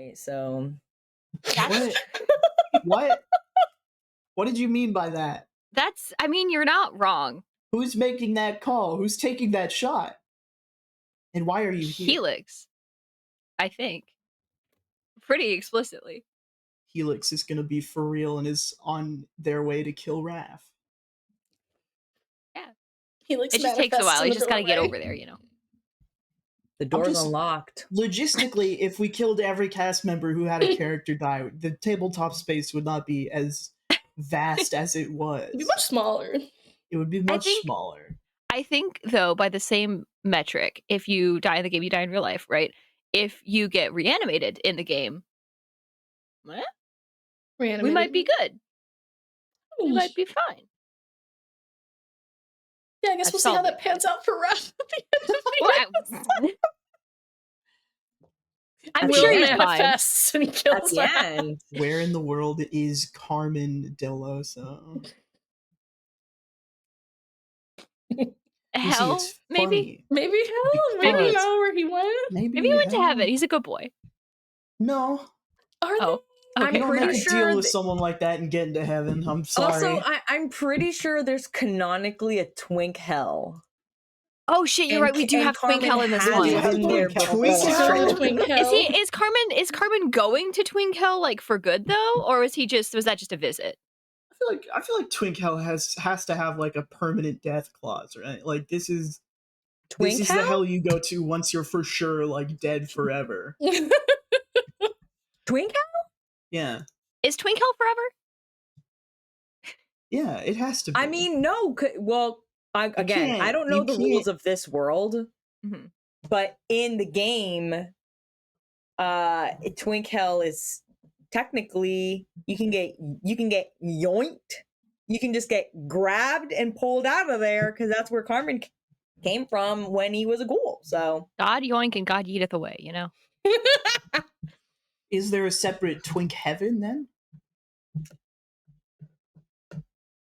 anyway, so... What? What did you mean by that? I mean, you're not wrong. Who's making that call? Who's taking that shot? And why are you here? Helix, I think. Pretty explicitly. Helix is gonna be for real and is on their way to kill Raph. Yeah. Helix it just takes a while. You just gotta doorway. get over there, you know. The door's unlocked. Logistically, if we killed every cast member who had a character die, the tabletop space would not be as vast as it was. It'd be much smaller. It would be much smaller. I think, though, by the same metric, if you die in the game, you die in real life, right? If you get reanimated in the game, we might be good. We might be fine. Yeah, I guess we'll see how that pans out for Raph at the end of the episode. I'm sure he's manifests and kills Raph. Where in the world is Carmen Deloso? Hell, maybe? Maybe hell? Maybe know where he went? Maybe he went to heaven. He's a good boy. No. Are they? I'm pretty sure deal with someone like that and get into heaven. I'm sorry. Also, I'm pretty sure there's canonically a twink hell. Oh shit, you're right. We do have twink hell in this one. Is Carmen going to twink hell like for good though, or was that just a visit? I feel like twink hell has to have like a permanent death clause, right? Like this is the hell you go to once you're for sure like dead forever. Twink hell? Yeah. Is twink hell forever? Yeah, it has to be. I mean, no. Well, I don't know the rules of this world, but in the game, twink hell is technically you can get yoinked. You can just get grabbed and pulled out of there because that's where Carmen came from when he was a ghoul. So God yoink and God yeeteth away, you know. Is there a separate twink heaven then?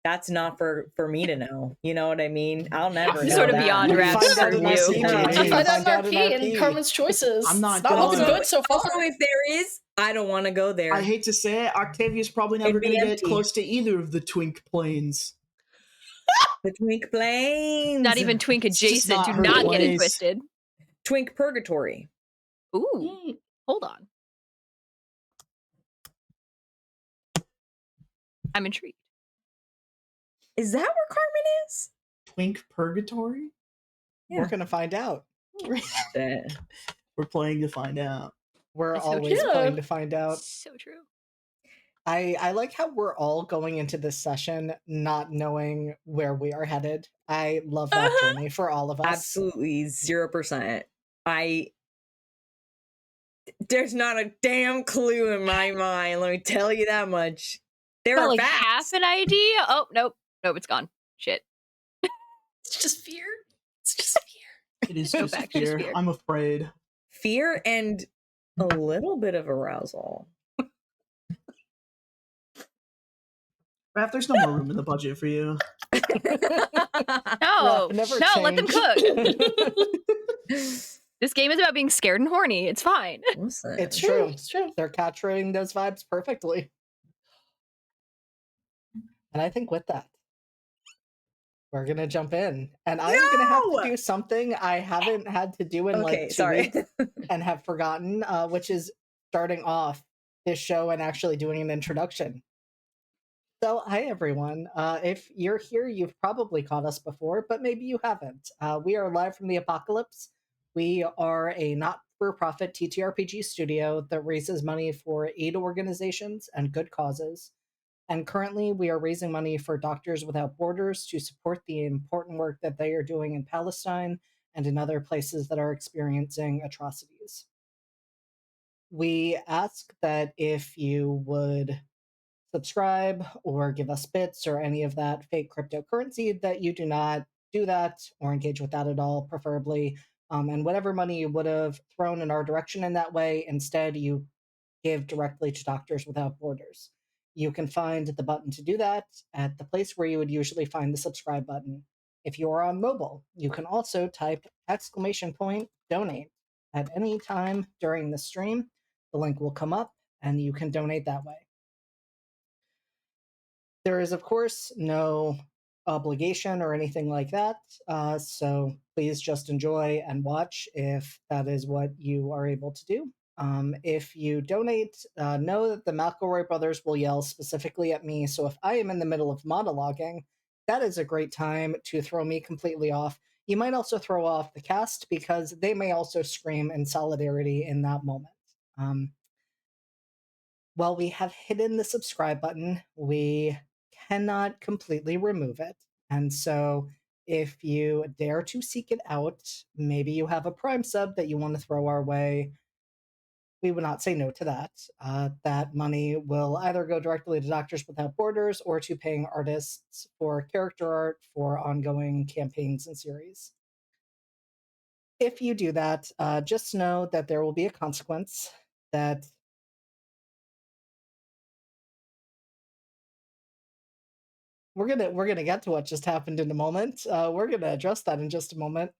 That's not for me to know. You know what I mean? I'll never know. Sort of that. beyond Raph for you. Find out in RP and Carmen's choices. I'm not looking good so far. Also, if there is, I don't want to go there. I hate to say it, Octavia's probably never going to get close to either of the twink planes. The twink planes. Not even twink adjacent. Do not get it twisted. Twink purgatory. Ooh. Hold on. I'm intrigued. Is that where Carmen is? Twink purgatory? Yeah. We're gonna find out. We're playing to find out. We're always playing to find out. So true. I like how we're all going into this session not knowing where we are headed. I love that journey for all of us. Absolutely 0%. There's not a damn clue in my mind, let me tell you that much. There are like facts. half an idea. Oh, nope, it's gone. Shit. It's just fear. It's just fear. It is just fear. I'm afraid. Fear and a little bit of arousal. Raph, there's no more room in the budget for you. No, let them cook. This game is about being scared and horny. It's fine. It's true. It's true. They're capturing those vibes perfectly. And I think with that, we're going to jump in. And I'm going to have to do something I haven't had to do in like 2 weeks and have forgotten, which is starting off this show and actually doing an introduction. So, hi everyone. If you're here, you've probably caught us before, but maybe you haven't. We are live from the apocalypse. We are a not-for-profit TTRPG studio that raises money for aid organizations and good causes. And currently, we are raising money for Doctors Without Borders to support the important work that they are doing in Palestine and in other places that are experiencing atrocities. We ask that if you would subscribe or give us bits or any of that fake cryptocurrency, that you do not do that or engage with that at all, preferably. And whatever money you would have thrown in our direction in that way, instead you give directly to Doctors Without Borders. You can find the button to do that at the place where you would usually find the subscribe button. If you are on mobile, you can also type !donate at any time during the stream. The link will come up and you can donate that way. There is, of course, no obligation or anything like that, so please just enjoy and watch if that is what you are able to do. If you donate, know that the McElroy brothers will yell specifically at me, so if I am in the middle of monologuing, that is a great time to throw me completely off. You might also throw off the cast because they may also scream in solidarity in that moment. While we have hidden the subscribe button, we cannot completely remove it. And so if you dare to seek it out, maybe you have a Prime sub that you want to throw our way, we would not say no to that. That money will either go directly to Doctors Without Borders or to paying artists for character art for ongoing campaigns and series. If you do that, just know that there will be a consequence, that we're gonna get to what just happened in a moment. We're gonna address that in just a moment.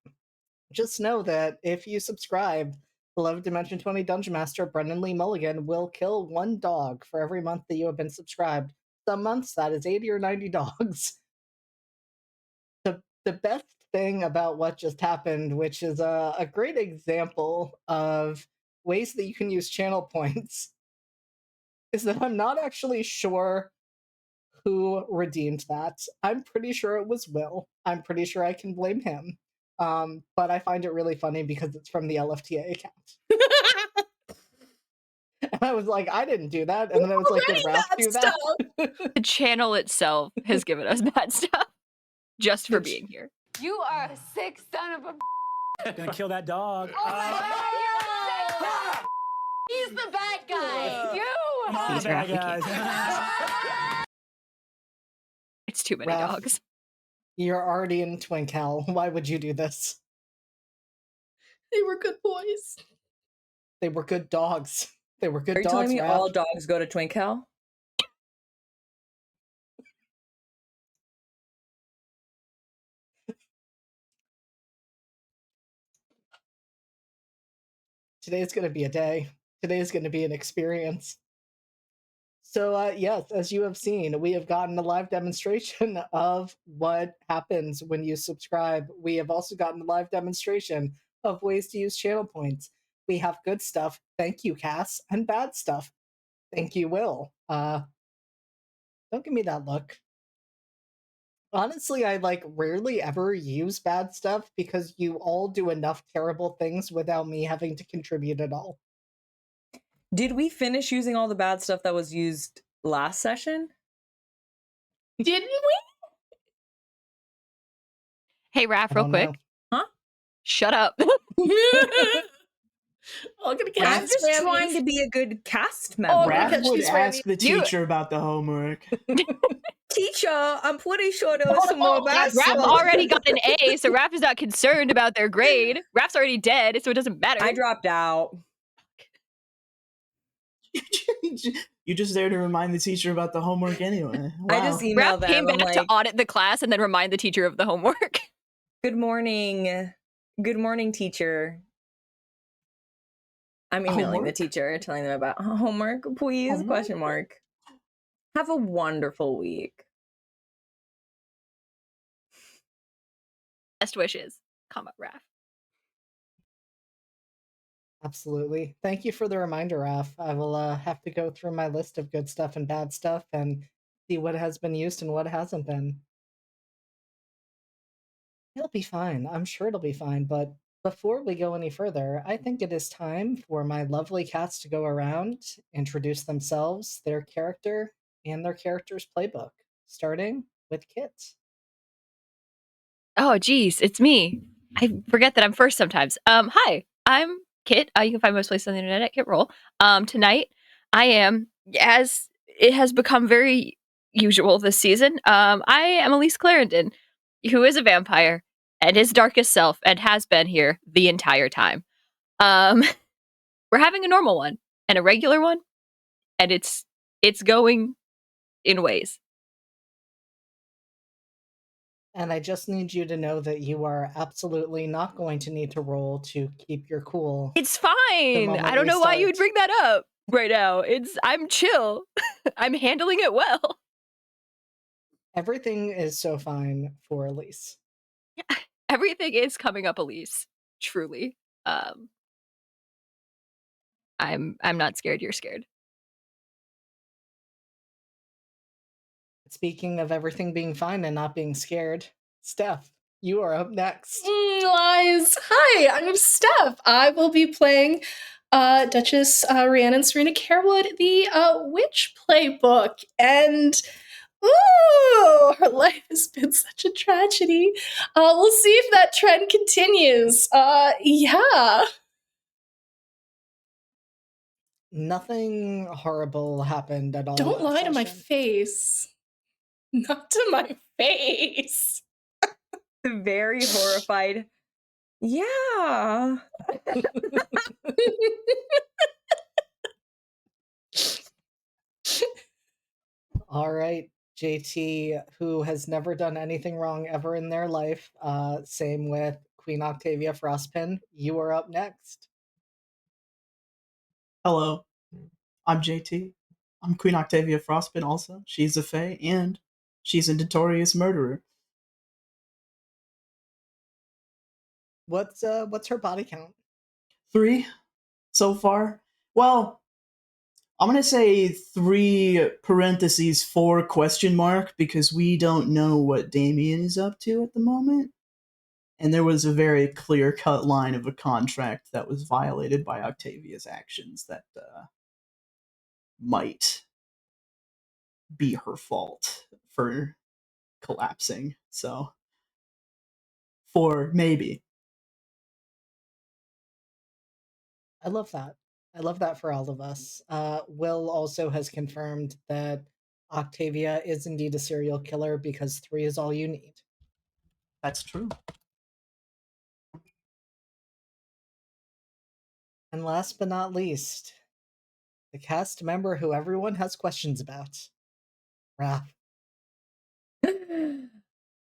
Just know that if you subscribe, beloved Dimension 20 Dungeon Master Brendan Lee Mulligan will kill one dog for every month that you have been subscribed. Some months that is 80 or 90 dogs. The best thing about what just happened, which is a great example of ways that you can use channel points, is that I'm not actually sure who redeemed that. I'm pretty sure it was Will. I'm pretty sure I can blame him. But I find it really funny because it's from the LFTA account. And I was like, I didn't do that. And then I was like, did Ralph do that? The channel itself has given us bad stuff just for being here. You are a sick son of a Gonna kill that dog. Oh my God, you're a sick He's the bad guy. You! He's bad Ralphie. guys. It's too many Raph, dogs. You're already in twink hell. Why would you do this? They were good boys. They were good dogs. They were good Are you dogs, telling me Raph. all dogs go to twink hell? Today's going to be a day. Today's going to be an experience. So, yes, as you have seen, we have gotten a live demonstration of what happens when you subscribe. We have also gotten a live demonstration of ways to use channel points. We have good stuff. Thank you, Cass. And bad stuff. Thank you, Will. Don't give me that look. Honestly, I rarely ever use bad stuff because you all do enough terrible things without me having to contribute at all. Did we finish using all the bad stuff that was used last session? Didn't we? Hey, Raph, real quick. Huh? Shut up. I'm gonna I'm catch just Spammies. trying to be a good cast Oh, member. I'm gonna Raph catch would these ask Spammies. the teacher about the homework. Teacher, I'm pretty sure there was some more bad Raph stuff. already got an A, so Raph is not concerned about their grade. Raph's already dead, so it doesn't matter. I dropped out. You're just there to remind the teacher about the homework anyway. Wow. I just emailed Raph came them. back I'm to like, audit the class and then remind the teacher of the homework. good morning. Good morning, teacher. I'm emailing the Homework? teacher, telling them about homework, please, Homework? question mark. Have a wonderful week. Best wishes, comma, Raph. Absolutely. Thank you for the reminder, Raph. I will have to go through my list of good stuff and bad stuff and see what has been used and what hasn't been. It'll be fine. I'm sure it'll be fine. But before we go any further, I think it is time for my lovely cats to go around, introduce themselves, their character, and their character's playbook, starting with Kit. Oh, geez, it's me. I forget that I'm first sometimes. Hi, I'm Kit. You can find most places on the internet at Kit Roll. Tonight, I am, as it has become very usual this season, I am Elise Clarendon, who is a vampire and his darkest self and has been here the entire time. We're having a normal one and a regular one, and it's going in ways. And I just need you to know that you are absolutely not going to need to roll to keep your cool. It's fine. I don't know why you would bring that up right now. I'm chill. I'm handling it well. Everything is so fine for Elise. Yeah, everything is coming up, Elise. Truly. I'm not scared. You're scared. Speaking of everything being fine and not being scared, Steph, you are up next. Lies. Hi, I'm Steph. I will be playing Duchess Rhiannon Serena Carewood, the Witch Playbook. And ooh, her life has been such a tragedy. We'll see if that trend continues. Yeah. Nothing horrible happened at all. Don't lie to my session. face. Not to my face. Very horrified. Yeah. All right, JT, who has never done anything wrong ever in their life. Same with Queen Octavia Frostpin. You are up next. Hello, I'm JT. I'm Queen Octavia Frostpin also. She's a fae, and she's a notorious murderer. What's her body count? 3 so far. Well, I'm gonna say 3 parentheses 4 question mark because we don't know what Damien is up to at the moment. And there was a very clear-cut line of a contract that was violated by Octavia's actions that might be her fault for collapsing. So, 4 maybe. I love that. I love that for all of us. Will also has confirmed that Octavia is indeed a serial killer because 3 is all you need. That's true. And last but not least, the cast member who everyone has questions about. Raph.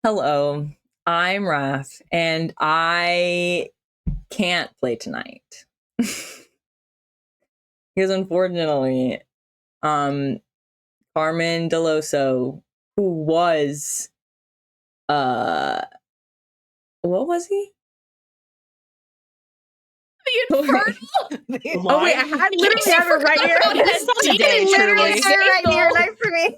Hello, I'm Raph, and I can't play tonight. Because unfortunately, Carmen Deloso, who was what was he? The Infernal? Oh wait, I literally have it right here. This is on the day, Literally truly. have it right here next to me.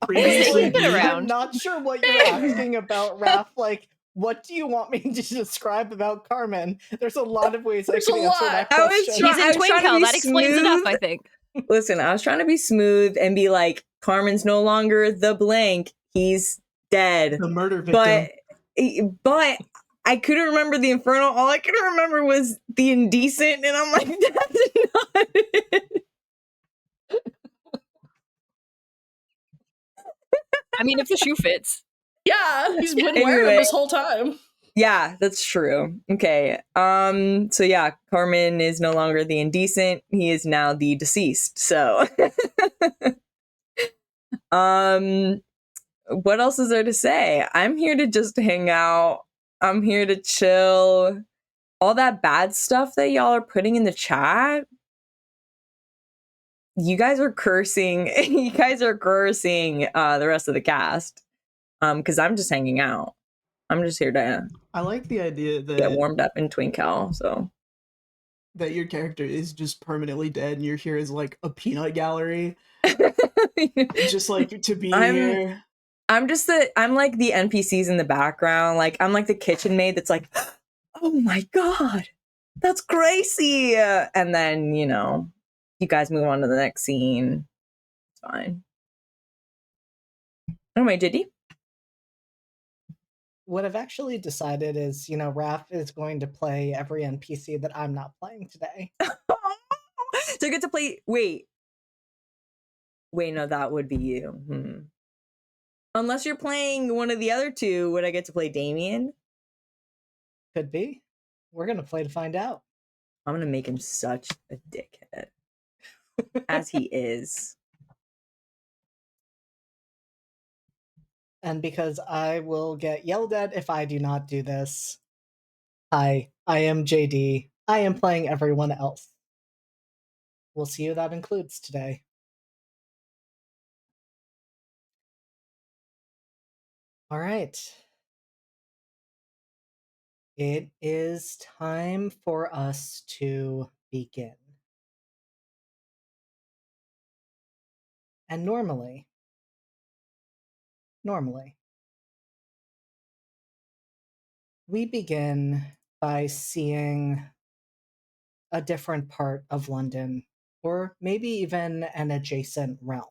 Previously Been viewed. around. I'm not sure what you're asking about, Raph. Like, what do you want me to describe about Carmen? There's a lot of ways There's I can a answer lot. that I was question. He's in I was trying to Twinkle. be That explains enough, smooth. I think. Listen, I was trying to be smooth and be like, Carmen's no longer the blank. He's dead. The murder victim. But I couldn't remember the infernal. All I could remember was the indecent, and I'm like, that's not it. I mean, if the shoe fits. Yeah, he's been wearing Anyway. them this whole time. Yeah, that's true. Okay. So yeah, Carmen is no longer the indecent. He is now the deceased. So what else is there to say? I'm here to just hang out. I'm here to chill. All that bad stuff that y'all are putting in the chat, you guys are cursing. You guys are cursing the rest of the cast. Because I'm just hanging out. I'm just here to I like the idea get that warmed up in Twinkle. So that your character is just permanently dead and you're here as like a peanut gallery. Just like to be here. I'm like the NPCs in the background. Like I'm like the kitchen maid that's like, oh my god, that's Gracie. And then, you guys move on to the next scene. It's fine. Anyway, Diddy? What I've actually decided is, Raph is going to play every NPC that I'm not playing today. So you get to play. Wait, no, that would be you. Unless you're playing one of the other two, would I get to play Damien? Could be. We're going to play to find out. I'm going to make him such a dickhead. As he is. And because I will get yelled at if I do not do this, hi, I am JD. I am playing everyone else. We'll see who that includes today. All right. It is time for us to begin. And normally, we begin by seeing a different part of London, or maybe even an adjacent realm.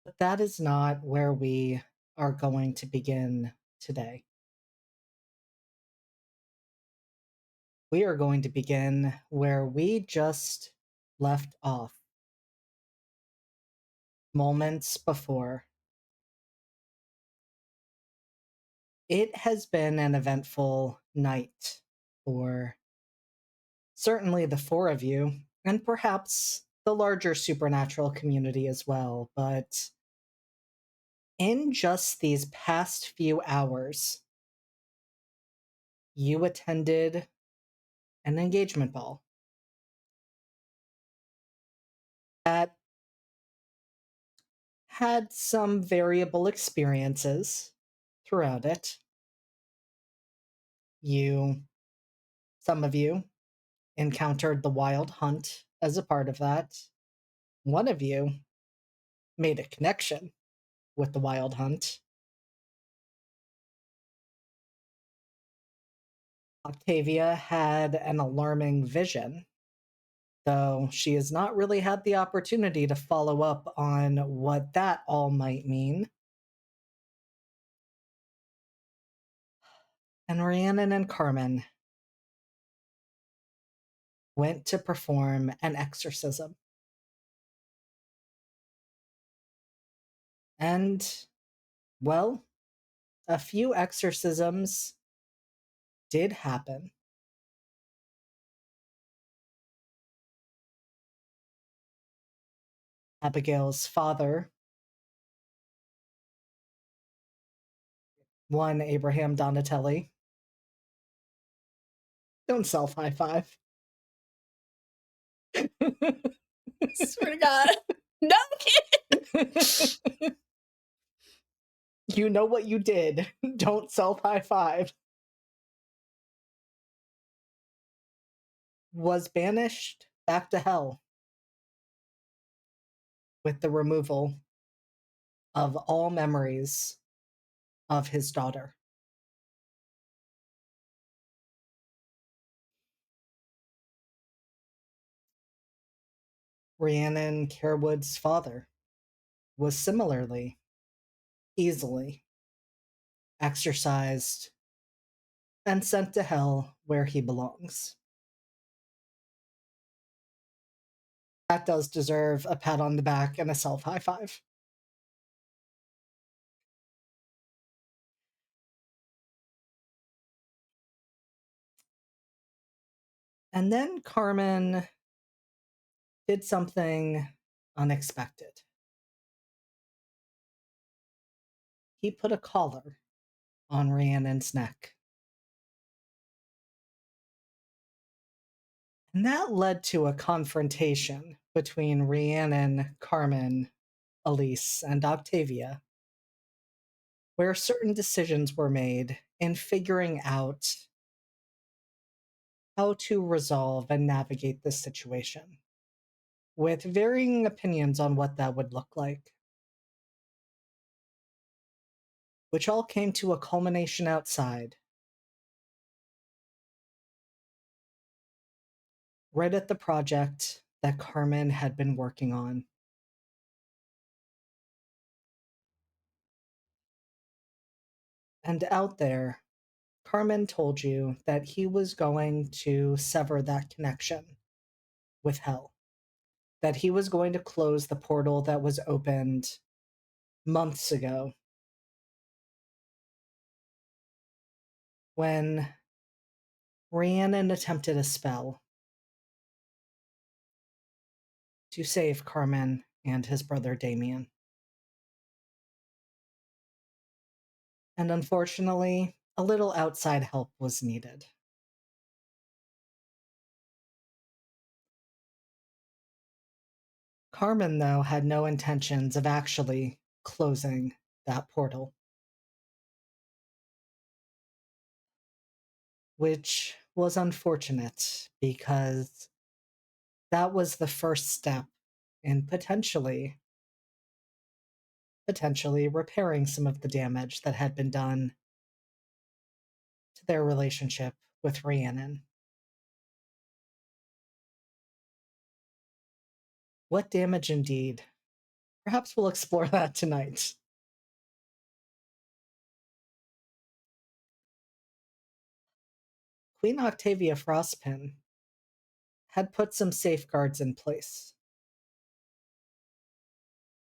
But that is not where we are going to begin today. We are going to begin where we just left off moments before. It has been an eventful night for certainly the four of you, and perhaps the larger supernatural community as well, but in just these past few hours, you attended an engagement ball that had some variable experiences throughout it. Some of you, encountered the wild hunt as a part of that. One of you made a connection with the wild hunt. Octavia had an alarming vision, though she has not really had the opportunity to follow up on what that all might mean. And Rhiannon and Carmen went to perform an exorcism. And, well, a few exorcisms did happen. Abigail's father, one Abraham Donatelli. Don't self high five. Swear to God. No, kid. You know what you did. Don't self high five. Was banished back to hell with the removal of all memories of his daughter. Rhiannon Carewood's father was similarly easily exorcised and sent to hell where he belongs. That does deserve a pat on the back and a self high five. And then Carmen did something unexpected. He put a collar on Rhiannon's neck. And that led to a confrontation between Rhiannon, Carmen, Elise, and Octavia, where certain decisions were made in figuring out how to resolve and navigate this situation, with varying opinions on what that would look like, which all came to a culmination outside, right at the project that Carmen had been working on. And out there, Carmen told you that he was going to sever that connection with hell, that he was going to close the portal that was opened months ago when Rhiannon attempted a spell to save Carmen and his brother Damien. And unfortunately, a little outside help was needed. Carmen, though, had no intentions of actually closing that portal, which was unfortunate because that was the first step in potentially repairing some of the damage that had been done to their relationship with Rhiannon. What damage indeed? Perhaps we'll explore that tonight. Queen Octavia Frostpin had put some safeguards in place.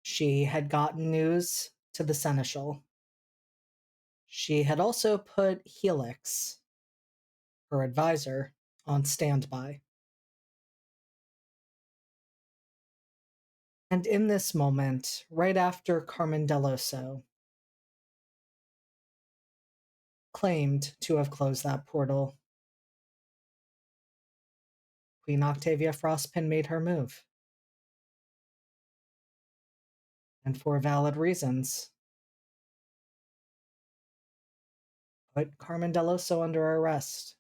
She had gotten news to the Seneschal. She had also put Helix, her advisor, on standby. And in this moment, right after Carmen Deloso claimed to have closed that portal, Queen Octavia Frostpin made her move. And for valid reasons, put Carmen Deloso under arrest.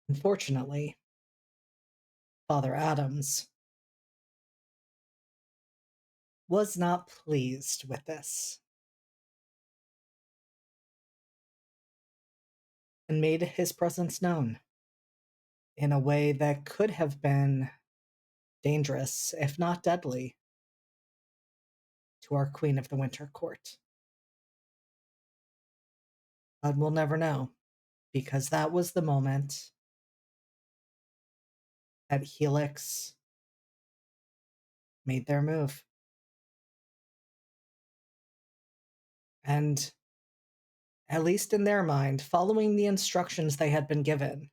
Unfortunately, Father Adams was not pleased with this and made his presence known in a way that could have been dangerous, if not deadly, to our Queen of the Winter Court. But we'll never know, because that was the moment that Helix made their move. And at least in their mind, following the instructions they had been given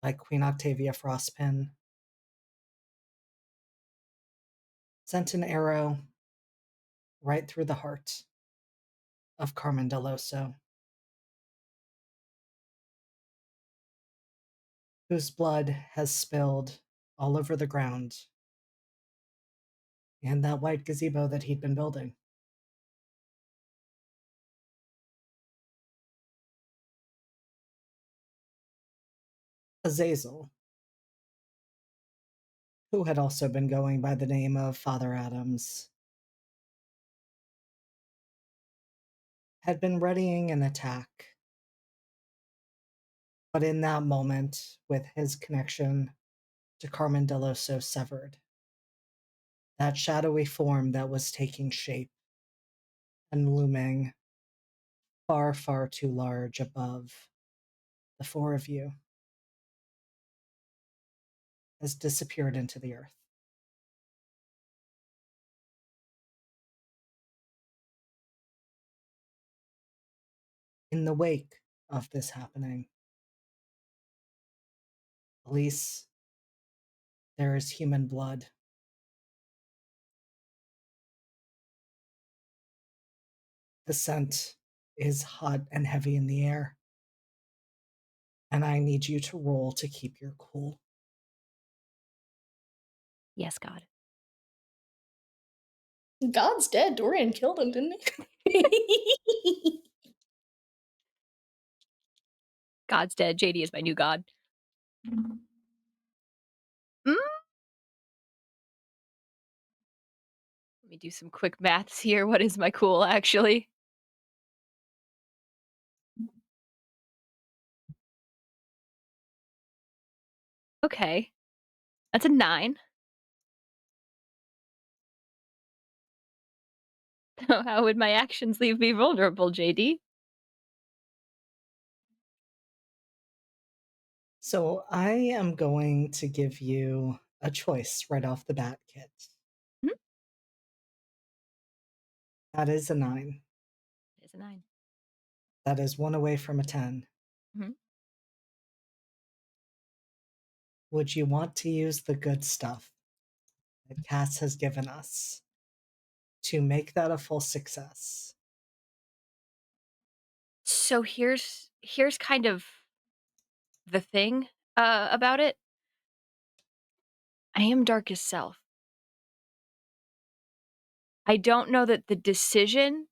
by Queen Octavia Frostpin, sent an arrow right through the heart of Carmen Deloso, whose blood has spilled all over the ground and that white gazebo that he'd been building. Azazel, who had also been going by the name of Father Adams, had been readying an attack. But in that moment, with his connection to Carmen Deloso severed, that shadowy form that was taking shape and looming far, far too large above the four of you has disappeared into the earth. In the wake of this happening, at least there is human blood. The scent is hot and heavy in the air, and I need you to roll to keep your cool. Yes, God. God's dead. Dorian killed him, didn't he? God's dead. JD is my new god. Mm? Let me do some quick maths here. What is my cool, actually? Okay. That's a 9. How would my actions leave me vulnerable, JD? So I am going to give you a choice right off the bat, Kit. Mhm. That is a 9. It is a 9. That is 1 away from a 10. Mhm. Would you want to use the good stuff that Cass has given us to make that a full success? So here's kind of the thing about it. I am darkest self. I don't know that the decision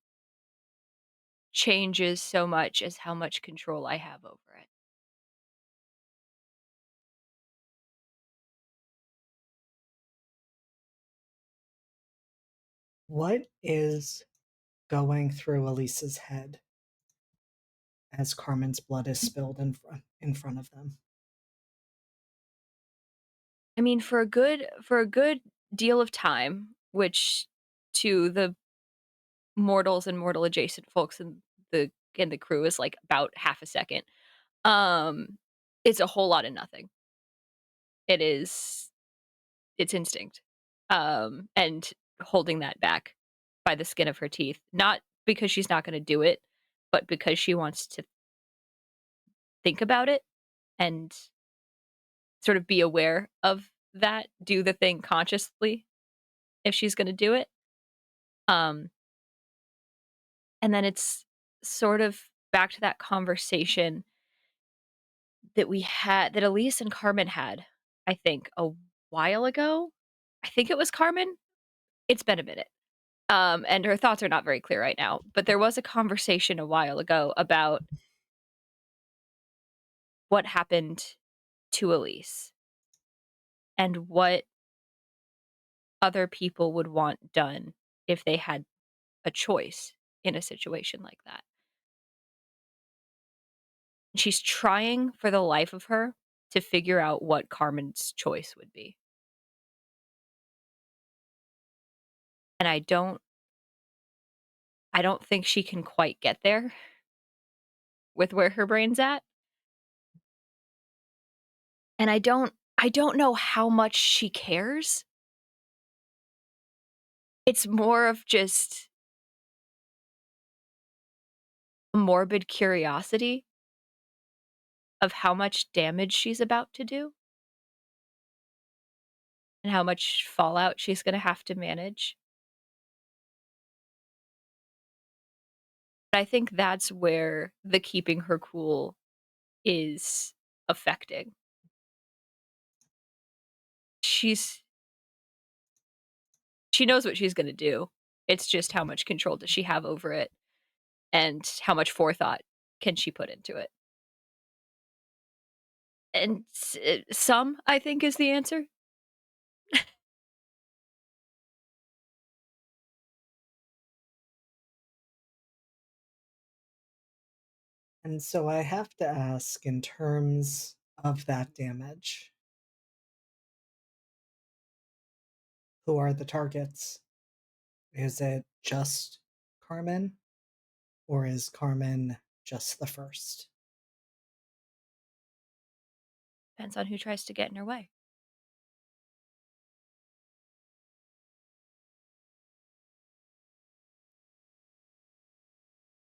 changes so much as how much control I have over it. What is going through Elisa's head as Carmen's blood is spilled in front of them? I mean, for a good deal of time, which to the mortals and mortal adjacent folks in the crew is like about half a second. It's a whole lot of nothing. It's instinct. And holding that back by the skin of her teeth, not because she's not going to do it, but because she wants to think about it and sort of be aware of that, do the thing consciously if she's going to do it. And then it's sort of back to that conversation that we had, that Elise and Carmen had, I think, a while ago. I think it was Carmen. It's been a minute. And her thoughts are not very clear right now. But there was a conversation a while ago about what happened to Elise and what other people would want done if they had a choice in a situation like that. She's trying for the life of her to figure out what Carmen's choice would be. And I don't think she can quite get there with where her brain's at. And I don't know how much she cares. It's more of just a morbid curiosity of how much damage she's about to do and how much fallout she's going to have to manage. But I think that's where the keeping her cool is affecting. She knows what she's going to do. It's just how much control does she have over it and how much forethought can she put into it. And some, I think, is the answer. And so I have to ask, in terms of that damage, who are the targets? Is it just Carmen? Or is Carmen just the first? Depends on who tries to get in her way.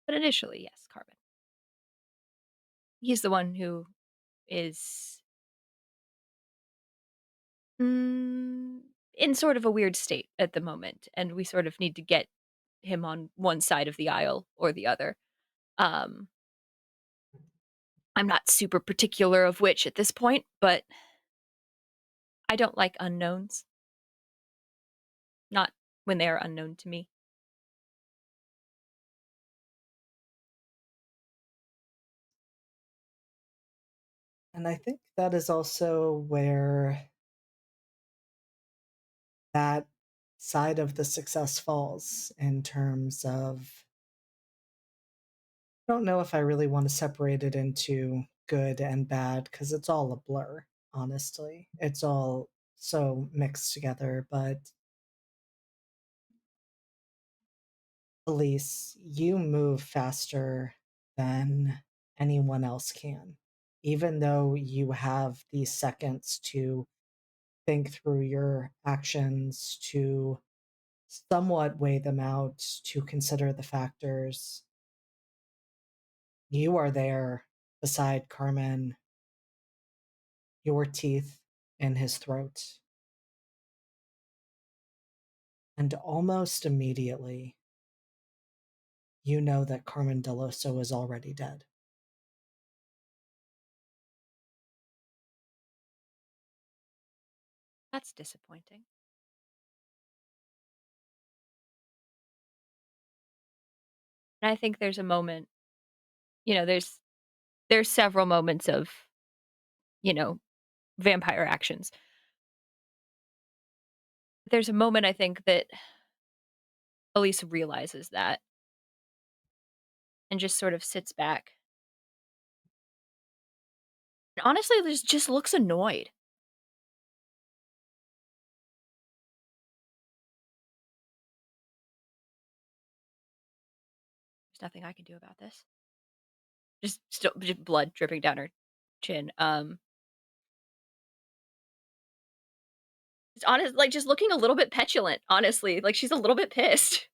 But initially, yes, Carmen. He's the one who is in sort of a weird state at the moment, and we sort of need to get him on one side of the aisle or the other. I'm not super particular of which at this point, but I don't like unknowns. Not when they are unknown to me. And I think that is also where that side of the success falls, in terms of, I don't know if I really want to separate it into good and bad, because it's all a blur, honestly. It's all so mixed together. But Elise, you move faster than anyone else can. Even though you have these seconds to think through your actions, to somewhat weigh them out, to consider the factors, you are there beside Carmen, your teeth in his throat. And almost immediately, you know that Carmen Deloso is already dead. That's disappointing. And I think there's a moment, there's several moments of, vampire actions. There's a moment I think that Elise realizes that and just sort of sits back. And honestly, just looks annoyed. There's nothing I can do about this. Just blood dripping down her chin. It's honest, like just looking a little bit petulant, honestly. Like she's a little bit pissed.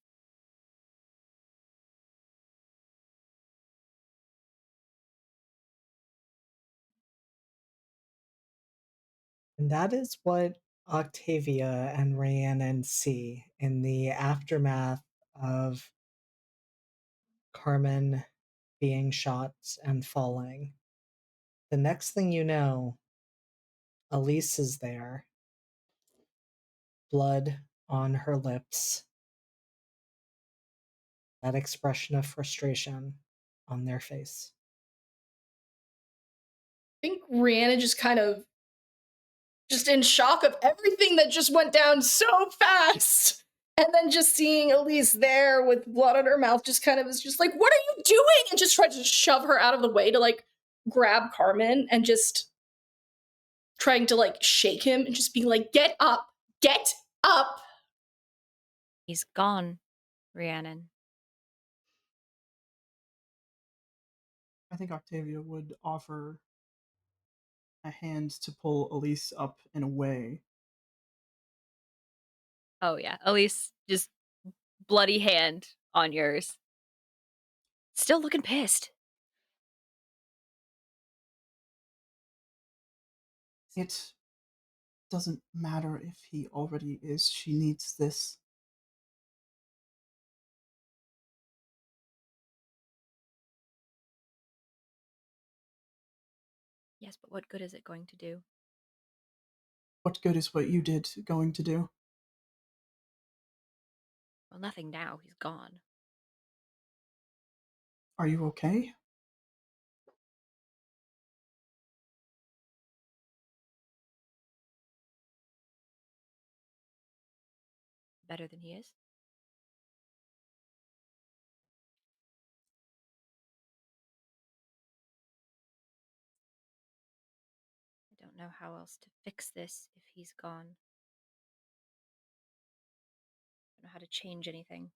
And that is what Octavia and Rhiannon see in the aftermath of Carmen being shot and falling. The next thing you know, Elise is there, blood on her lips, that expression of frustration on their face. I think Rhiannon just kind of just in shock of everything that just went down so fast. And then just seeing Elise there with blood on her mouth just kind of is just like, what are you doing? And just tried to shove her out of the way to like grab Carmen and just trying to like shake him and just being like, get up, get up. He's gone, Rhiannon. I think Octavia would offer a hand to pull Elise up and away. Oh yeah, Elise, just bloody hand on yours. Still looking pissed. It doesn't matter if he already is. She needs this. Yes, but what good is it going to do? What good is what you did going to do? Well, nothing now. He's gone. Are you okay? Better than he is? I don't know how else to fix this if he's gone. I don't know how to change anything.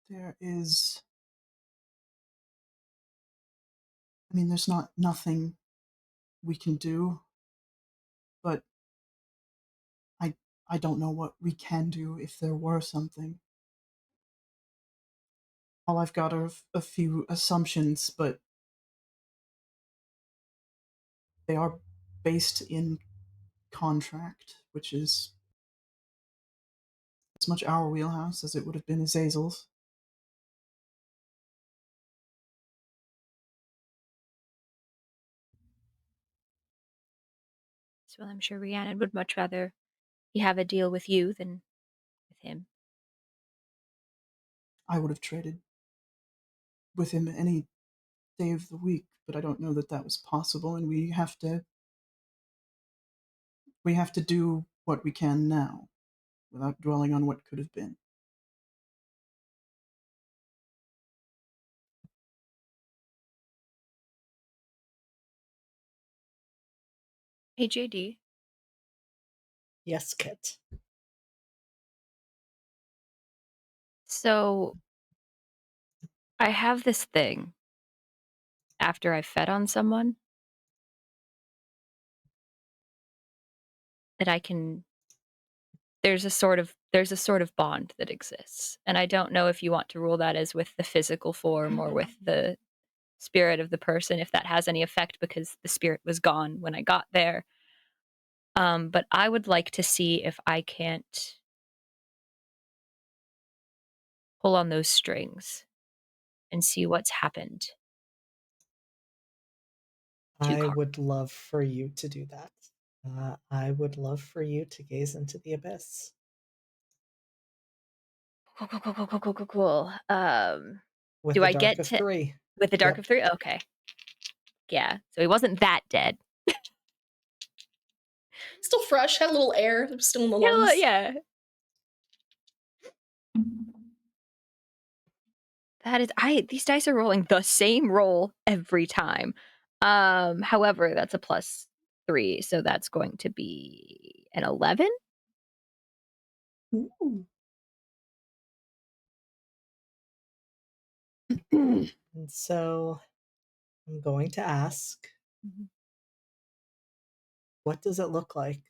There is... I mean, there's nothing we can do, but I don't know what we can do if there were something. All I've got are a few assumptions, but they are based in contract, which is as much our wheelhouse as it would have been Azazel's. Well, I'm sure Rhiannon would much rather he have a deal with you than with him. I would have traded with him any day of the week, but I don't know that that was possible, and we have to do what we can now, without dwelling on what could have been. Hey, JD. Yes, Kit. So, I have this thing after I fed on someone that I can there's a sort of bond that exists. And I don't know if you want to rule that as with the physical form or with the spirit of the person, if that has any effect because the spirit was gone when I got there. But I would like to see if I can't pull on those strings and see what's happened. I would love for you to do that. I would love for you to gaze into the abyss. Cool. With Do the I dark get of to 3. with the dark Yep. of 3? Okay. Yeah. So he wasn't that dead. Still fresh, had a little air, still in the lungs. Yeah. That is these dice are rolling the same roll every time. However, that's a +3, so that's going to be an 11. Ooh. And so I'm going to ask, what does it look like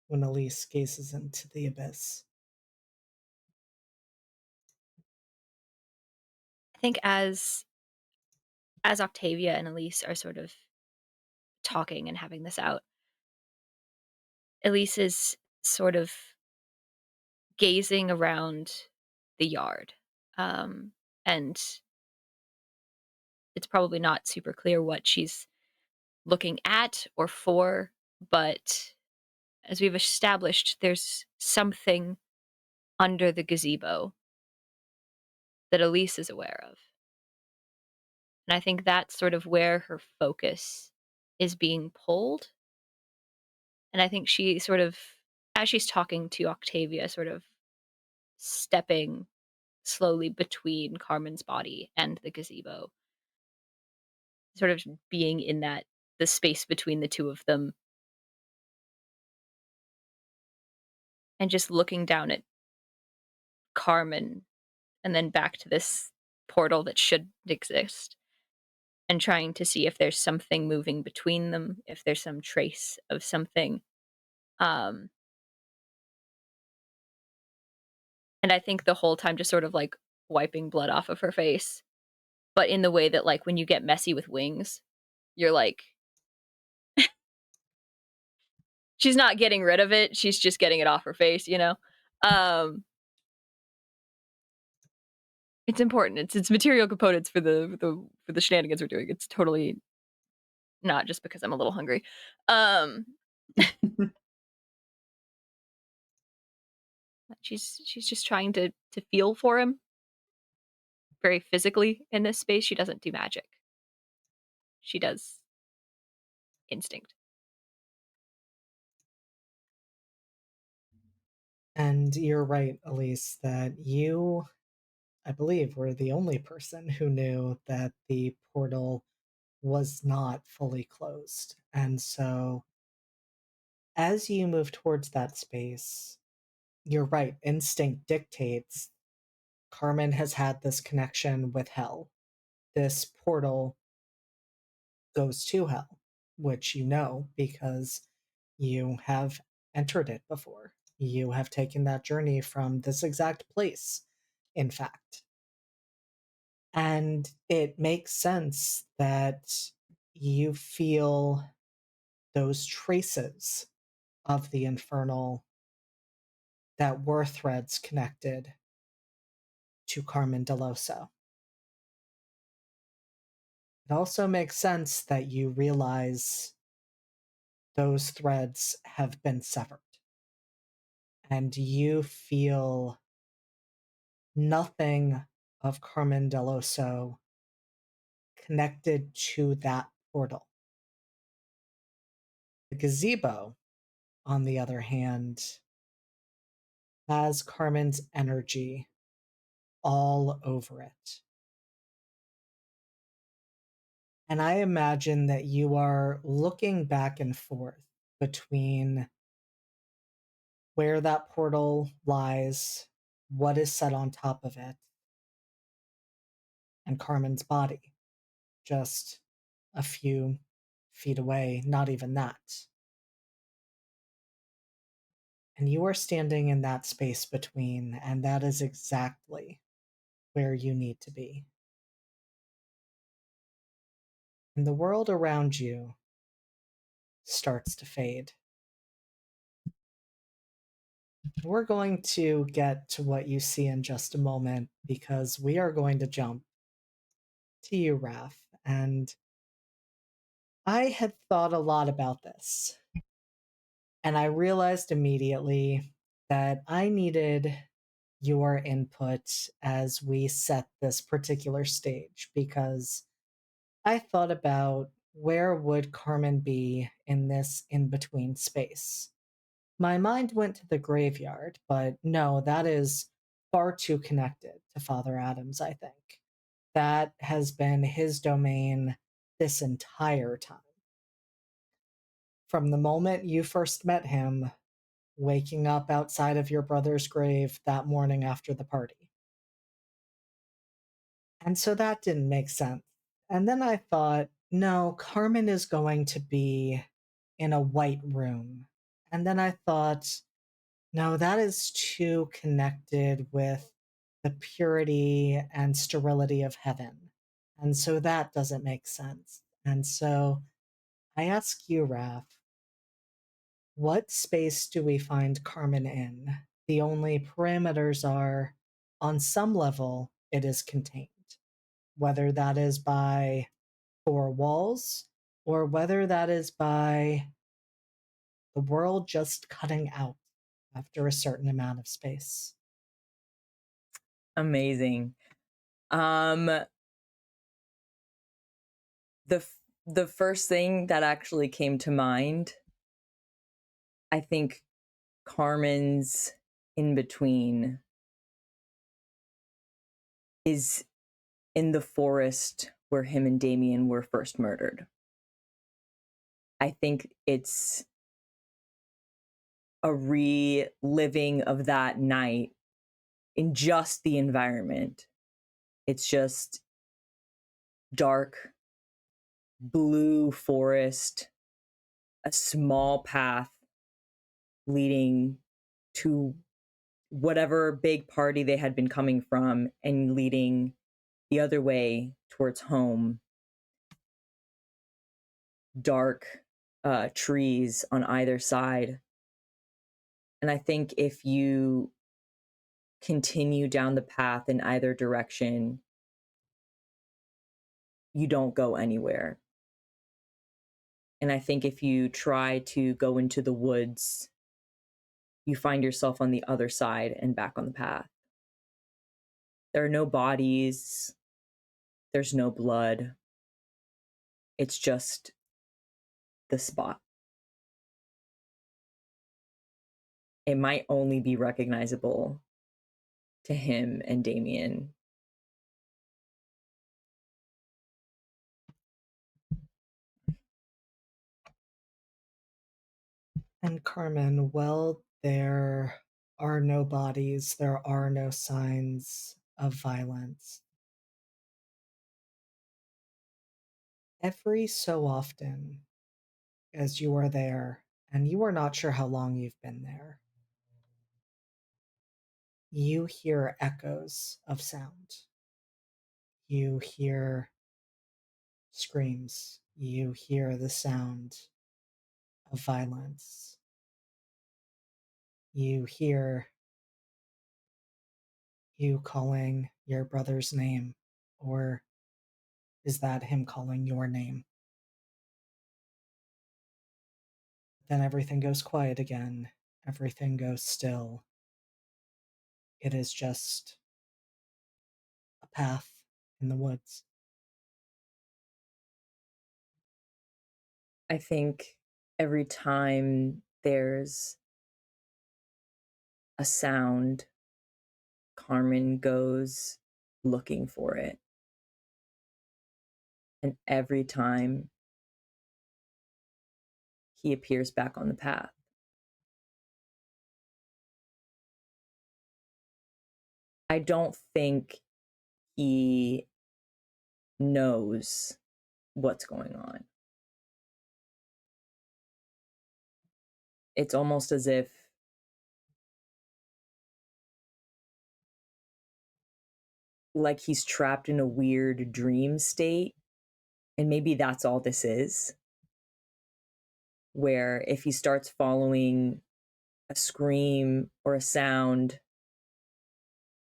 when Elise gazes into the abyss? I think as Octavia and Elise are sort of talking and having this out, Elise is sort of gazing around the yard. And it's probably not super clear what she's looking at or for, but as we've established, there's something under the gazebo that Elise is aware of. And I think that's sort of where her focus is being pulled. And I think she sort of, as she's talking to Octavia, sort of stepping slowly between Carmen's body and the gazebo, sort of being in the space between the two of them, and just looking down at Carmen and then back to this portal that should exist, and trying to see if there's something moving between them, if there's some trace of something. And I think the whole time just sort of like wiping blood off of her face, but in the way that like when you get messy with wings, you're like, she's not getting rid of it, she's just getting it off her face, you know? It's important. It's material components for the shenanigans we're doing. It's totally not just because I'm a little hungry. She's just trying to feel for him very physically in this space. She doesn't do magic. She does instinct. And you're right, Elise, that you, I believe, were the only person who knew that the portal was not fully closed. And so as you move towards that space, you're right, instinct dictates Carmen has had this connection with hell. This portal goes to hell, which you know because you have entered it before. You have taken that journey from this exact place, in fact. And it makes sense that you feel those traces of the infernal that were threads connected to Carmen Deloso. It also makes sense that you realize those threads have been severed. And you feel nothing of Carmen Deloso connected to that portal. The gazebo, on the other hand, has Carmen's energy all over it. And I imagine that you are looking back and forth between where that portal lies, what is set on top of it, and Carmen's body, just a few feet away, not even that. And you are standing in that space between, and that is exactly where you need to be. And the world around you starts to fade. we're going to get to what you see in just a moment because we are going to jump to you, Raph. And I had thought a lot about this. And I realized immediately that I needed your input as we set this particular stage because I thought about where would Carmen be in this in-between space. My mind went to the graveyard, but no, that is far too connected to Father Adams, I think. That has been his domain this entire time. From the moment you first met him, waking up outside of your brother's grave that morning after the party. And so that didn't make sense. And then I thought, no, Carmen is going to be in a white room. And then I thought, no, that is too connected with the purity and sterility of heaven. And so that doesn't make sense. And so I ask you, Raph, what space do we find Carmen in? The only parameters are, on some level, it is contained. Whether that is by four walls, or whether that is by the world just cutting out after a certain amount of space. Amazing. The first thing that actually came to mind, I think Carmen's in between is in the forest where him and Damien were first murdered. I think it's a reliving of that night in just the environment. It's just dark, blue forest, a small path leading to whatever big party they had been coming from and leading the other way towards home. Dark trees on either side. And I think if you continue down the path in either direction, you don't go anywhere. And I think if you try to go into the woods, you find yourself on the other side and back on the path. There are no bodies. There's no blood. It's just the spot. It might only be recognizable to him and Damien. And Carmen, well, there are no bodies, there are no signs of violence. Every so often, as you are there, and you are not sure how long you've been there, you hear echoes of sound. You hear screams. You hear the sound of violence. You hear you calling your brother's name, or is that him calling your name? Then everything goes quiet again. Everything goes still. It is just a path in the woods. I think every time there's a sound, Carmen goes looking for it. And every time he appears back on the path. I don't think he knows what's going on. It's almost as if like he's trapped in a weird dream state. And maybe that's all this is. Where if he starts following a scream or a sound,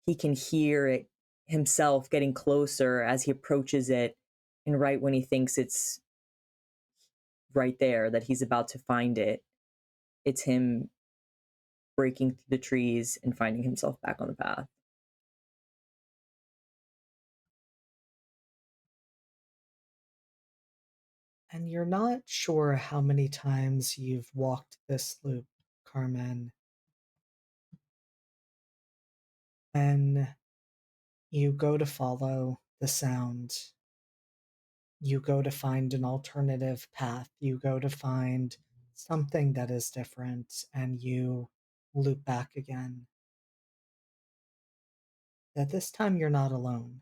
he can hear it himself getting closer as he approaches it. And right when he thinks it's right there, that he's about to find it, it's him breaking through the trees and finding himself back on the path. And you're not sure how many times you've walked this loop, Carmen. When you go to follow the sound, you go to find an alternative path, you go to find something that is different, and you loop back again. That this time you're not alone.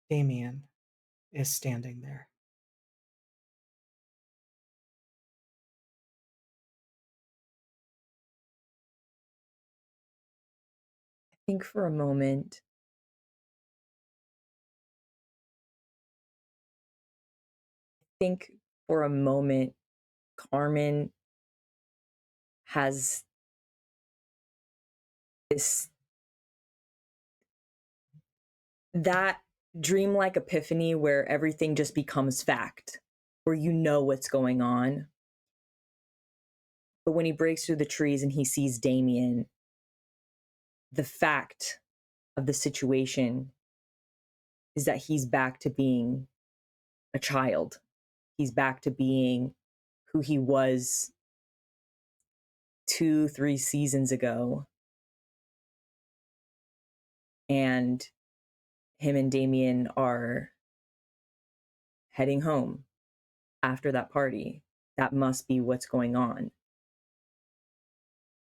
Damien is standing there. I think for a moment, Carmen has that dreamlike epiphany where everything just becomes fact, where you know what's going on. But when he breaks through the trees and he sees Damien, the fact of the situation is that he's back to being a child. He's back to being who he was 2-3 seasons ago. And him and Damien are heading home after that party. That must be what's going on.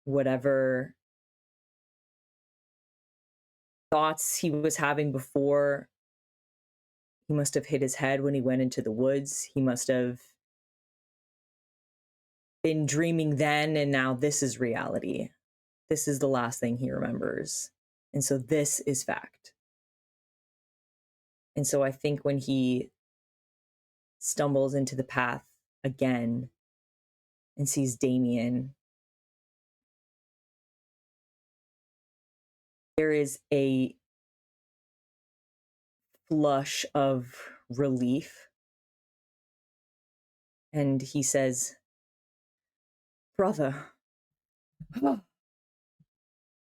Whatever thoughts he was having before, he must have hit his head when he went into the woods. He must have been dreaming then, and now this is reality. This is the last thing he remembers. And so this is fact. And so I think when he stumbles into the path again and sees Damien, there is a flush of relief. And he says, "Brother, God,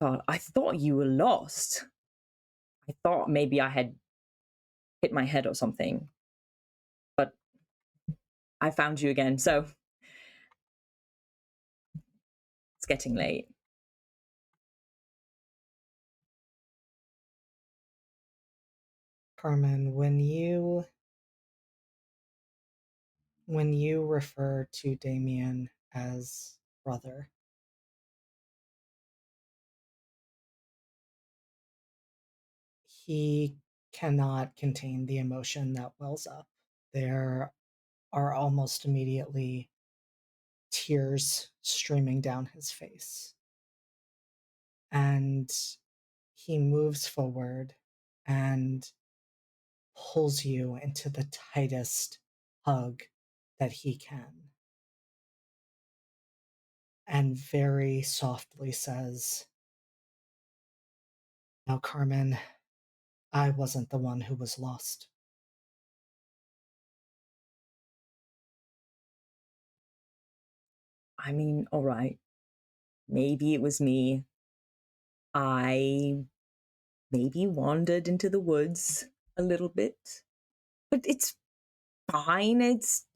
I thought you were lost. I thought maybe I had hit my head or something. But I found you again, so it's getting late." Carmen, when you refer to Damien as brother, he cannot contain the emotion that wells up. There are almost immediately tears streaming down his face. And he moves forward and pulls you into the tightest hug that he can. And very softly says, "Now, Carmen, I wasn't the one who was lost." I mean, all right. Maybe it was me. I maybe wandered into the woods a little bit. But it's fine. It's,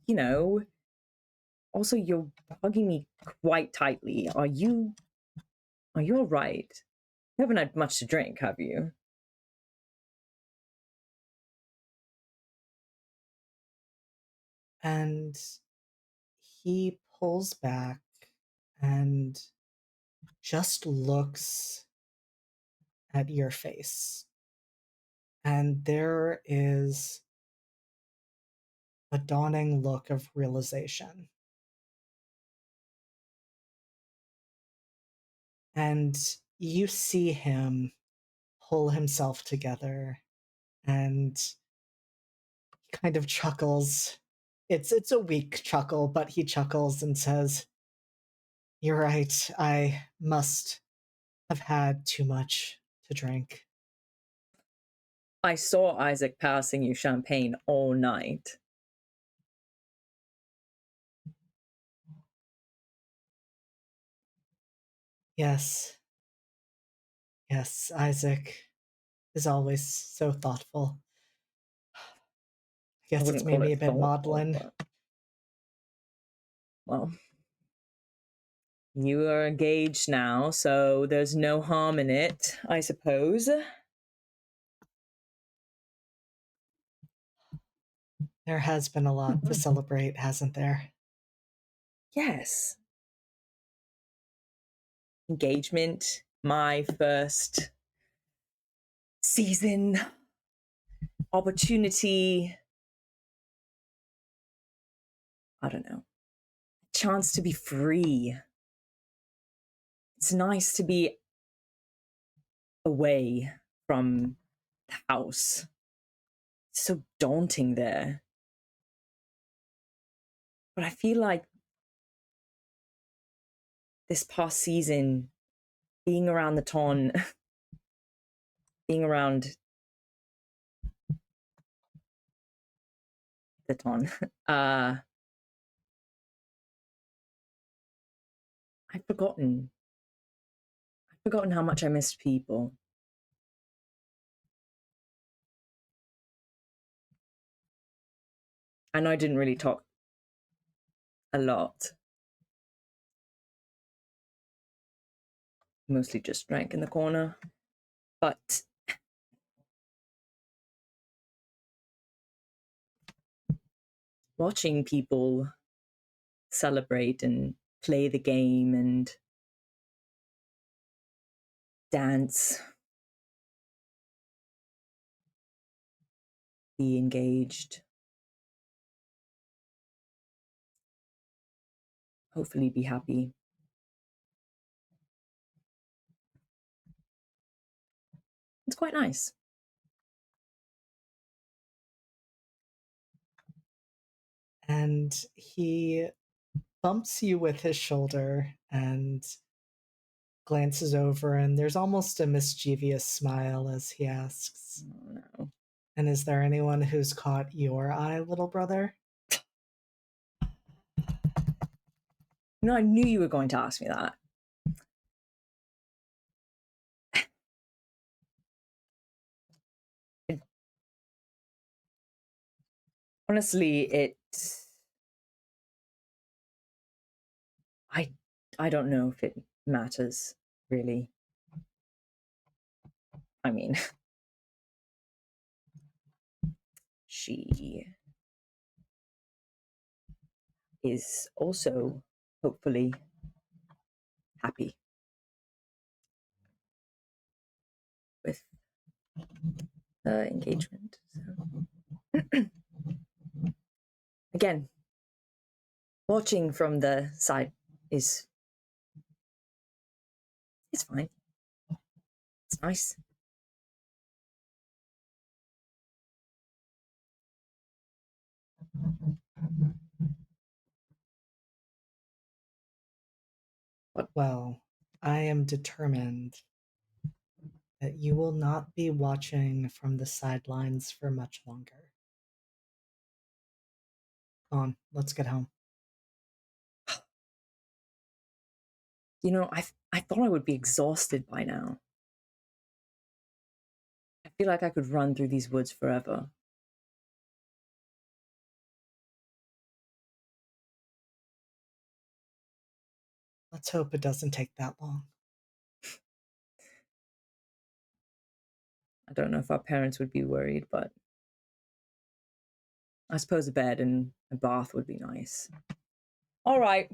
also you're hugging me quite tightly. Are you all right? You haven't had much to drink, have you? And he pulls back and just looks at your face. And there is a dawning look of realization. And you see him pull himself together and he kind of chuckles. It's a weak chuckle, but he chuckles and says, You're right. I must have had too much to drink. I saw Isaac passing you champagne all night. Yes. Yes, Isaac is always so thoughtful. I guess it's wouldn't made call me it a bit thoughtful, maudlin. but- Well, you are engaged now, so there's no harm in it, I suppose. There has been a lot to celebrate, hasn't there? Yes. Engagement, my first season, opportunity. I don't know. Chance to be free. It's nice to be away from the house. It's so daunting there. But I feel like this past season, being around the ton, being around the ton, I've forgotten how much I missed people. I know I didn't really talk a lot. Mostly just drank in the corner. But watching people celebrate and play the game and dance, be engaged, hopefully be happy. It's quite nice. And he bumps you with his shoulder and glances over, and there's almost a mischievous smile as he asks, Oh, no. "And is there anyone who's caught your eye, little brother?" No, I knew you were going to ask me that. Honestly, I don't know if it matters, really. I mean, she is also hopefully happy with the engagement. So. Again, watching from the side is fine. It's nice. Well, I am determined that you will not be watching from the sidelines for much longer. Come on, let's get home. You know, I thought I would be exhausted by now. I feel like I could run through these woods forever. Let's hope it doesn't take that long. I don't know if our parents would be worried, but I suppose a bed and a bath would be nice. All right.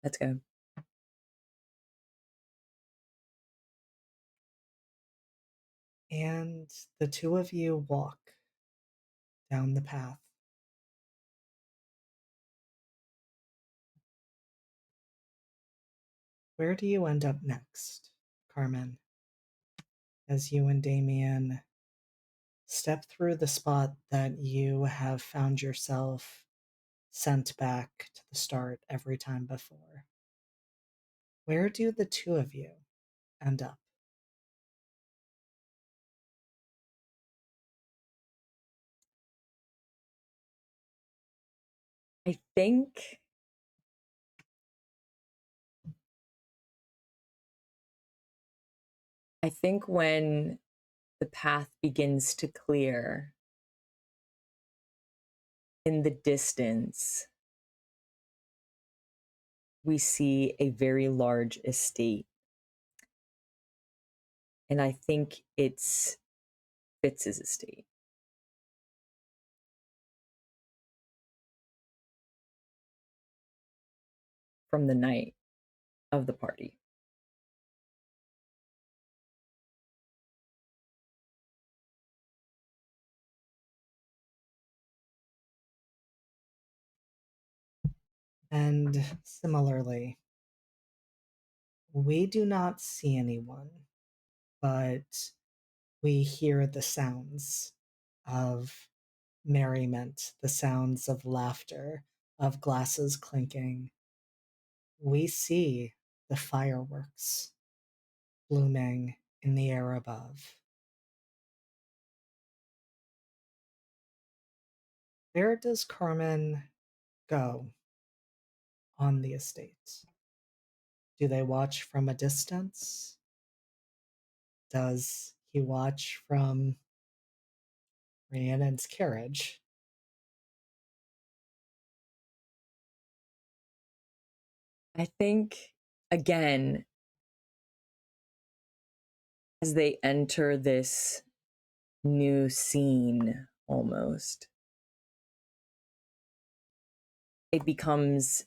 Let's go. And the two of you walk down the path. Where do you end up next, Carmen? As you and Damien step through the spot that you have found yourself sent back to the start every time before. Where do the two of you end up? I think when the path begins to clear in the distance, we see a very large estate. And I think it's Fitz's estate. From the night of the party. And similarly, we do not see anyone, but we hear the sounds of merriment, the sounds of laughter, of glasses clinking. We see the fireworks blooming in the air above. Where does Carmen go on the estate? Do they watch from a distance? Does he watch from Rhiannon's carriage? I think, again, as they enter this new scene, almost, it becomes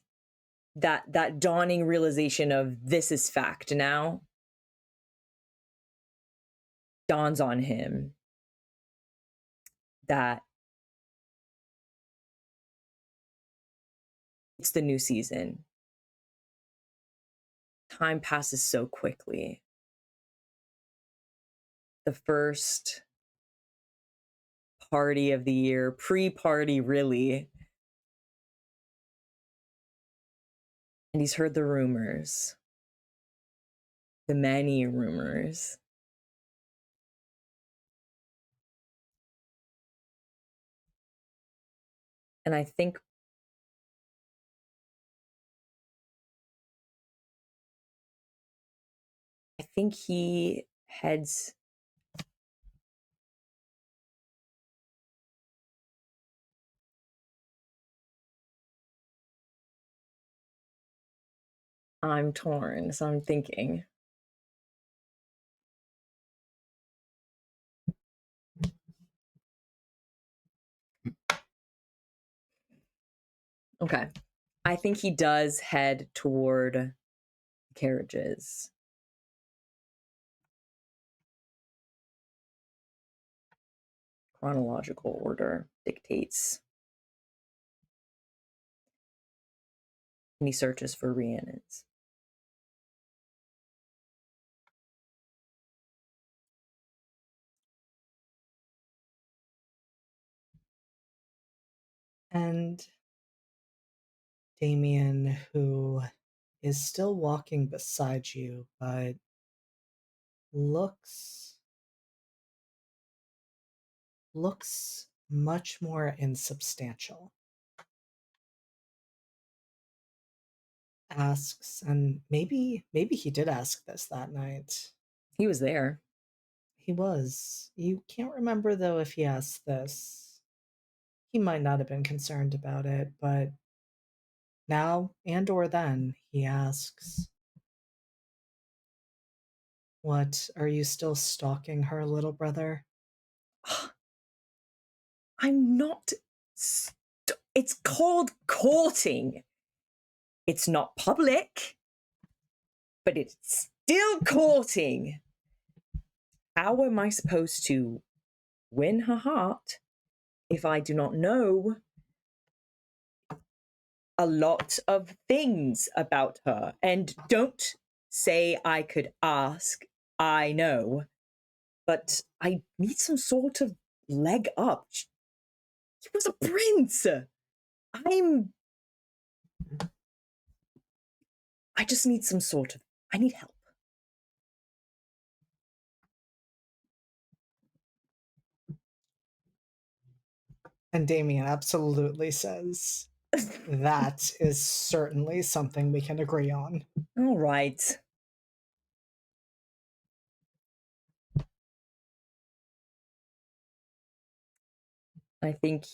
that dawning realization of this is fact now dawns on him, that it's the new season. Time passes so quickly. The first party of the year, pre-party really. And he's heard the rumors, the many rumors. And I think he heads I'm torn, so I'm thinking. Okay. I think he does head toward carriages. Chronological order dictates. And he searches for Rhiannon's. And Damien, who is still walking beside you, but looks much more insubstantial, asks, and maybe he did ask this that night. He was there. He was. You can't remember, though, if he asked this. He might not have been concerned about it, but now and or then he asks, "What, are you still stalking her, little brother?" I'm not. It's called courting. It's not public, but it's still courting. How am I supposed to win her heart if I do not know a lot of things about her? And don't say I could ask, I know, but I need some sort of leg up. He was a prince. I'm I just need I need help. And Damien absolutely says, that is certainly something we can agree on. All right. I think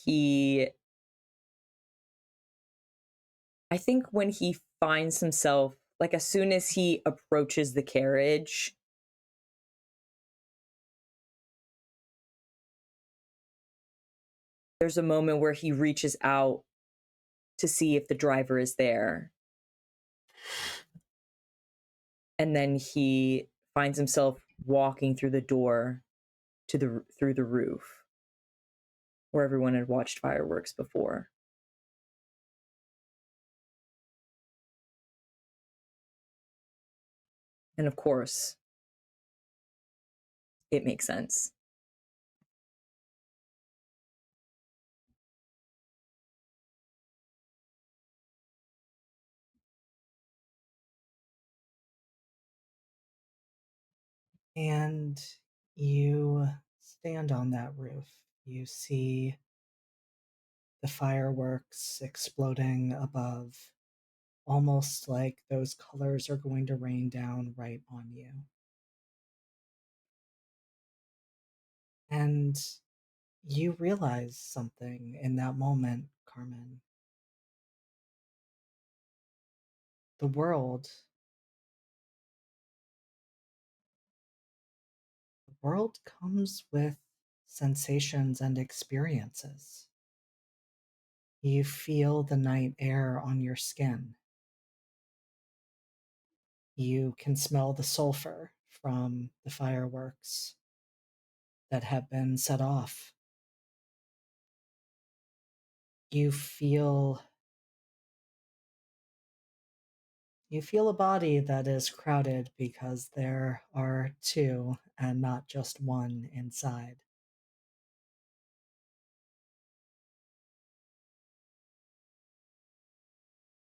when he finds himself, like as soon as he approaches the carriage, there's a moment where he reaches out to see if the driver is there. And then he finds himself walking through the door through the roof where everyone had watched fireworks before. And of course, it makes sense. And you stand on that roof. You see the fireworks exploding above, almost like those colors are going to rain down right on you. And you realize something in that moment, Carmen. The world comes with sensations and experiences. You feel the night air on your skin. You can smell the sulfur from the fireworks that have been set off. You feel a body that is crowded because there are two and not just one inside.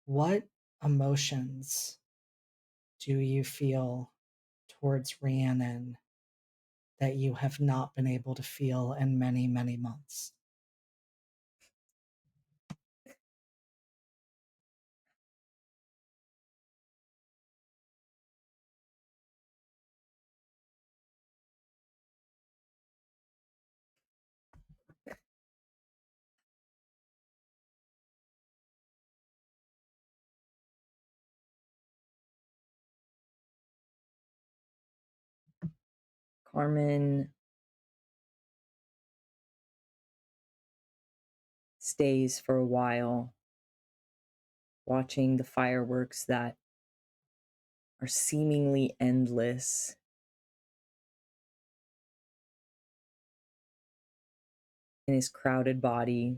What emotions do you feel towards Rhiannon that you have not been able to feel in many, many months? Carmen stays for a while, watching the fireworks that are seemingly endless in his crowded body.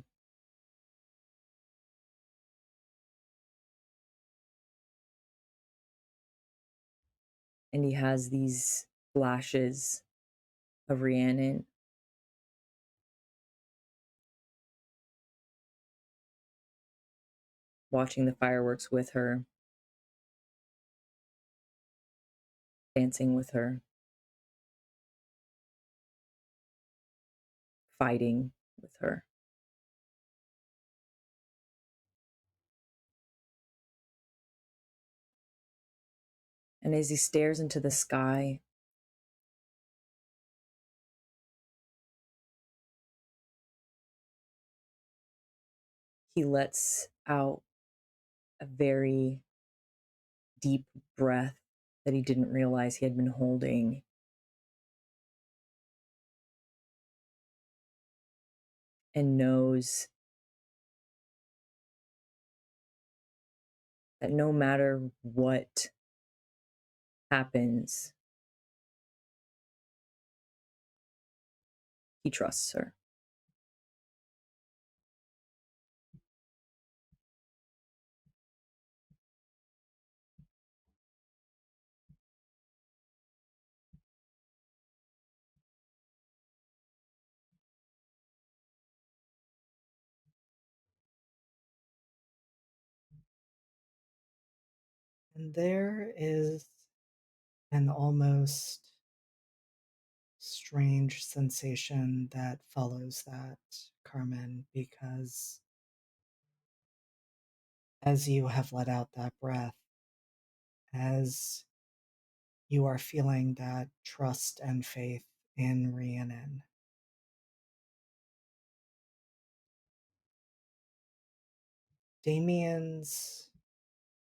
And he has these flashes of Rhiannon. Watching the fireworks with her, dancing with her, fighting with her. And as he stares into the sky, he lets out a very deep breath that he didn't realize he had been holding. And knows that no matter what happens, he trusts her. And there is an almost strange sensation that follows that, Carmen, because as you have let out that breath, as you are feeling that trust and faith in Rhiannon, Damien's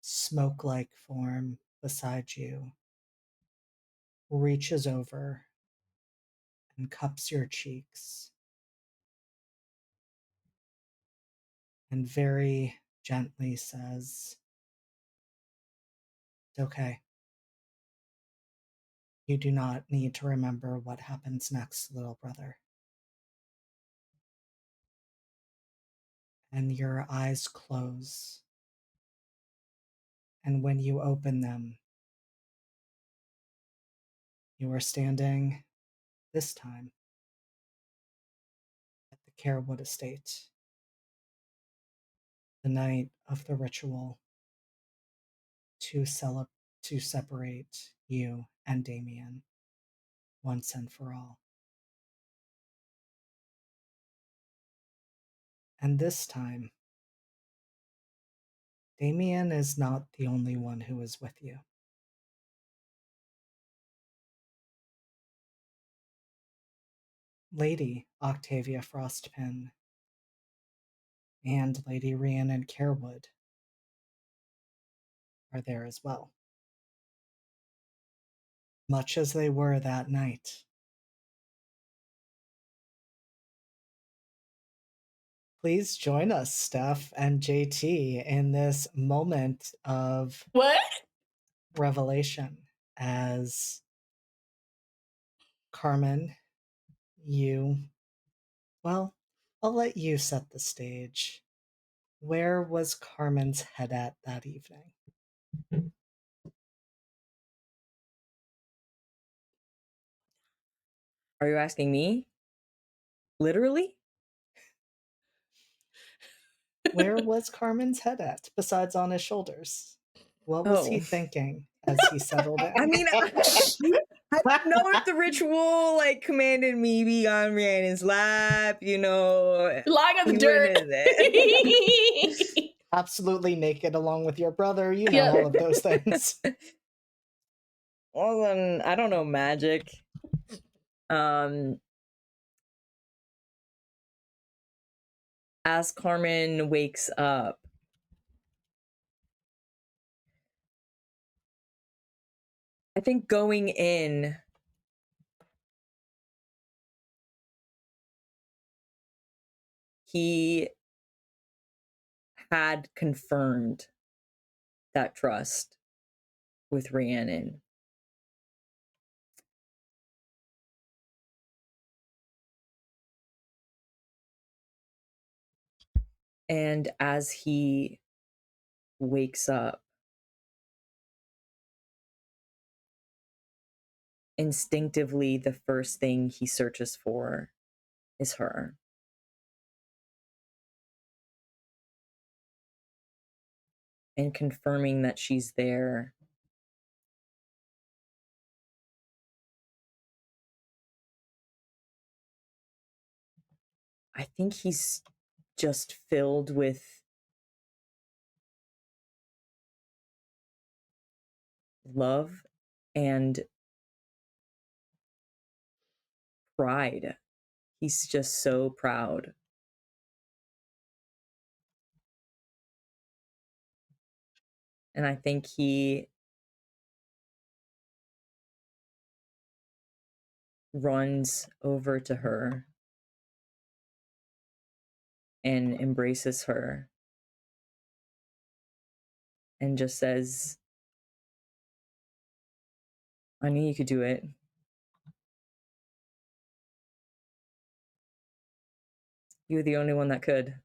smoke-like form beside you reaches over and cups your cheeks and very gently says, "It's okay. You do not need to remember what happens next, little brother." And your eyes close. And when you open them, you are standing, this time, at the Carewood estate, the night of the ritual to separate you and Damien once and for all. And this time, Damien is not the only one who is with you. Lady Octavia Frostpin and Lady Rhiannon Carewood are there as well, much as they were that night. Please join us, Steph and JT, in this moment of What? revelation as Carmen, well, I'll let you set the stage. Where was Carmen's head at that evening? Are you asking me? Literally? Where was Carmen's head at, besides on his shoulders? What was he thinking as he settled in? I mean, I don't know if the ritual commanded me be on Rhiannon's lap, Lying on the dirt. Absolutely naked along with your brother, all of those things. Well, then, I don't know magic. As Carmen wakes up, I think going in, he had confirmed that trust with Rhiannon. And as he wakes up, instinctively, the first thing he searches for is her. And confirming that she's there. I think he's just filled with love and pride. He's just so proud. And I think he runs over to her and embraces her and just says, "I knew you could do it. You were the only one that could."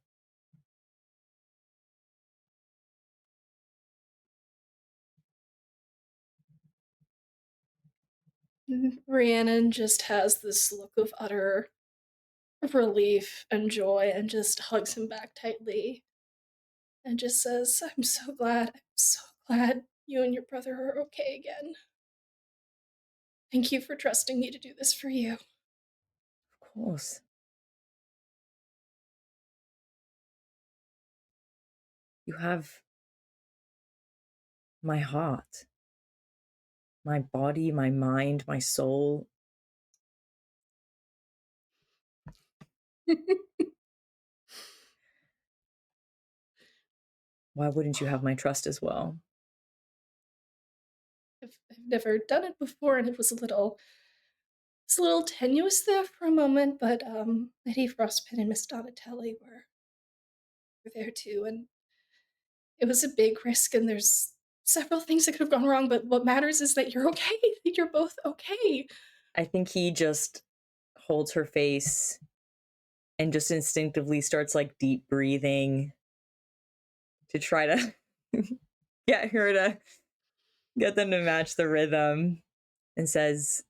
Rhiannon just has this look of utter relief and joy and just hugs him back tightly and just says, I'm so glad you and your brother are okay again. Thank you for trusting me to do this for you. Of course. You have my heart, my body, my mind, my soul. Why wouldn't you have my trust as well? I've never done it before, and it's a little tenuous there for a moment, but Lady Frostpin and Miss Donatelli were there too, and it was a big risk, and there's several things that could have gone wrong, but what matters is that you're okay, that you're both okay. I think he just holds her face and just instinctively starts like deep breathing to try to get her to get them to match the rhythm, and says,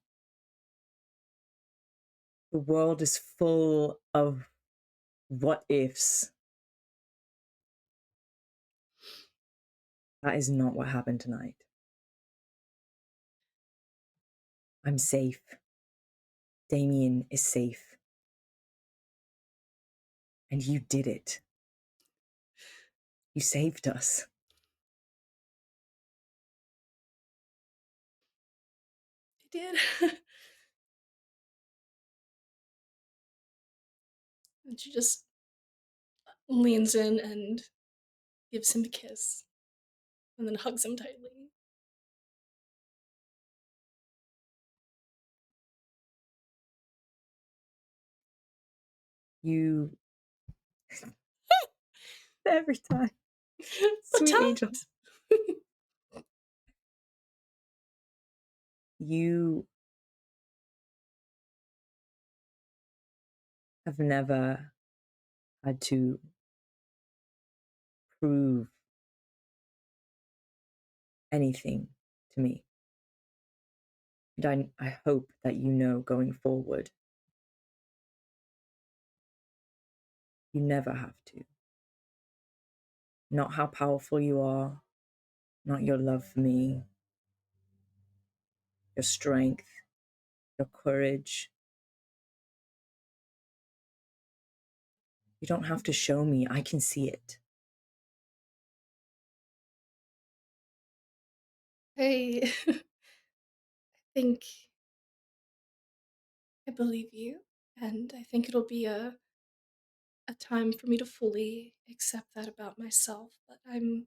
the world is full of what ifs. That is not what happened tonight. I'm safe. Damien is safe. And you did it. You saved us. I did. And she just leans in and gives him a kiss, and then hugs him tightly. You... Every time. Sweet angel. You have never had to prove anything to me. And I hope that you know going forward, you never have to. Not how powerful you are, not your love for me, your strength, your courage. You don't have to show me, I can see it. I think I believe you, and I think it'll be a time for me to fully accept that about myself, but I'm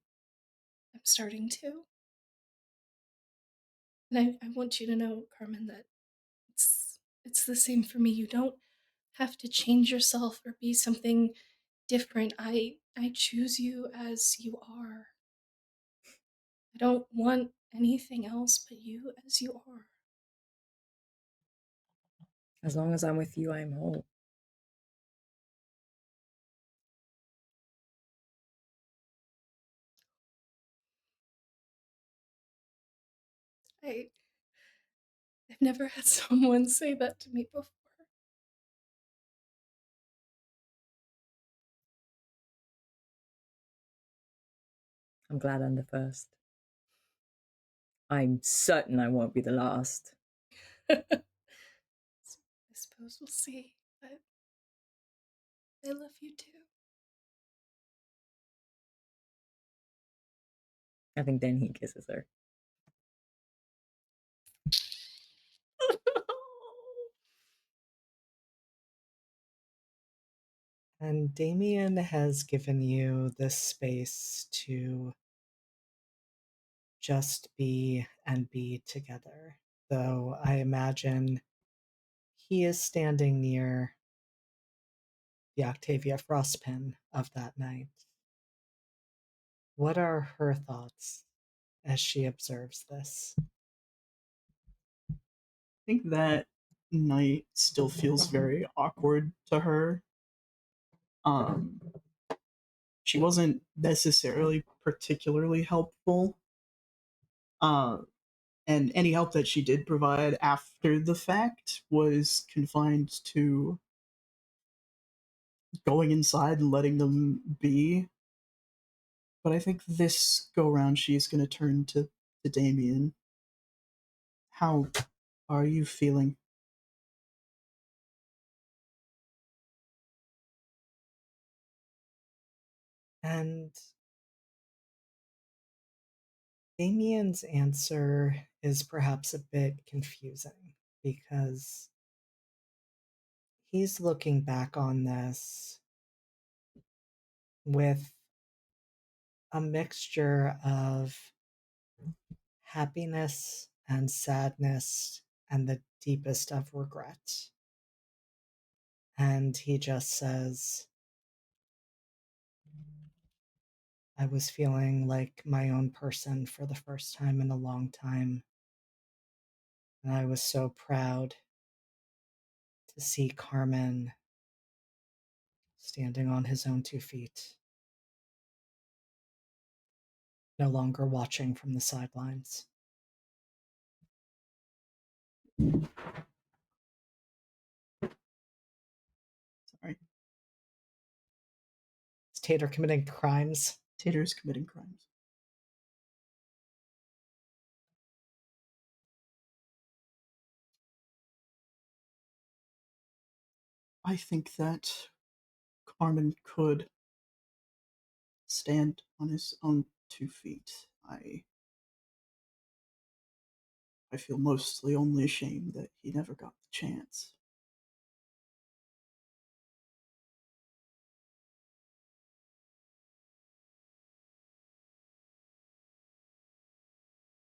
starting to. And I want you to know, Carmen, that it's the same for me. You don't have to change yourself or be something different. I choose you as you are. I don't want anything else but you as you are. As long as I'm with you, I am whole. I've never had someone say that to me before. I'm glad I'm the first. I'm certain I won't be the last. I suppose we'll see, but I love you too. I think then he kisses her. And Damien has given you this space to just be and be together. Though I imagine he is standing near the Octavia Frostpin of that night. What are her thoughts as she observes this? I think that night still feels very awkward to her. She wasn't necessarily particularly helpful. And any help that she did provide after the fact was confined to going inside and letting them be. But I think this go round she's going to turn to to Damien. How are you feeling? And Damien's answer is perhaps a bit confusing because he's looking back on this with a mixture of happiness and sadness and the deepest of regret. And he just says, I was feeling like my own person for the first time in a long time. And I was so proud to see Carmen standing on his own 2 feet, no longer watching from the sidelines. Sorry. Is Tater committing crimes? Tater's committing crimes. I think that Carmen could stand on his own 2 feet. I feel mostly only ashamed that he never got the chance.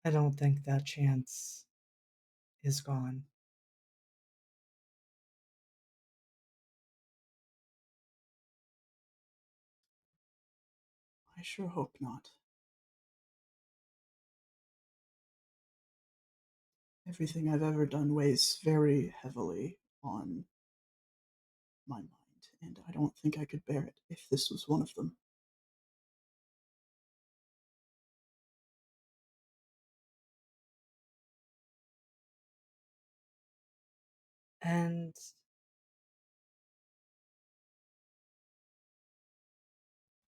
I don't think that chance is gone. I sure hope not. Everything I've ever done weighs very heavily on my mind, and I don't think I could bear it if this was one of them. And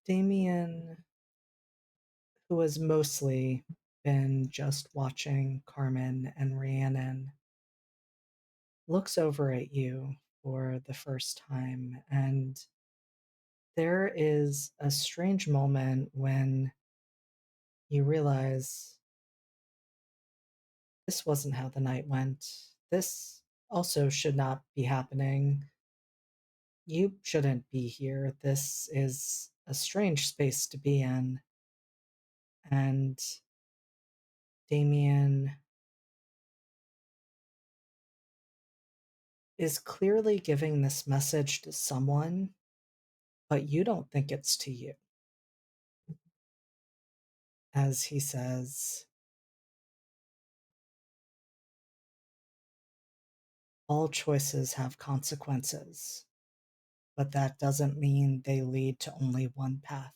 Damien, who has mostly been just watching Carmen and Rhiannon, looks over at you for the first time, and there is a strange moment when you realize this wasn't how the night went. This also should not be happening. You shouldn't be here. This is a strange space to be in. And Damien is clearly giving this message to someone, but you don't think it's to you. As he says, all choices have consequences, but that doesn't mean they lead to only one path.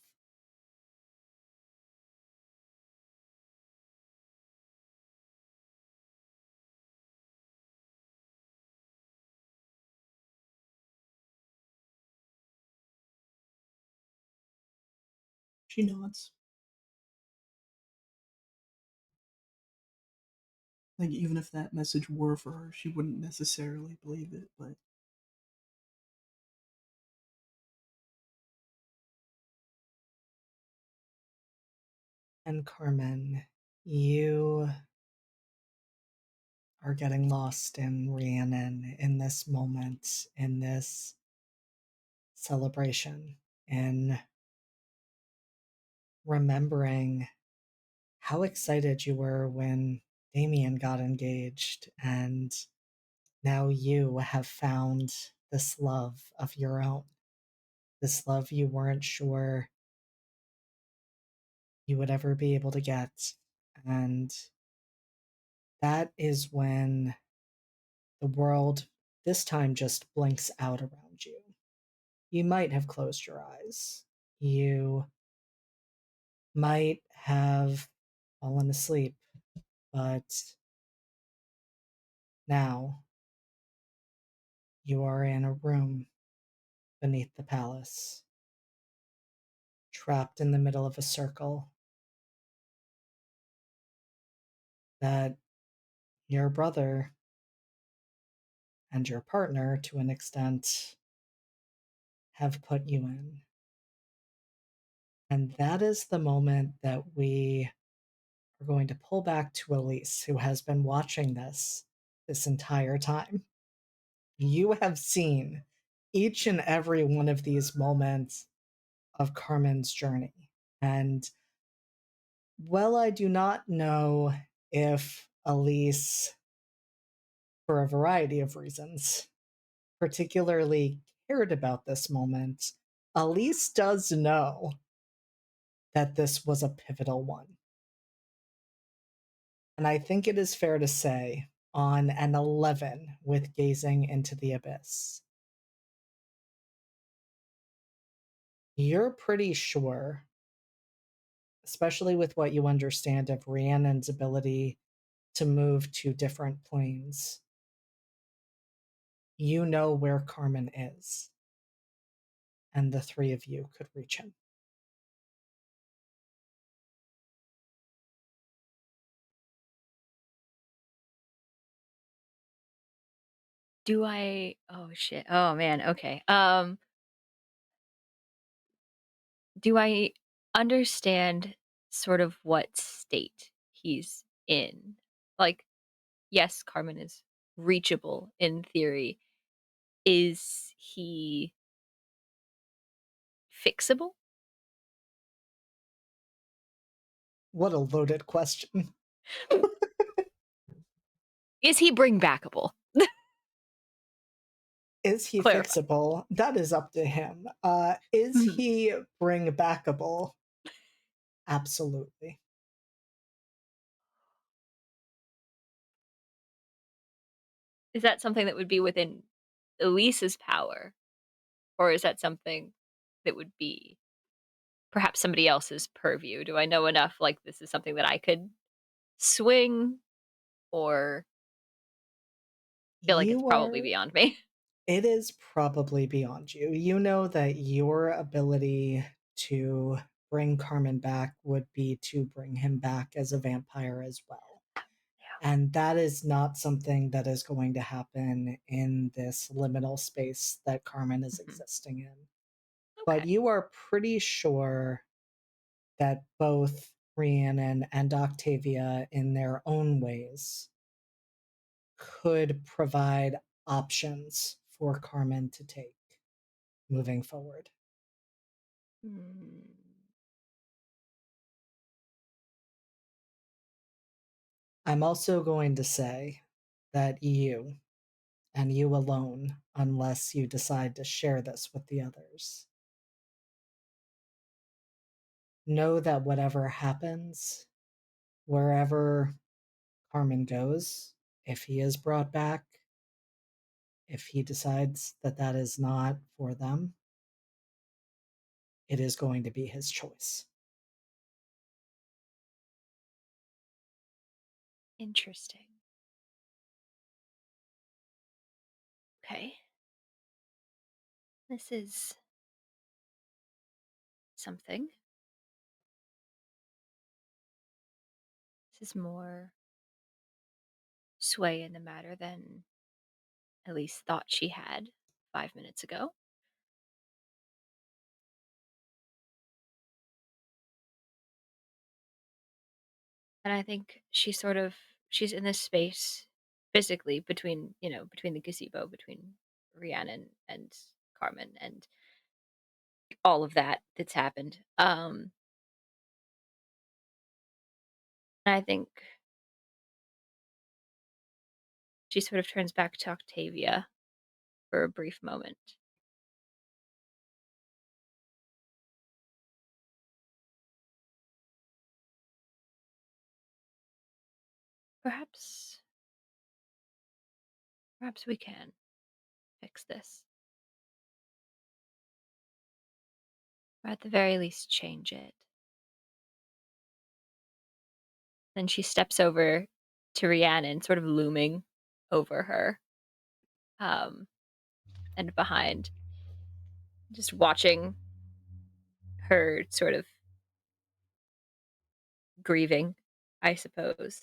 She nods. Like, even if that message were for her, she wouldn't necessarily believe it, but And Carmen, you are getting lost in Rhiannon in this moment, in this celebration, in remembering how excited you were when Damien got engaged, and now you have found this love of your own, this love you weren't sure you would ever be able to get. And that is when the world this time just blinks out around you. You might have closed your eyes. You might have fallen asleep, but now you are in a room beneath the palace, trapped in the middle of a circle, that your brother and your partner, to an extent, have put you in. And that is the moment that we are going to pull back to Elise, who has been watching this entire time. You have seen each and every one of these moments of Carmen's journey. And well, I do not know if Elise, for a variety of reasons, particularly cared about this moment, Elise does know that this was a pivotal one. And I think it is fair to say, on an 11 with gazing into the abyss, you're pretty sure, especially with what you understand of Rhiannon's ability to move to different planes, you know where Carmen is, and the three of you could reach him. Oh shit. Oh man, okay. Do I understand sort of what state he's in? Like, yes, Carmen is reachable in theory. Is he fixable? What a loaded question. Is he bring backable? Is he Clarify. fixable? That is up to him. Is he bring backable? Absolutely. Is that something that would be within Elise's power? Or is that something that would be perhaps somebody else's purview? Do I know enough like this is something that I could swing, or feel like it's probably beyond me? It is probably beyond you. You know that your ability to bring Carmen back would be to bring him back as a vampire as well. Yeah. And that is not something that is going to happen in this liminal space that Carmen is existing in. But Okay. you are pretty sure that both Rhiannon and Octavia, in their own ways, could provide options for Carmen to take moving forward. Mm. I'm also going to say that you, and you alone, unless you decide to share this with the others, know that whatever happens, wherever Carmen goes, if he is brought back, if he decides that that is not for them, it is going to be his choice. Interesting. Okay. This is something. This is more sway in the matter than Elise thought she had 5 minutes ago. And I think she's in this space physically between the gazebo, between Rhiannon and Carmen and all of that's happened. And I think she sort of turns back to Octavia for a brief moment. Perhaps we can fix this. Or at the very least change it. Then she steps over to Rhiannon, sort of looming over her. And behind, just watching her sort of grieving, I suppose.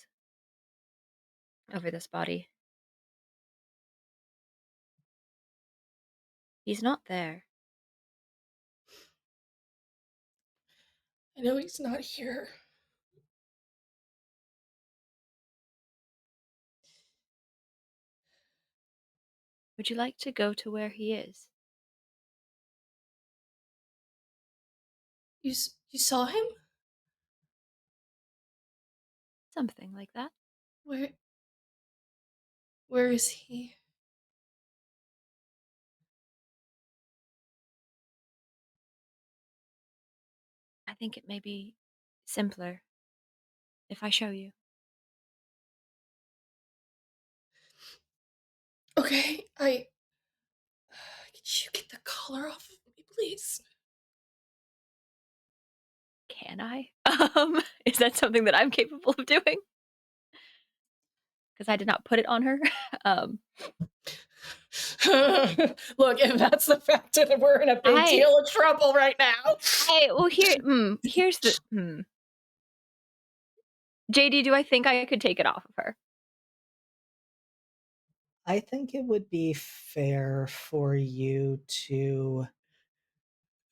over this body. He's not there. I know he's not here. Would you like to go to where he is? You saw him? Something like that. Where is he? I think it may be simpler if I show you. Okay, could you get the collar off of me, please? Can I? Is that something that I'm capable of doing? Because I did not put it on her. Look, if that's the fact that we're in a big deal of trouble right now. Here's the JD, do I think I could take it off of her? I think it would be fair for you to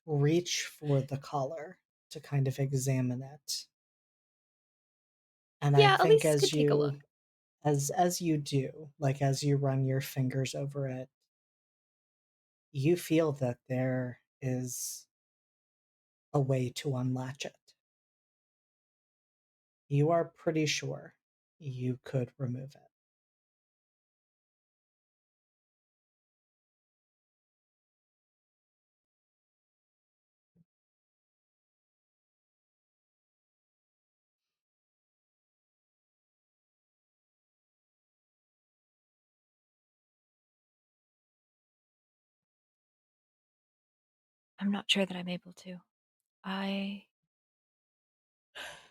reach for the collar to kind of examine it. And Yeah, I at think least could take a look. as you do, like as you run your fingers over it, you feel that there is a way to unlatch it. You are pretty sure you could remove it. I'm not sure that I'm able to.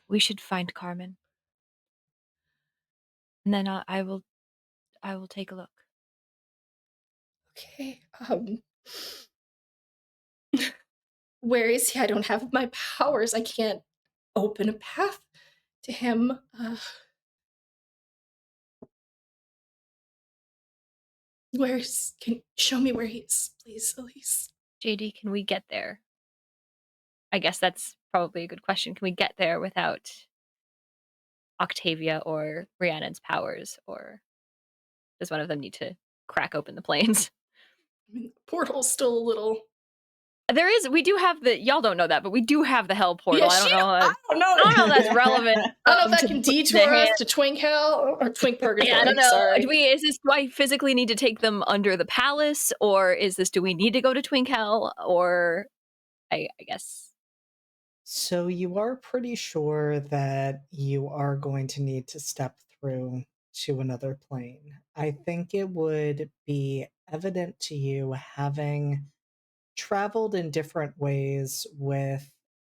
We should find Carmen. And then I will take a look. Okay, where is he? I don't have my powers. I can't open a path to him. Can you show me where he is, please, Elise? JD, can we get there? I guess that's probably a good question. Can we get there without Octavia or Rhiannon's powers, or does one of them need to crack open the planes? I mean, the portal's still a little. We do have y'all don't know that, but we do have the hell portal. Yeah, I don't know. I don't know. I don't know if that's relevant. I don't know if that to can the detour us hand. to Twink Hell or Twink Purgatory. Yeah, I don't know. Sorry. Do I physically need to take them under the palace, or do we need to go to Twink Hell, or I guess. So you are pretty sure that you are going to need to step through to another plane. I think it would be evident to you, having traveled in different ways with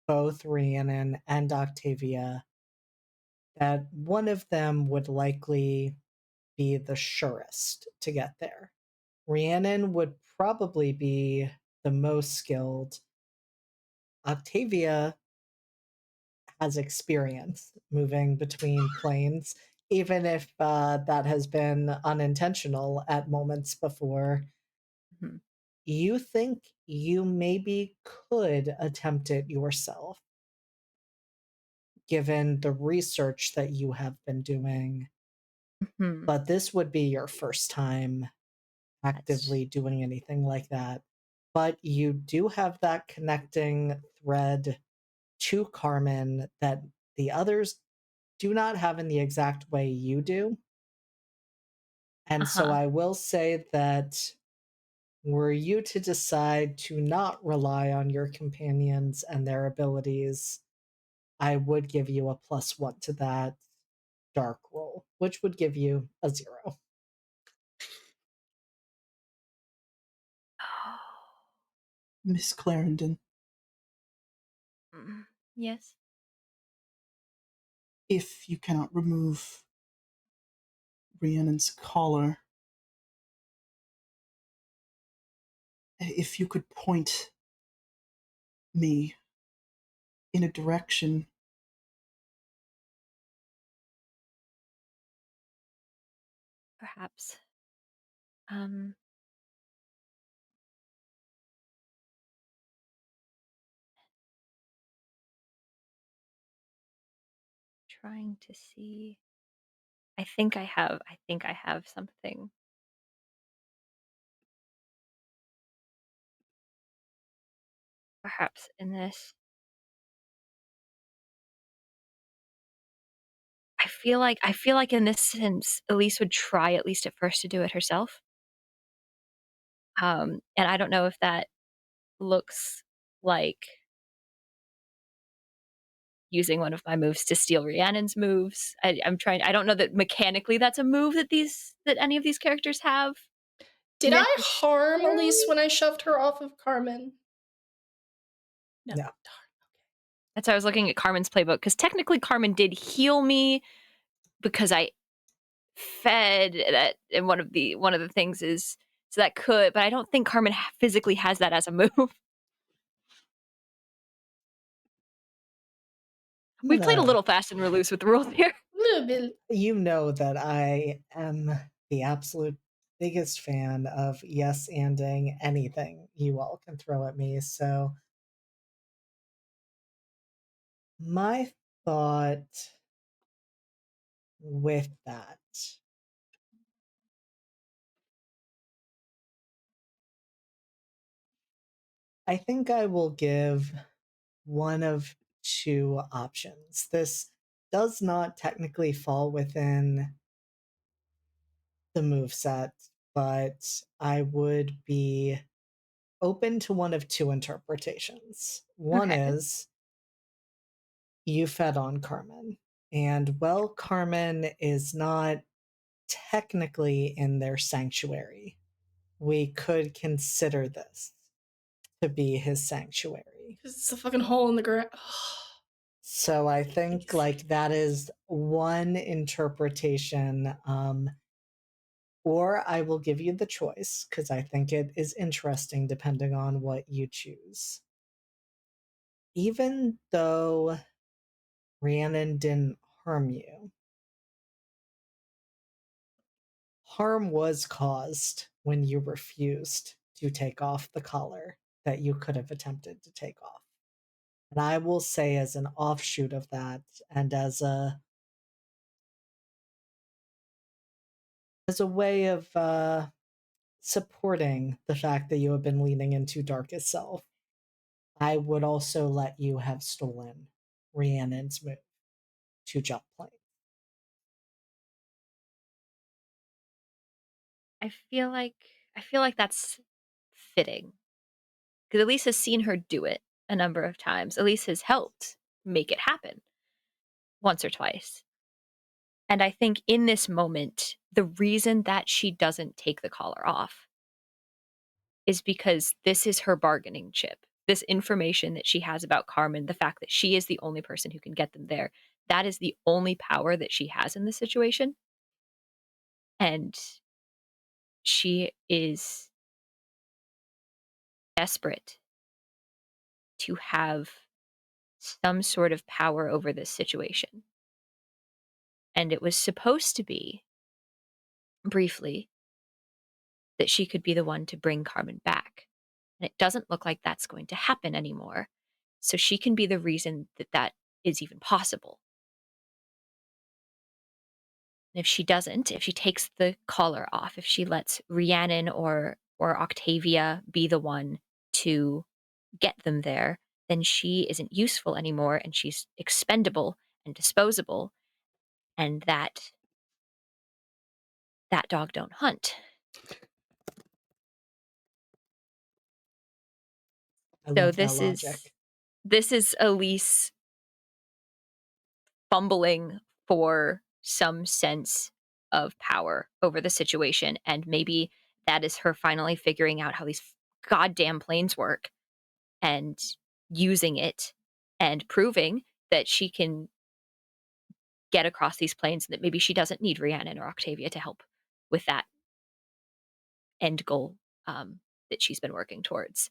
both Rhiannon and Octavia, that one of them would likely be the surest to get there. Rhiannon would probably be the most skilled. Octavia has experience moving between planes, even if that has been unintentional at moments before. Mm-hmm. You think you maybe could attempt it yourself, given the research that you have been doing. Mm-hmm. But this would be your first time actively doing anything like that. But you do have that connecting thread to Carmen that the others do not have in the exact way you do. And so I will say that were you to decide to not rely on your companions and their abilities, I would give you a +1 to that dark roll, which would give you a 0. Miss Clarendon, Yes. if you cannot remove Rhiannon's collar, if you could point me in a direction perhaps. Trying to see. I think I have something. Perhaps in this. I feel like in this sense, Elise would try at least at first to do it herself. And I don't know if that looks like using one of my moves to steal Rhiannon's moves. I don't know that mechanically that's a move that any of these characters have. Did I harm Elise when I shoved her off of Carmen? No. No. That's why I was looking at Carmen's playbook, because technically Carmen did heal me because I fed that, and one of the things is so that could, but I don't think Carmen physically has that as a move. We played a little fast and loose with the rules here. A little bit. You know that I am the absolute biggest fan of yes-anding anything you all can throw at me, so my thought with that, I think I will give one of two options. This does not technically fall within the moveset, but I would be open to one of two interpretations. One Okay. is you fed on Carmen, and well, Carmen is not technically in their sanctuary. We could consider this to be his sanctuary. It's a fucking hole in the ground. So I think like that is one interpretation. Or I will give you the choice because I think it is interesting depending on what you choose. Even though Rhiannon didn't harm you, harm was caused when you refused to take off the collar that you could have attempted to take off. And I will say, as an offshoot of that, and as a way of supporting the fact that you have been leaning into darkest self, I would also let you have stolen Rhiannon's move to jump plane. I feel like that's fitting, because Elise has seen her do it a number of times. Elise has helped make it happen once or twice. And I think in this moment, the reason that she doesn't take the collar off is because this is her bargaining chip. This information that she has about Carmen, the fact that she is the only person who can get them there, that is the only power that she has in this situation. And she is desperate to have some sort of power over this situation. And it was supposed to be, briefly, that she could be the one to bring Carmen back. And it doesn't look like that's going to happen anymore. So she can be the reason that that is even possible. And if she doesn't, if she takes the collar off, if she lets Rhiannon or Octavia be the one to get them there, then she isn't useful anymore and she's expendable and disposable, and that dog don't hunt. I So love that logic. this is Elise fumbling for some sense of power over the situation, and maybe that is her finally figuring out how these goddamn planes work and using it and proving that she can get across these planes, and that maybe she doesn't need Rhiannon or Octavia to help with that end goal that she's been working towards.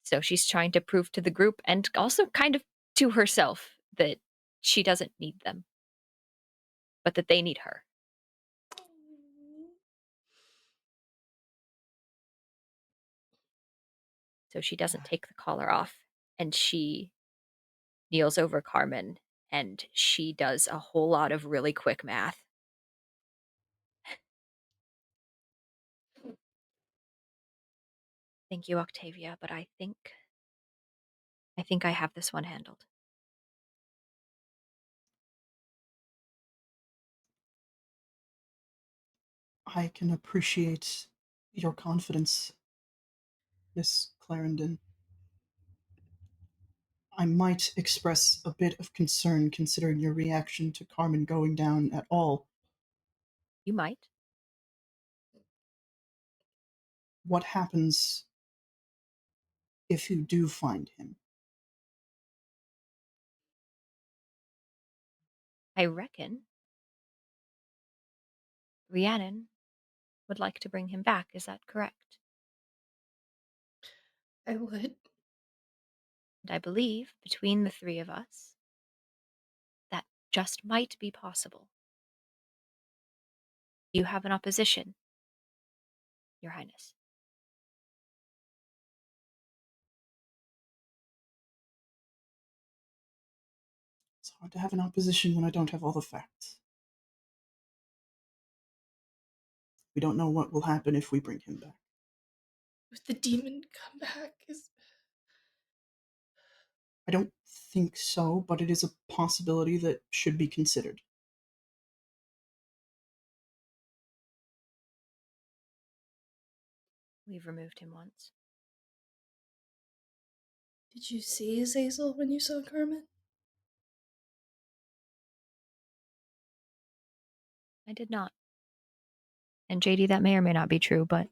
So she's trying to prove to the group, and also kind of to herself, that she doesn't need them, but that they need her. So she doesn't take the collar off, and she kneels over Carmen, and she does a whole lot of really quick math. Thank you, Octavia, but I think I have this one handled. I can appreciate your confidence, Miss Clarendon. I might express a bit of concern considering your reaction to Carmen going down at all. You might. What happens if you do find him? I reckon Rhiannon would like to bring him back. Is that correct? I would. And I believe between the three of us, that just might be possible. You have an opposition, Your Highness. It's hard to have an opposition when I don't have all the facts. We don't know what will happen if we bring him back. If the demon come back, I don't think so, but it is a possibility that should be considered. We've removed him once. Did you see Azazel when you saw Carmen? I did not. And JD, that may or may not be true, but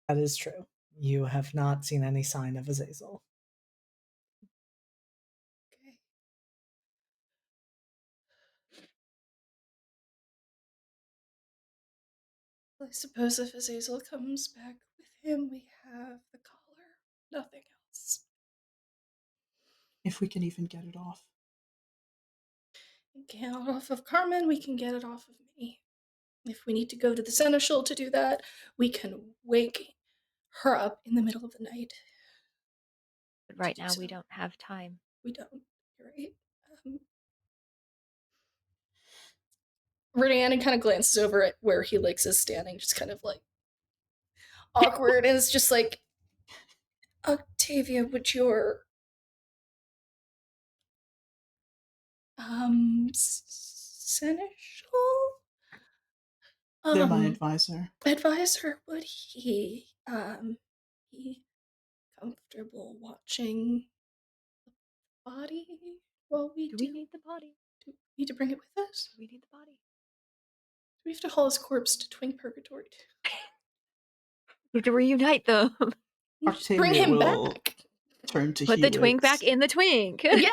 That is true. You have not seen any sign of Azazel. Okay. I suppose if Azazel comes back with him, we have the collar. Nothing else. If we can even get it off. Get it off of Carmen, we can get it off of me. If we need to go to the seneschal to do that, we can wake her up in the middle of the night. but right now we don't have time. We don't. You're right. Rhiannon kind of glances over at where Helix is standing, just kind of like awkward, and it's just like, Octavia, would your seneschal They're my advisor. advisor, would he be comfortable watching the body while we Do we need the body? do we need to bring it with us? Do we need the body? Do we have to haul his corpse to Twink Purgatory? We have to reunite them. You just bring Octavia him will back. turn to Put Helix. the twink back in the twink. Yeah.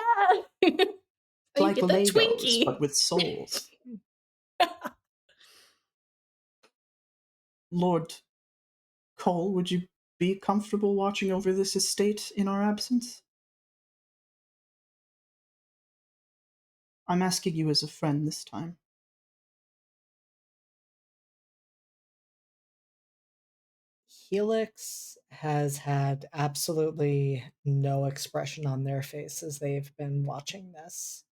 Like get that Legos, Twinkie. but with souls. Lord Cole, would you be comfortable watching over this estate in our absence? I'm asking you as a friend this time. Helix has had absolutely no expression on their face as they've been watching this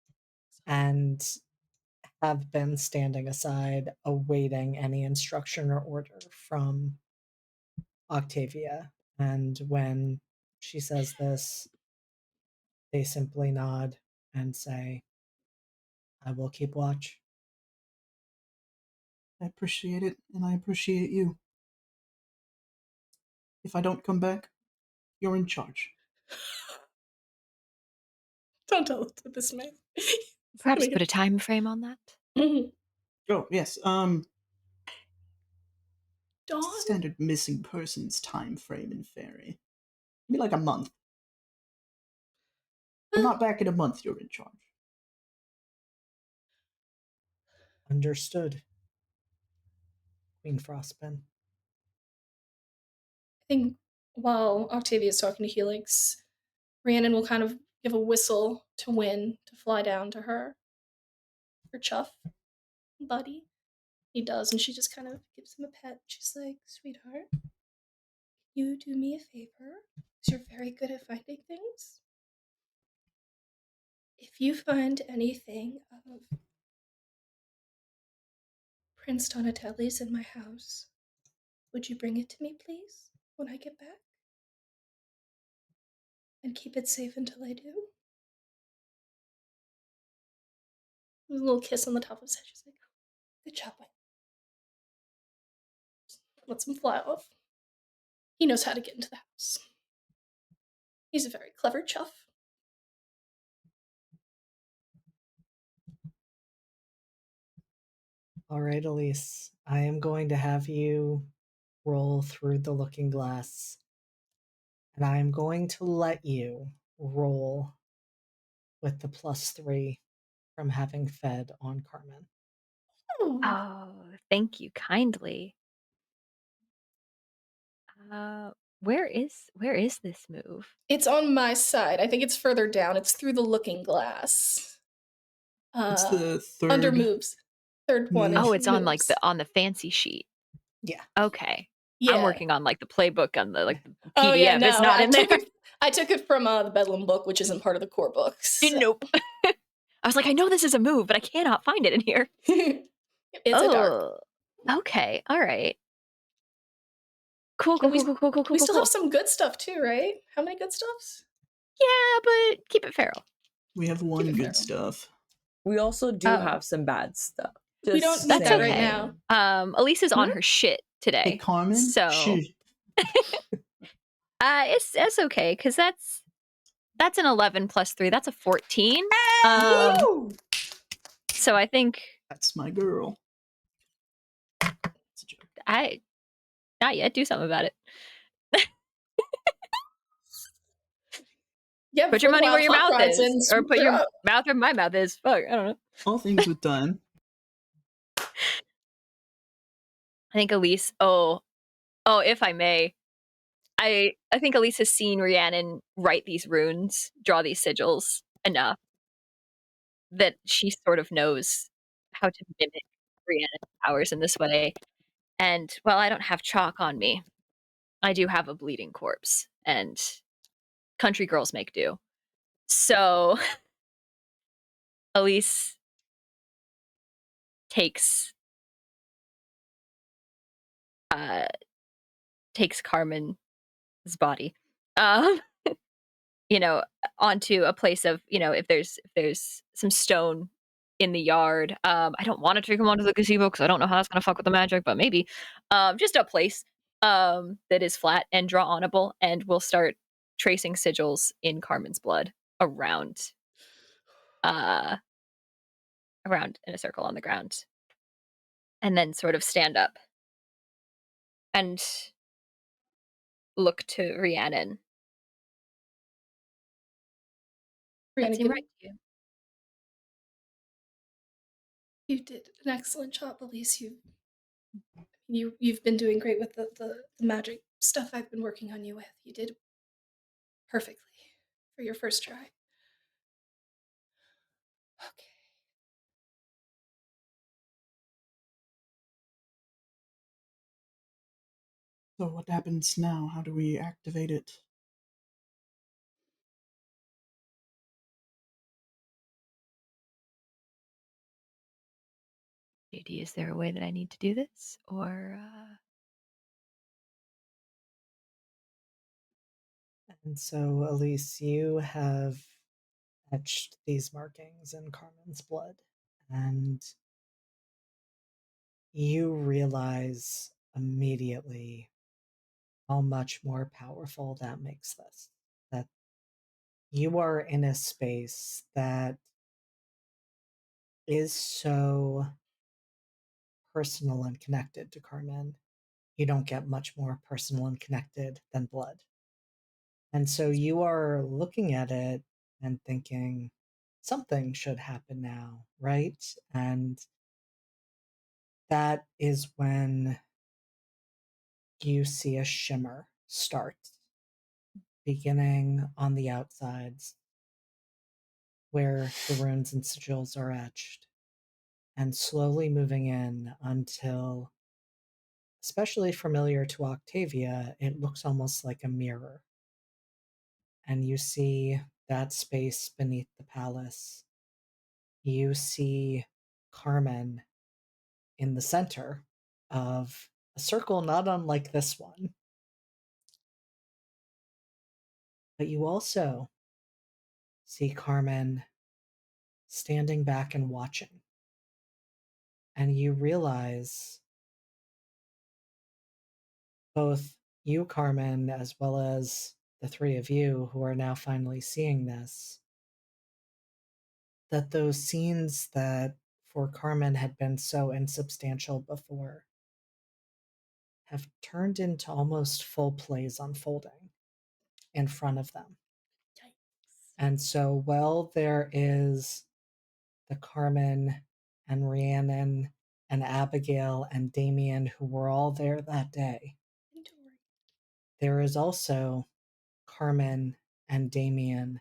and have been standing aside, awaiting any instruction or order from Octavia. And when she says this, they simply nod and say, I will keep watch. I appreciate it, and I appreciate you. If I don't come back, you're in charge. Don't tell it to this man. Perhaps put a time frame on that. Oh, yes, Dawn? standard missing persons time frame in Fairy. Maybe like a month. I'm not back in a month, you're in charge. Understood. Queen Frostpin. I think while Octavia is talking to Helix, Rhiannon will kind of give a whistle to Wynn to fly down to her Chuff buddy. He does, and she just kind of gives him a pet. She's like, sweetheart, you do me a favor? Because you're very good at finding things. If you find anything of Prince Donatelli's in my house, would you bring it to me, please, when I get back? And keep it safe until I do? A little kiss on the top of his head. She's like, good job, Wayne. Lets him fly off. He knows how to get into the house. He's a very clever chuff. All right, Elise. I am going to have you roll through the looking glass. And I'm going to let you roll with the +3 from having fed on Carmen. Oh, thank you kindly. Where is this move? It's on my side. I think it's further down. It's through the looking glass. It's the third Under moves. Third one. move. Oh, it's on like moves. on the fancy sheet. Yeah. Okay. Yeah. I'm working on like the playbook on the PDF. Oh yeah, no, it's not in there. I took it from the Bedlam book, which isn't part of the core books. So. Nope. I was like, I know this is a move, but I cannot find it in here. It's a dark. Okay. All right. Cool. We still Cool. have some good stuff too, right? How many good stuffs? Yeah, but keep it feral. We have one Keep it good feral. stuff. We also do have some bad stuff. We don't need That's that okay. right now. Elise is on her shit today. Hey, Carmen. So it's okay because that's an 11 plus 3. That's a 14. So I think That's my girl. That's a joke. not yet. Do something about it. Yeah, put your money where your mouth is, or put your up. mouth where my mouth is. Fuck, I don't know. All things with time. I think Elise. Oh, if I may, I think Elise has seen Rhiannon write these runes, draw these sigils enough that she sort of knows how to mimic Rhiannon's powers in this way. And while I don't have chalk on me, I do have a bleeding corpse, and country girls make do. So Elise takes Carmen's body, onto a place of, if there's some stone in the yard. I don't want to take him onto the gazebo because I don't know how that's gonna fuck with the magic, but maybe just a place that is flat and draw onable, and we'll start tracing sigils in Carmen's blood around in a circle on the ground, and then sort of stand up and look to Rhiannon. That seem right to you? You did an excellent job, Elise. You've been doing great with the magic stuff I've been working on you with. You did perfectly for your first try. Okay. So what happens now? How do we activate it? JD, is there a way that I need to do this, or? And so, Elise, you have etched these markings in Carmen's blood, and you realize immediately how much more powerful that makes this. That you are in a space that is so personal and connected to Carmen. You don't get much more personal and connected than blood. And so you are looking at it and thinking, something should happen now, right? And that is when you see a shimmer start, beginning on the outsides where the runes and sigils are etched, and slowly moving in until especially familiar to Octavia, it looks almost like a mirror. And you see that space beneath the palace. You see Carmen in the center of a circle not unlike this one. But you also see Carmen standing back and watching. And you realize, both you, Carmen, as well as the three of you who are now finally seeing this, that those scenes that for Carmen had been so insubstantial before have turned into almost full plays unfolding in front of them. And so, while there is the Carmen and Rhiannon and Abigail and Damien who were all there that day, there is also Carmen and Damien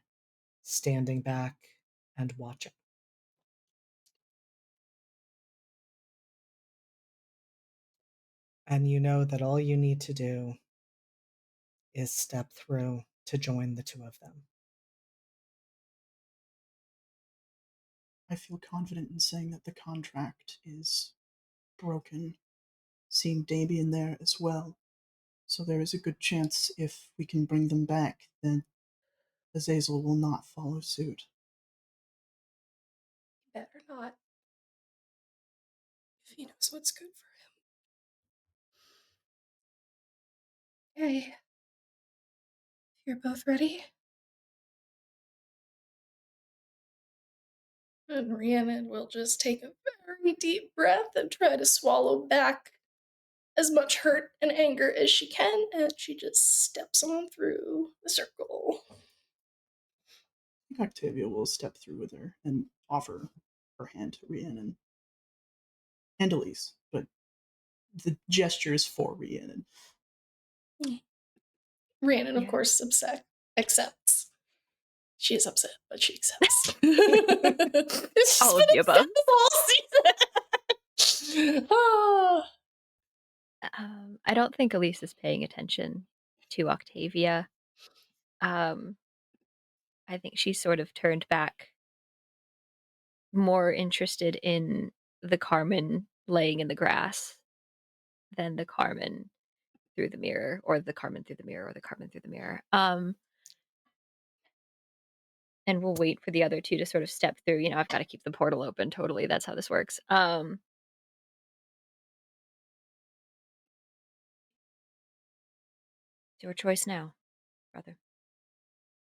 standing back and watching. And you know that all you need to do is step through to join the two of them. I feel confident in saying that the contract is broken, seeing Damien there as well. So there is a good chance if we can bring them back, then Azazel will not follow suit. Better not. If he knows what's good for him. Okay. If you're both ready. And Rhiannon will just take a very deep breath and try to swallow back as much hurt and anger as she can, and she just steps on through the circle. I think Octavia will step through with her and offer her hand to Rhiannon and Elise, but the gesture is for Rhiannon. Rhiannon, of course, accepts. She is upset, but she accepts. All of the above. I don't think Elise is paying attention to Octavia. I think she's sort of turned back, more interested in the Carmen laying in the grass than the Carmen through the mirror, or the Carmen through the mirror, or the Carmen through the mirror. And we'll wait for the other two to sort of step through. You know, I've got to keep the portal open. Totally, that's how this works. It's your choice now, brother.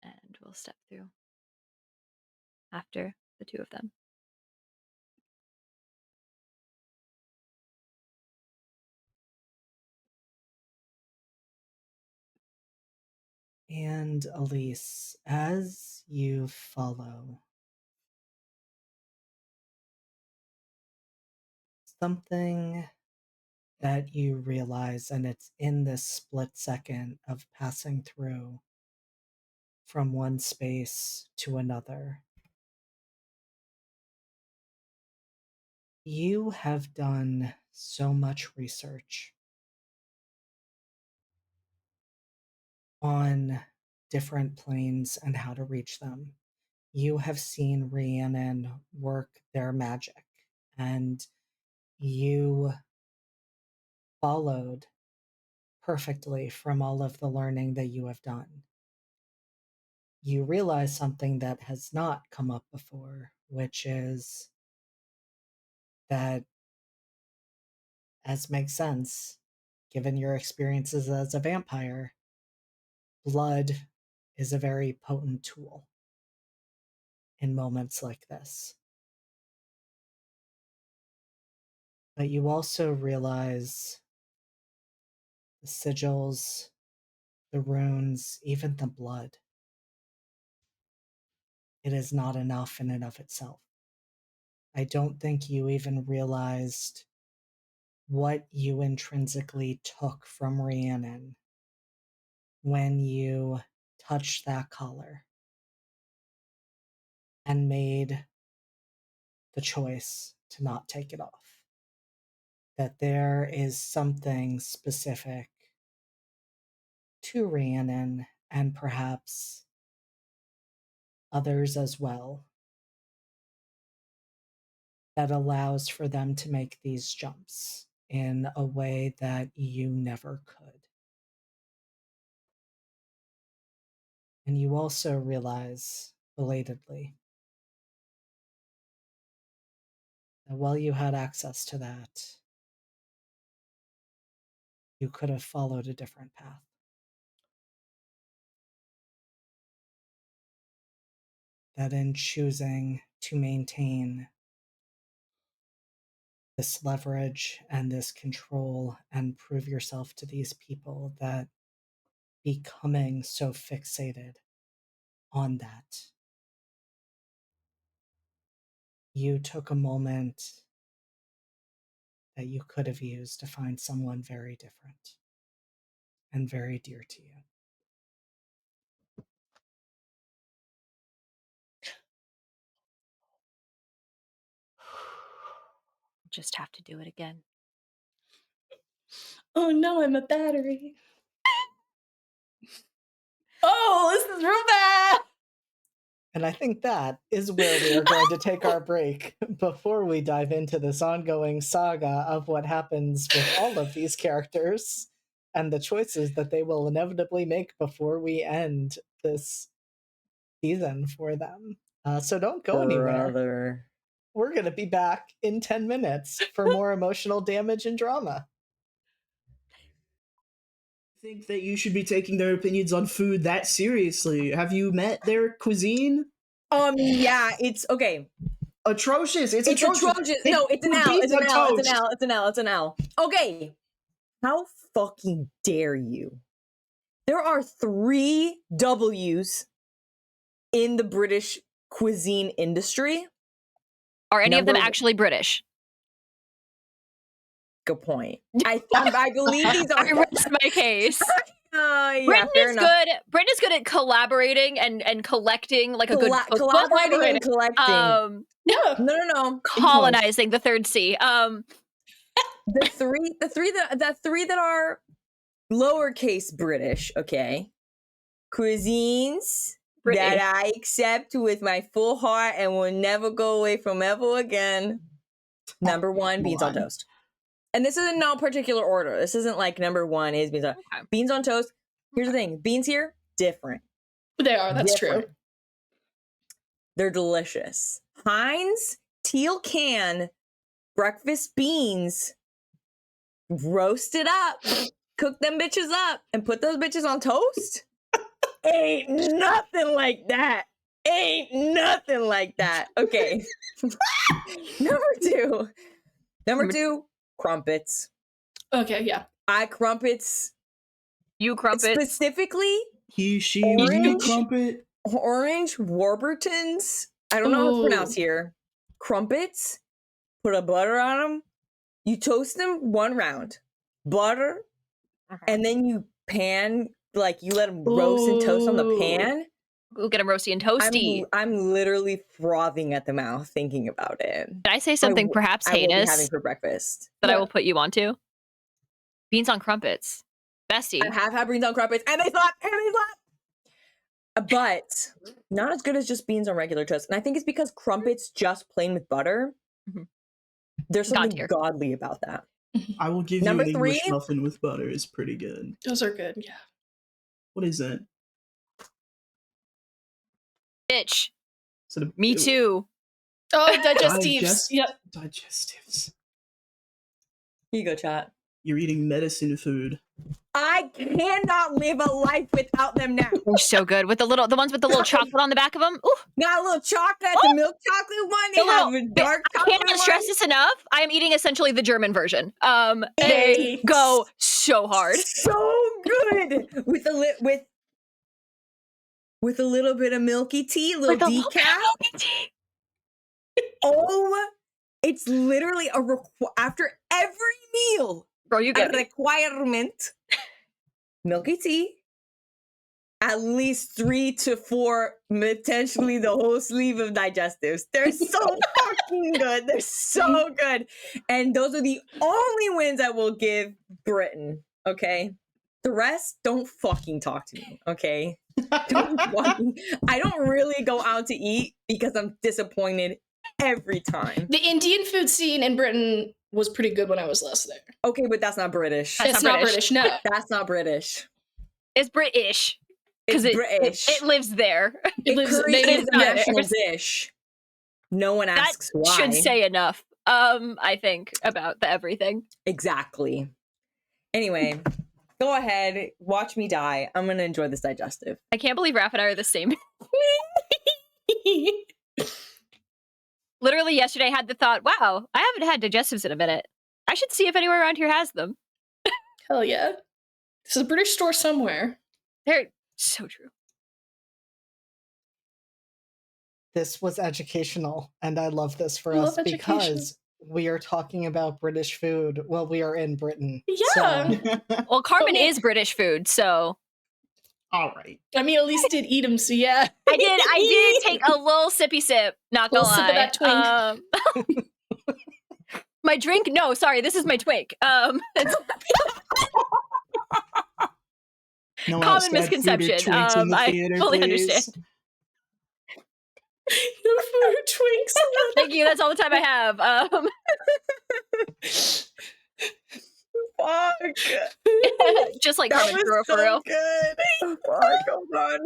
And we'll step through after the two of them. And Elise, as you follow, something that you realize, and it's in this split second of passing through from one space to another. You have done so much research on different planes and how to reach them. You have seen Rhiannon work their magic, and you followed perfectly from all of the learning that you have done. You realize something that has not come up before, which is that, as makes sense, given your experiences as a vampire, blood is a very potent tool in moments like this. But you also realize the sigils, the runes, even the blood. It is not enough in and of itself. I don't think you even realized what you intrinsically took from Rhiannon when you touched that collar and made the choice to not take it off. that there is something specific to Rhiannon and perhaps others as well that allows for them to make these jumps in a way that you never could. And you also realize, belatedly, that while you had access to that, you could have followed a different path. That in choosing to maintain this leverage and this control and prove yourself to these people, that becoming so fixated on that, you took a moment that you could have used to find someone very different and very dear to you. Just have to do it again. Oh no, I'm a battery. Oh, this is real bad. And I think that is where we are going to take our break before we dive into this ongoing saga of what happens with all of these characters and the choices that they will inevitably make before we end this season for them. So don't go anywhere. Brother. We're going to be back in 10 minutes for more emotional damage and drama. I think that you should be taking their opinions on food that seriously. Have you met their cuisine? Yeah, it's okay. Atrocious. It's atrocious. No, it's an L. It's an L. It's an L. It's an L. It's an L. Okay. How fucking dare you? There are 3 W's in the British cuisine industry. Are any of them Number- actually British? Good point. I believe these are. I rest my case. Yeah, Britain fair is enough. good. Britain is good at collaborating and collecting like a good cookbook. Collaborating and collecting. Yeah. No. Colonizing the third C. The three that are lowercase British, okay? Cuisines British. that I accept with my full heart and will never go away from ever again. Number 1, beans on toast. And this is in no particular order. This isn't like number 1 is beans on Okay. beans on toast. Here's the thing. Beans here, different. They are, that's true. They're delicious. Heinz teal can breakfast beans, roasted up, cook them bitches up, and put those bitches on toast. Ain't nothing like that. Ain't nothing like that. Okay. Number two, crumpets. Okay, yeah. Crumpets. You crumpet. Specifically, She, Orange? you crumpet. orange Warburtons. I don't know how it's Ooh. pronounced here. Crumpets. Put a butter on them. You toast them 1 round. Butter. And then you pan, like you let them roast and toast on the Ooh. pan. We'll get them roasty and toasty. I'm literally frothing at the mouth thinking about it. Did I say something perhaps I will be having heinous for breakfast. that I will put you onto? Beans on crumpets. Bestie. I have had beans on crumpets, and they slap, but not as good as just beans on regular toast. And I think it's because crumpets just plain with butter. Mhm. There's God something tier. godly about that. I will give Number you an English 3? muffin with butter. It's pretty good. Those are good, yeah. What is that? Bitch. Is it a, Me too. Oh, digestives. Yep. Digestives. Here you go, chat. You're eating medicine food. I cannot live a life without them now. They're so good. With the ones with the little chocolate on the back of them. Ooh. Got a little chocolate, the milk chocolate one. They The have little- a dark I chocolate cannot stress one. this enough. I am eating essentially the German version. They Hey. go so hard. So good with with a little bit of milky tea, a little With a little bit of decaf. milky tea. Oh, it's literally after every meal. Bro, you A get me. requirement. Milky tea. At least 3 to 4, potentially the whole sleeve of digestives. They're so fucking fucking good. They're so good. And those are the only wins I will give Britain. Okay. The rest, don't fucking talk to me. Okay. I don't really go out to eat because I'm disappointed every time. The Indian food scene in Britain was pretty good when I was last there. Okay, but that's not British. It's not British. No. That's not British. It's British. It's Because British. it lives there. Curry they is live a there. national dish. No one That asks why. should say enough, I think, about the everything. Exactly. Anyway, go ahead. Watch me die. I'm going to enjoy this digestive. I can't believe Raph and I are the same. Literally yesterday I had the thought, wow, I haven't had digestives in a minute. I should see if anywhere around here has them. Hell yeah. This is a British store somewhere. They're so true. This was educational, and I love this for I us love education. because we are talking about British food. Well, we are in Britain. Yeah. So, Well, Carmen Okay. is British food, so All right. I mean, at least did eat them, so yeah. I did take a little sippy sip, not gonna Little sip of lie. that twink. My drink? No, sorry, this is my twink. No Common outside misconception. food or treats in the I theater, fully please. understand. No food twinks. Thank you. That's all the time I have. Fuck. Just like That Carmen was for real. good. Fuck, hold on.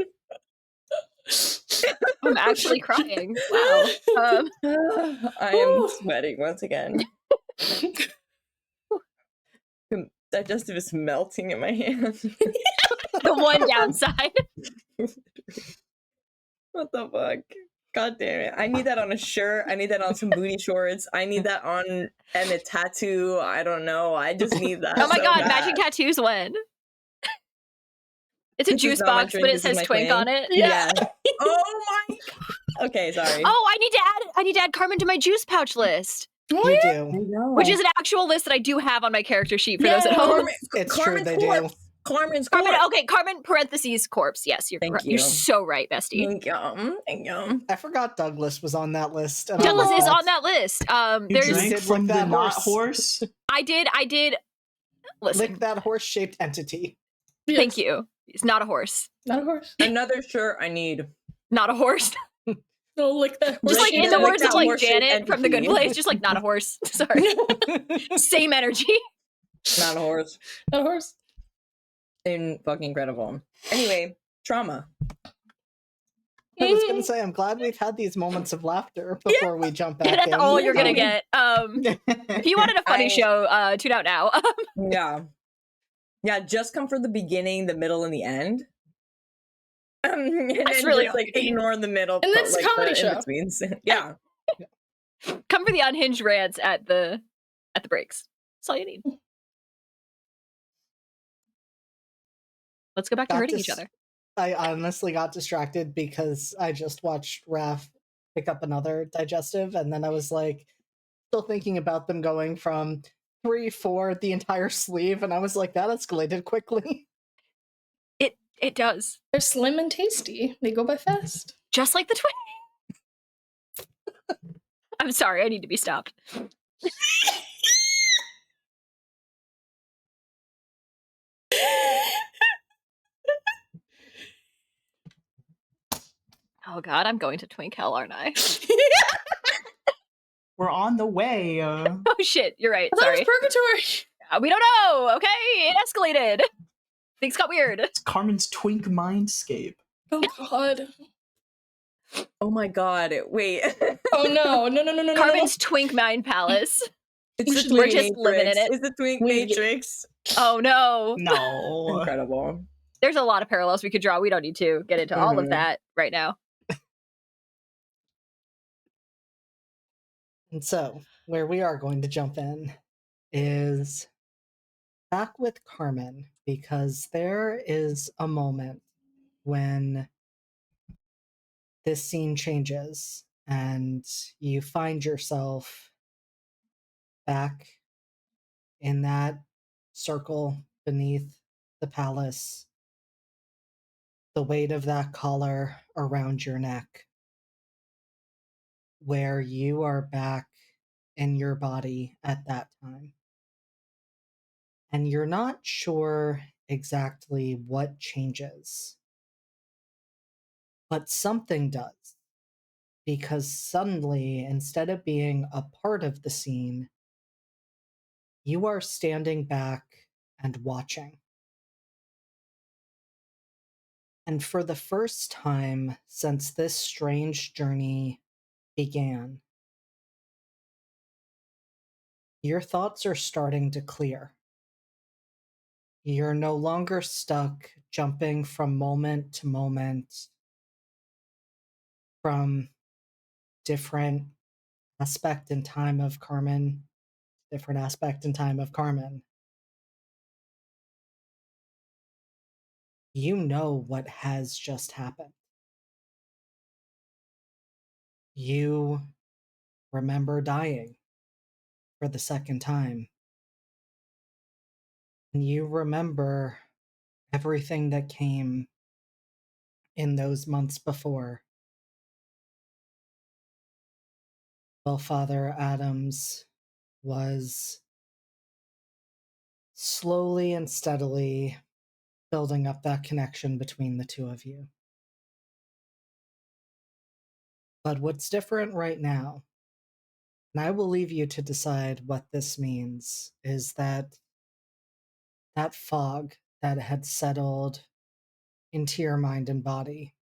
I'm actually crying. Wow. I am sweating once again. The digestive is melting in my hand. The one downside. What the fuck? God damn it. I need that on a shirt. I need that on some booty shorts. I need that on and a tattoo. I don't know. I just need that. Oh my so god, bad. matching tattoos when? It's a This is juice not my box, drink, but it this is says my twink twink. on it. Yeah. Oh my god. Okay, sorry. Oh, I need to add Carmen to my juice pouch list. Oh, you yeah. do. Which is an actual list that I do have on my character sheet for those at home. It's Carmen's true, they corpse. do. Carmen's Carmen, corpse. okay, Carmen parentheses corpse. Yes, you're Thank correct. you. You're so right, bestie. Thank you. Thank you. I forgot Douglas was on that list. and I Douglas love is that. on that list. You There's drank did from lick the that not horse. horse? I did listen. Lick that horse-shaped entity. Thank you. It's not a horse. Not a horse. Another shirt I need. Not a horse. No, lick that horse. Just like in Lick the that words of like horse-shaped Janet from The Good entity. Place, just like not a horse. Sorry. Same energy. Not a horse. Not a horse. Fucking incredible. Anyway, trauma. I was gonna say, I'm glad we've had these moments of laughter before we jump back That's in. all you're gonna get. If you wanted a funny show, tune out now. Yeah. Yeah, just come for the beginning, the middle, and the end. And That's then really just like all you need. ignore the middle. And then it's a comedy show. in-betweens. Yeah. Come for the unhinged rants at the breaks. That's all you need. Let's go back to hurting each other. I honestly got distracted because I just watched Raph pick up another digestive, and then I was like, still thinking about them going from 3, 4, the entire sleeve, and I was like, that escalated quickly. It does. They're slim and tasty. They go by fast. Just like the twin. I'm sorry, I need to be stopped. Oh god, I'm going to twink hell, aren't I? We're on the way. Oh shit, you're right. I thought it Sorry. was purgatory. We don't know. Okay, it escalated. Things got weird. It's Carmen's twink mindscape. Oh god. Oh my god. Wait. Oh no. No. Carmen's twink mind palace. It's the We're twink just living in matrix. it. It's the twink We- matrix. Oh no. No. Incredible. There's a lot of parallels we could draw. We don't need to get into all of Mhm. that right now. And so, where we are going to jump in is back with Carmen, because there is a moment when this scene changes and you find yourself back in that circle beneath the palace, the weight of that collar around your neck, where you are back in your body at that time. And you're not sure exactly what changes, but something does. Because suddenly, instead of being a part of the scene, you are standing back and watching. And for the first time since this strange journey began, your thoughts are starting to clear. You're no longer stuck jumping from moment to moment, from different aspect and time of Carmen, different aspect and time of Carmen. You know what has just happened. You remember dying for the second time. And you remember everything that came in those months before. While Father Adams was slowly and steadily building up that connection between the two of you. But what's different right now, and I will leave you to decide what this means, is that that fog that had settled into your mind and body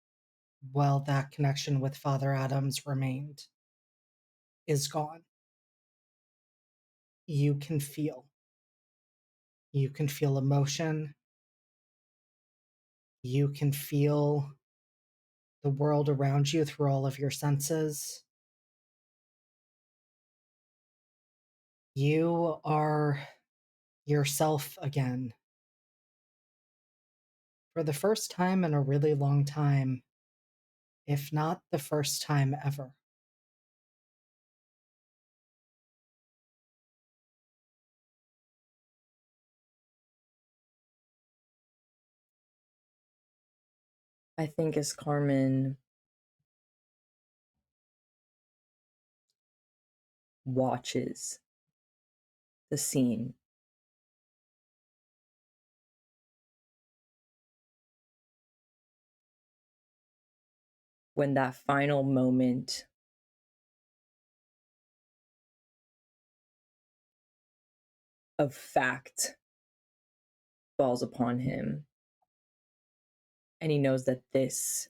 while that connection with Father Adams remained is gone. You can feel. You can feel emotion. You can feel the world around you through all of your senses. You are yourself again. For the first time in a really long time, if not the first time ever. I think as Carmen watches the scene, when that final moment of fact falls upon him, and he knows that this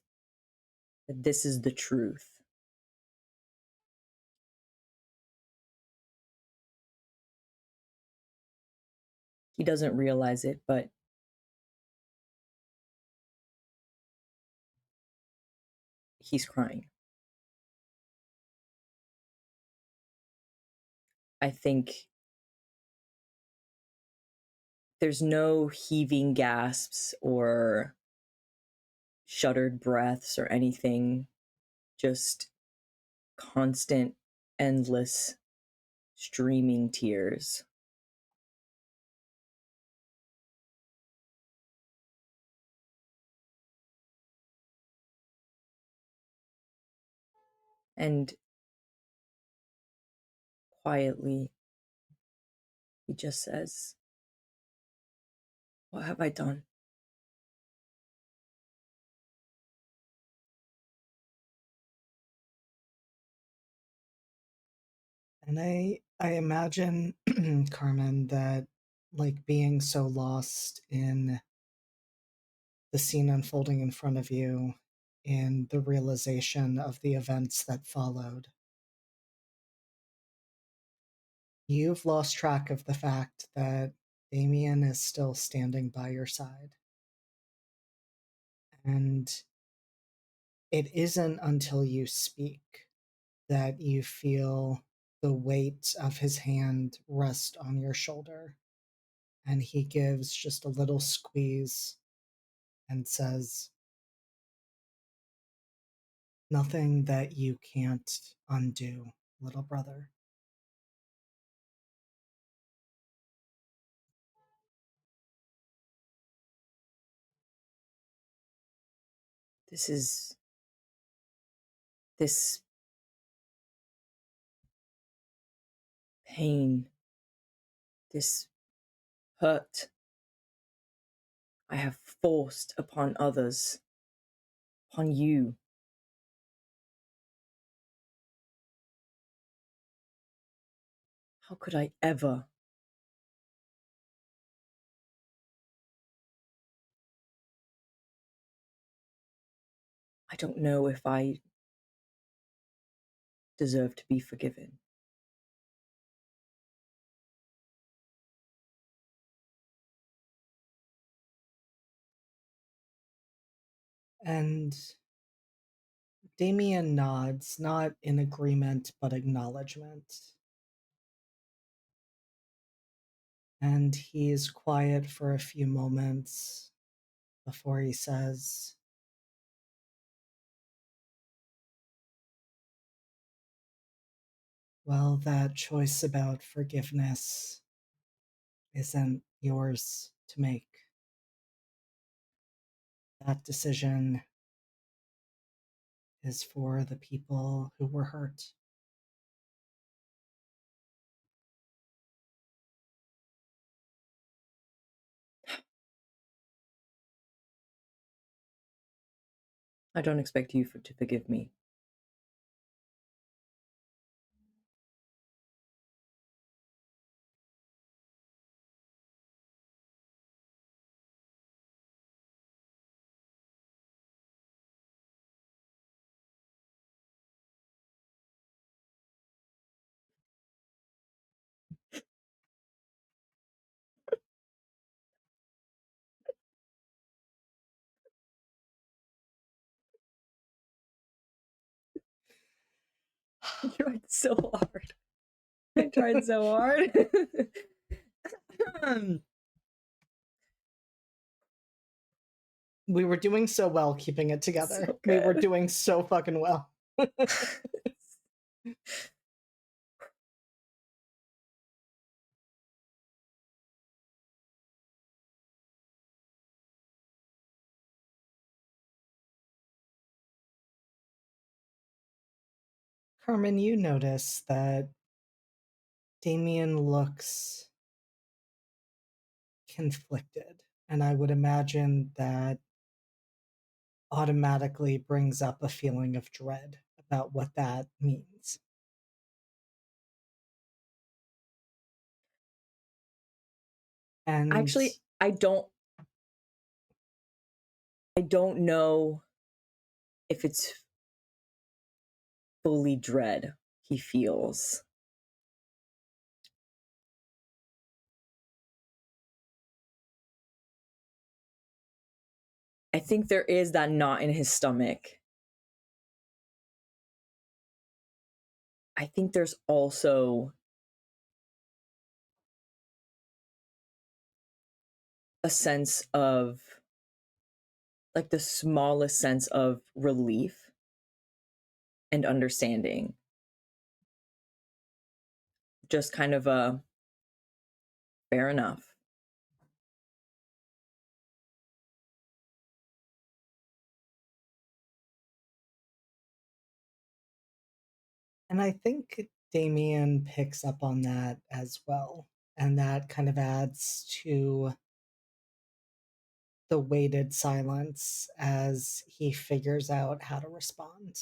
is the truth. He doesn't realize it, but he's crying. I think there's no heaving gasps or shuddered breaths or anything, just constant, endless, streaming tears. And quietly, he just says, "What have I done?" And I imagine, Carmen, that like being so lost in the scene unfolding in front of you and the realization of the events that followed, you've lost track of the fact that Damien is still standing by your side. And it isn't until you speak that you feel the weight of his hand rest on your shoulder. And he gives just a little squeeze and says, "Nothing that you can't undo, little brother." This pain, this hurt I have forced upon others, upon you. How could I ever? I don't know if I deserve to be forgiven. And Damien nods, not in agreement, but acknowledgement. And he is quiet for a few moments before he says, well, that choice about forgiveness isn't yours to make. That decision is for the people who were hurt. I don't expect you to forgive me. I tried so hard. I tried so hard. We were doing so well keeping it together. So we were good. doing so fucking well. Carmen, you notice that Damien looks conflicted, and I would imagine that automatically brings up a feeling of dread about what that means. And actually, I don't know if it's fully dread he feels. I think there is that knot in his stomach. I think there's also a sense of, like, the smallest sense of relief and understanding. Just kind of a fair enough. And I think Damien picks up on that as well. And that kind of adds to the weighted silence as he figures out how to respond.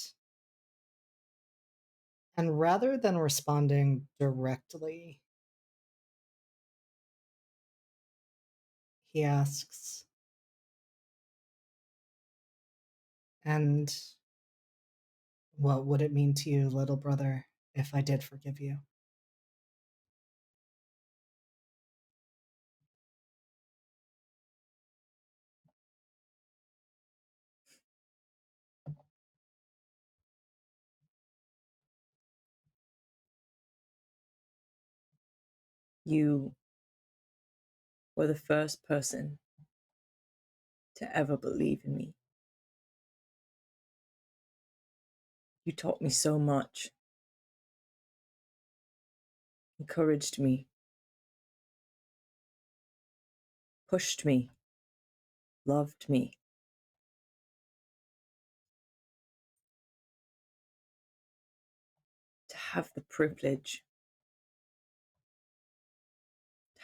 And rather than responding directly, he asks, and what would it mean to you, little brother, if I did forgive you? You were the first person to ever believe in me. You taught me so much, encouraged me, pushed me, loved me. To have the privilege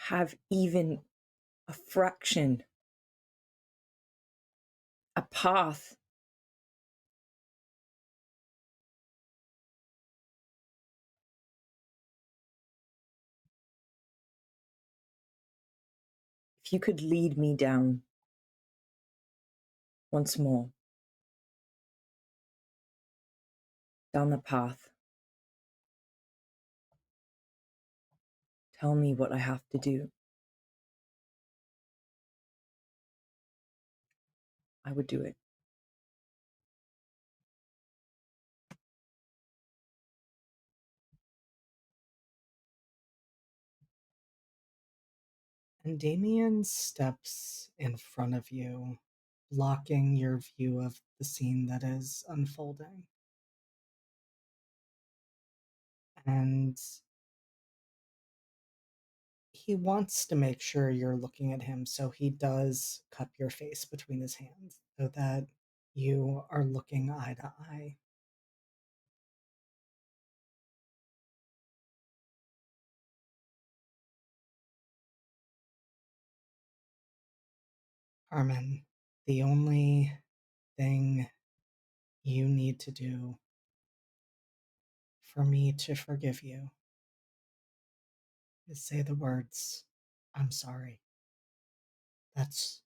have even a fraction, a path. If you could lead me down once more, down the path, tell me what I have to do, I would do it. And Damien steps in front of you, blocking your view of the scene that is unfolding. And he wants to make sure you're looking at him, so he does cup your face between his hands so that you are looking eye to eye. Carmen, the only thing you need to do for me to forgive you is say the words, "I'm sorry." That's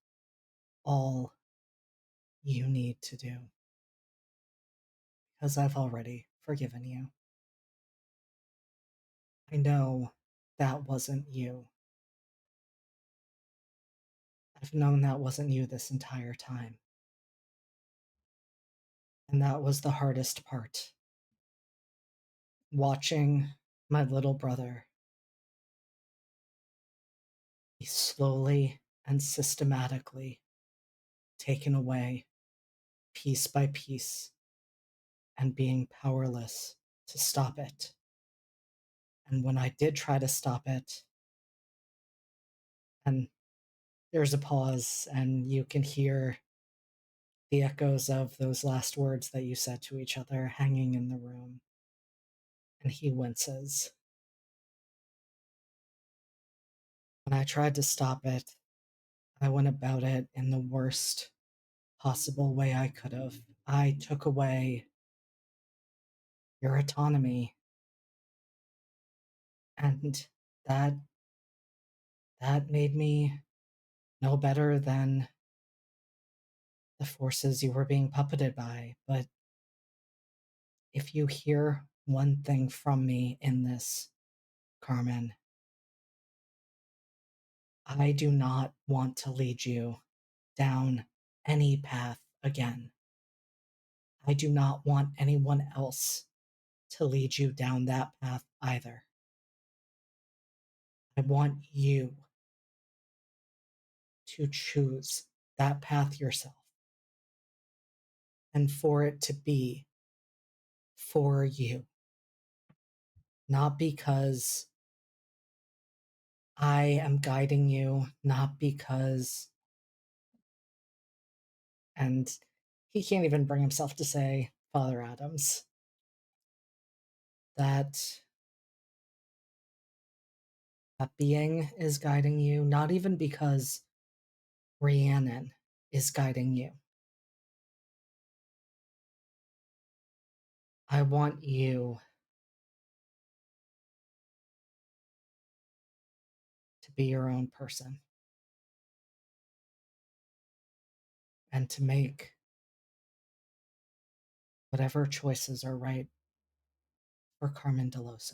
all you need to do. Because I've already forgiven you. I know that wasn't you. I've known that wasn't you this entire time. And that was the hardest part. Watching my little brother be slowly and systematically taken away, piece by piece, and being powerless to stop it. And when I did try to stop it, and there's a pause, and you can hear the echoes of those last words that you said to each other hanging in the room. And he winces. When I tried to stop it, I went about it in the worst possible way I could have. I took away your autonomy. And that made me no better than the forces you were being puppeted by. But if you hear one thing from me in this, Carmen, I do not want to lead you down any path again. I do not want anyone else to lead you down that path either. I want you to choose that path yourself and for it to be for you. Not because I am guiding you, not because. And he can't even bring himself to say Father Adams. That being is guiding you, not even because Rhiannon is guiding you. I want you to be your own person and to make whatever choices are right for Carmen Delosa.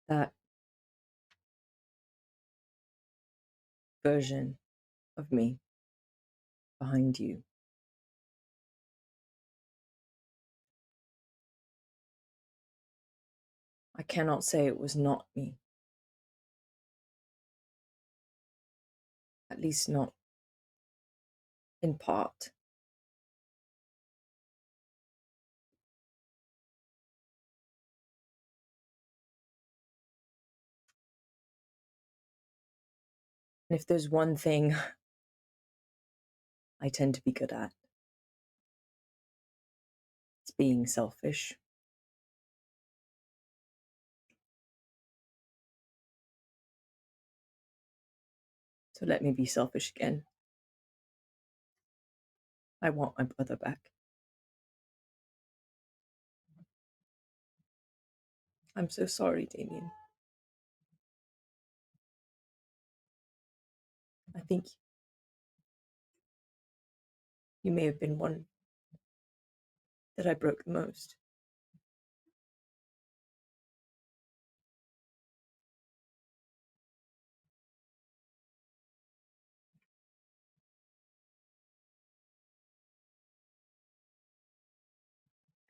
That version of me behind you. I cannot say it was not me. At least not in part. And if there's one thing I tend to be good at, it's being selfish. So let me be selfish again. I want my brother back. I'm so sorry, Damien. I think you may have been one that I broke the most.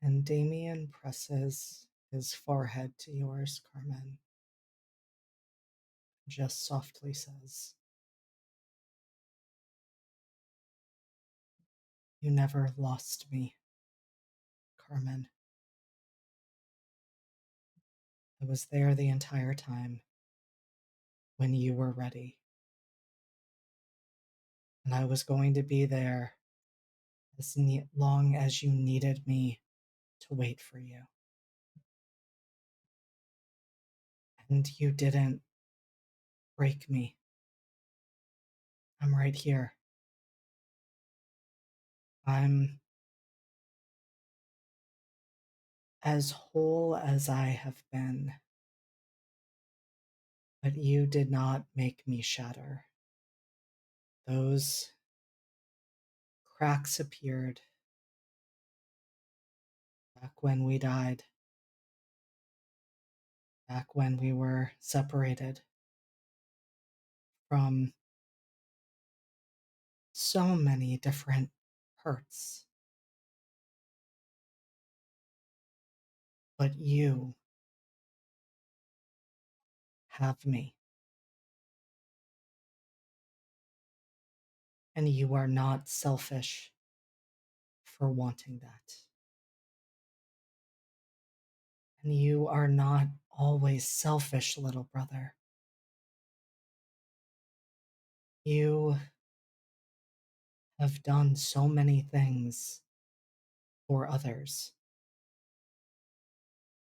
And Damien presses his forehead to yours, Carmen. Just softly says, "You never lost me, Carmen. I was there the entire time when you were ready. And I was going to be there as long as you needed me to wait for you. And you didn't break me. I'm right here. I'm as whole as I have been. But you did not make me shatter. Those cracks appeared back when we died, back when we were separated from so many different hurts. But you have me. And you are not selfish for wanting that. And you are not always selfish, little brother. You have done so many things for others.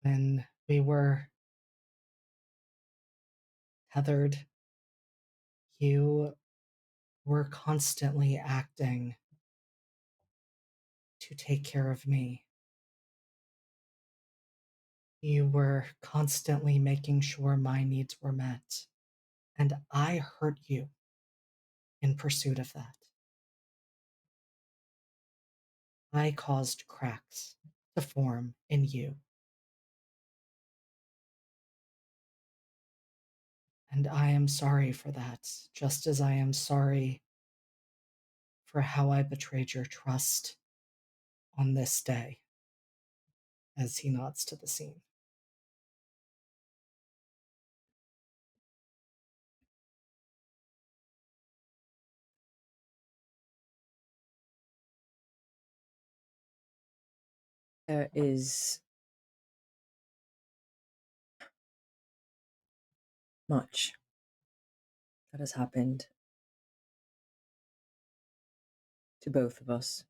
When we were tethered, you were constantly acting to take care of me. You were constantly making sure my needs were met. And I hurt you in pursuit of that. I caused cracks to form in you. And I am sorry for that, just as I am sorry for how I betrayed your trust on this day, as he nods to the scene. There is much that has happened to both of us.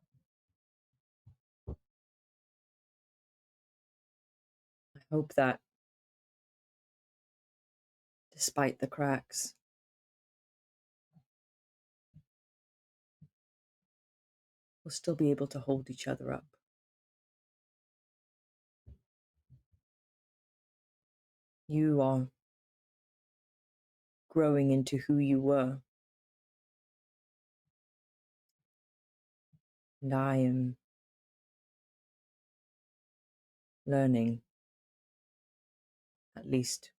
I hope that despite the cracks, we'll still be able to hold each other up. You are growing into who you were. And I am learning, at least,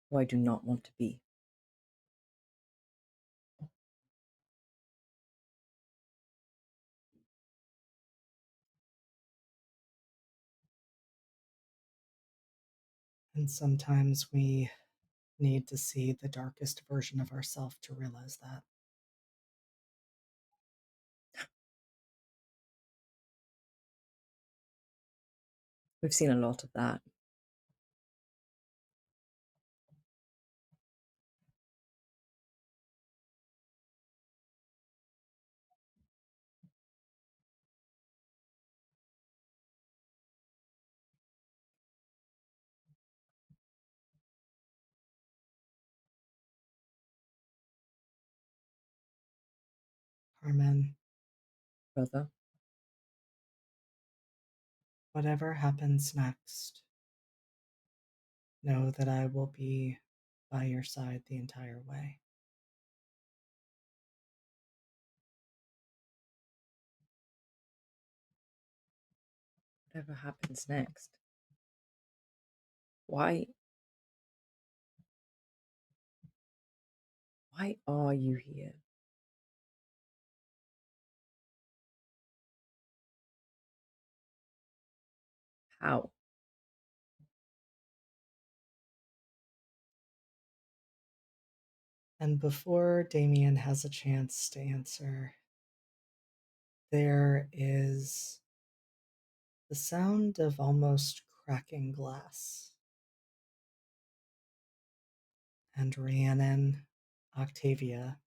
who I do not want to be. And sometimes we need to see the darkest version of ourselves to realize that. We've seen a lot of that. Carmen, Brother. whatever happens next, know that I will be by your side the entire way. Whatever happens next. Why are you here? How? And before Damien has a chance to answer, there is the sound of almost cracking glass. And Rhiannon, Octavia,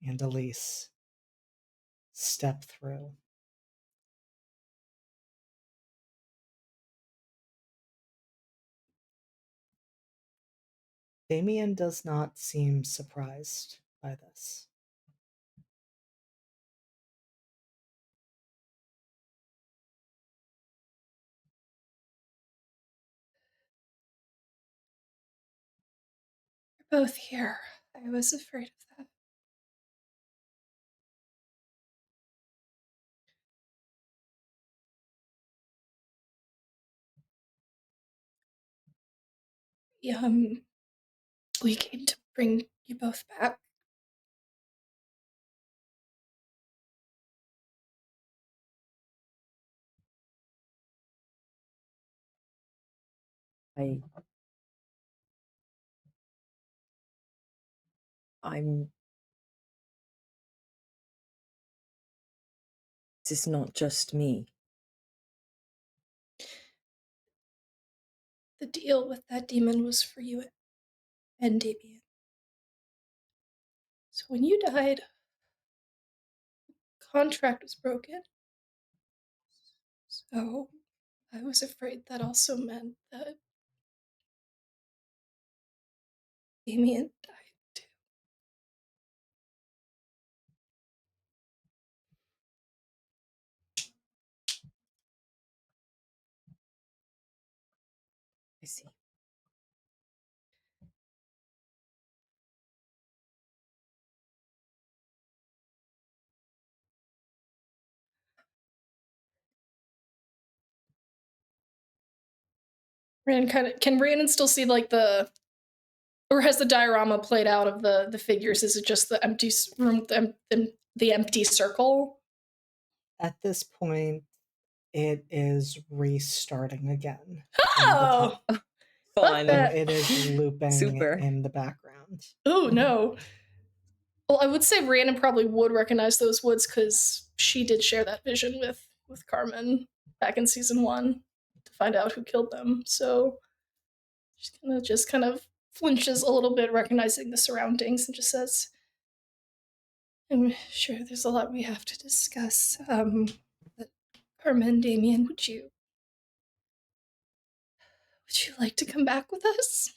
and Elise step through. Damien does not seem surprised by this. You're both here. I was afraid of that. We came to bring you both back. It's not just me. The deal with that demon was for you and Damien. So when you died, the contract was broken. So I was afraid that also meant that Damien died too. I see. Can Rhiannon still see like or has the diorama played out of the figures? Is it just the empty room with the empty circle? At this point, it is restarting again. Oh! Fun. And it is looping Super. in the background. Oh no. Well, I would say Rhiannon probably would recognize those woods because she did share that vision with Carmen back in season 1 to find out who killed them. So she just kind of flinches a little bit, recognizing the surroundings, and just says, "I'm sure there's a lot we have to discuss. But Carmen, Damien, would you like to come back with us?"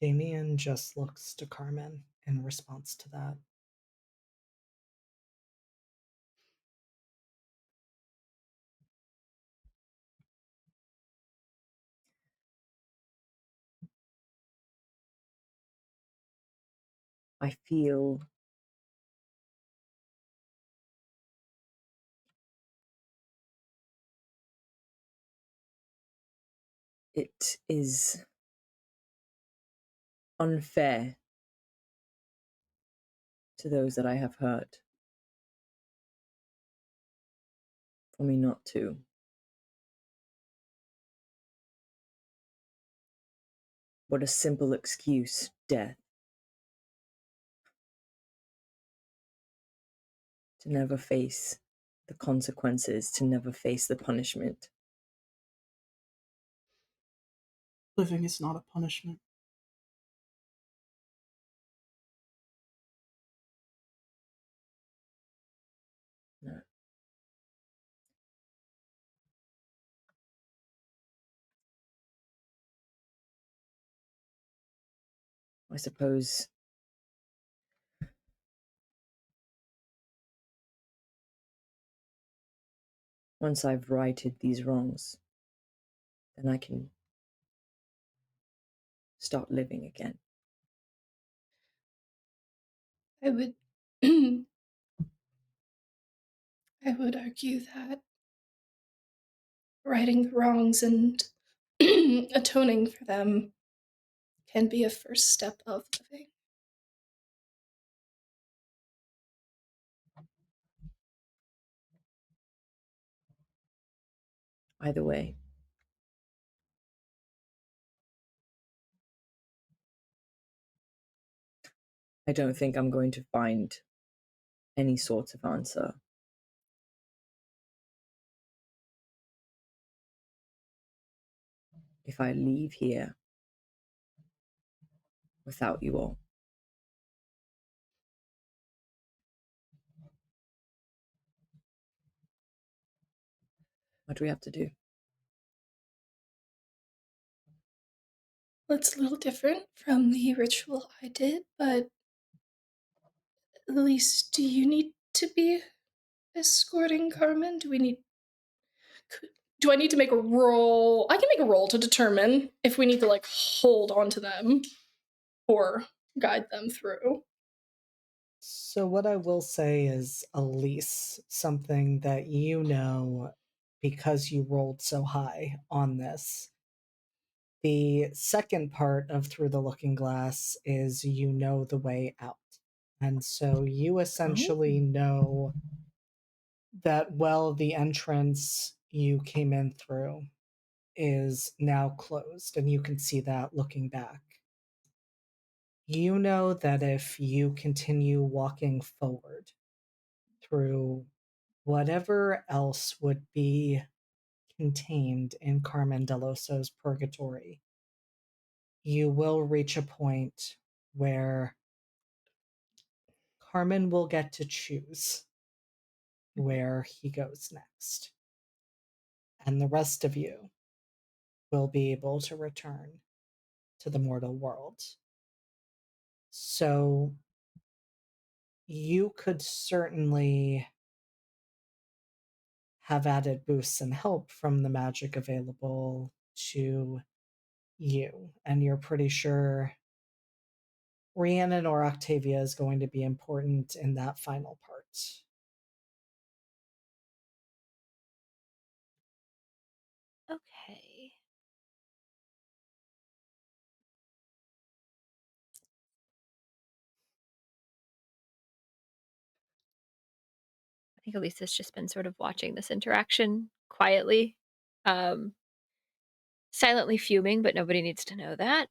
Damien just looks to Carmen in response to that. I feel it is unfair to those that I have hurt for me not to. What a simple excuse, death. To never face the consequences, to never face the punishment. Living is not a punishment. No. I suppose once I've righted these wrongs, then I can start living again. I would I would argue that righting the wrongs and atoning for them can be a first step of living. Either way, I don't think I'm going to find any sort of answer. If I leave here without you all. What do we have to do? Well, it's a little different from the ritual I did, but at least do you need to be escorting Carmen? Do I need to make a roll? I can make a roll to determine if we need to like hold on to them or guide them through. So what I will say is, Elise, something that you know because you rolled so high on this. The second part of Through the Looking Glass is you know the way out. And so you essentially know that, well, the entrance you came in through is now closed, and you can see that looking back. You know that if you continue walking forward through whatever else would be contained in Carmen Deloso's purgatory, you will reach a point where Carmen will get to choose where he goes next. And the rest of you will be able to return to the mortal world. So you could certainly have added boosts and help from the magic available to you. And you're pretty sure Rhiannon or Octavia is going to be important in that final part. Okay. I think Elisa's just been sort of watching this interaction quietly, silently fuming, but nobody needs to know that.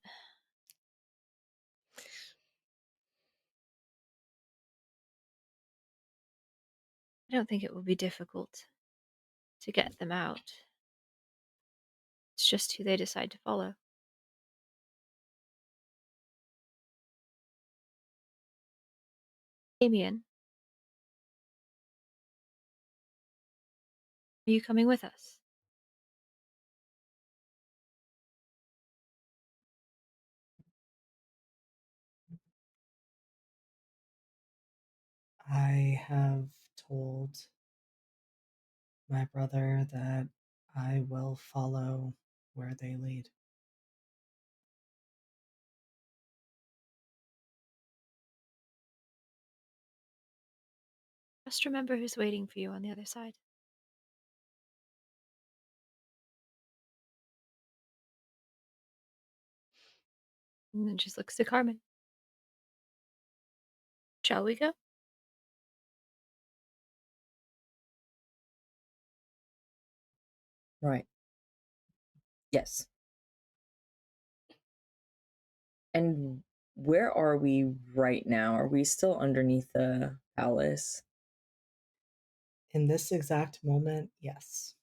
I don't think it will be difficult to get them out. It's just who they decide to follow. Damien, are you coming with us? I have told my brother that I will follow where they lead. Just remember who's waiting for you on the other side. And then just looks to Carmen. Shall we go? Right. Yes. And where are we right now? Are we still underneath the palace? In this exact moment, yes.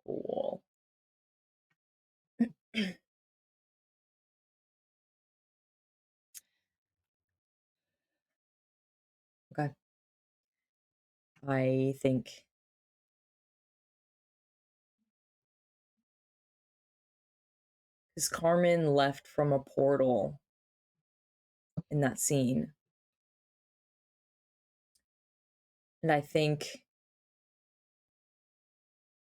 Cool. Okay. I think Because Carmen left from a portal in that scene. And I think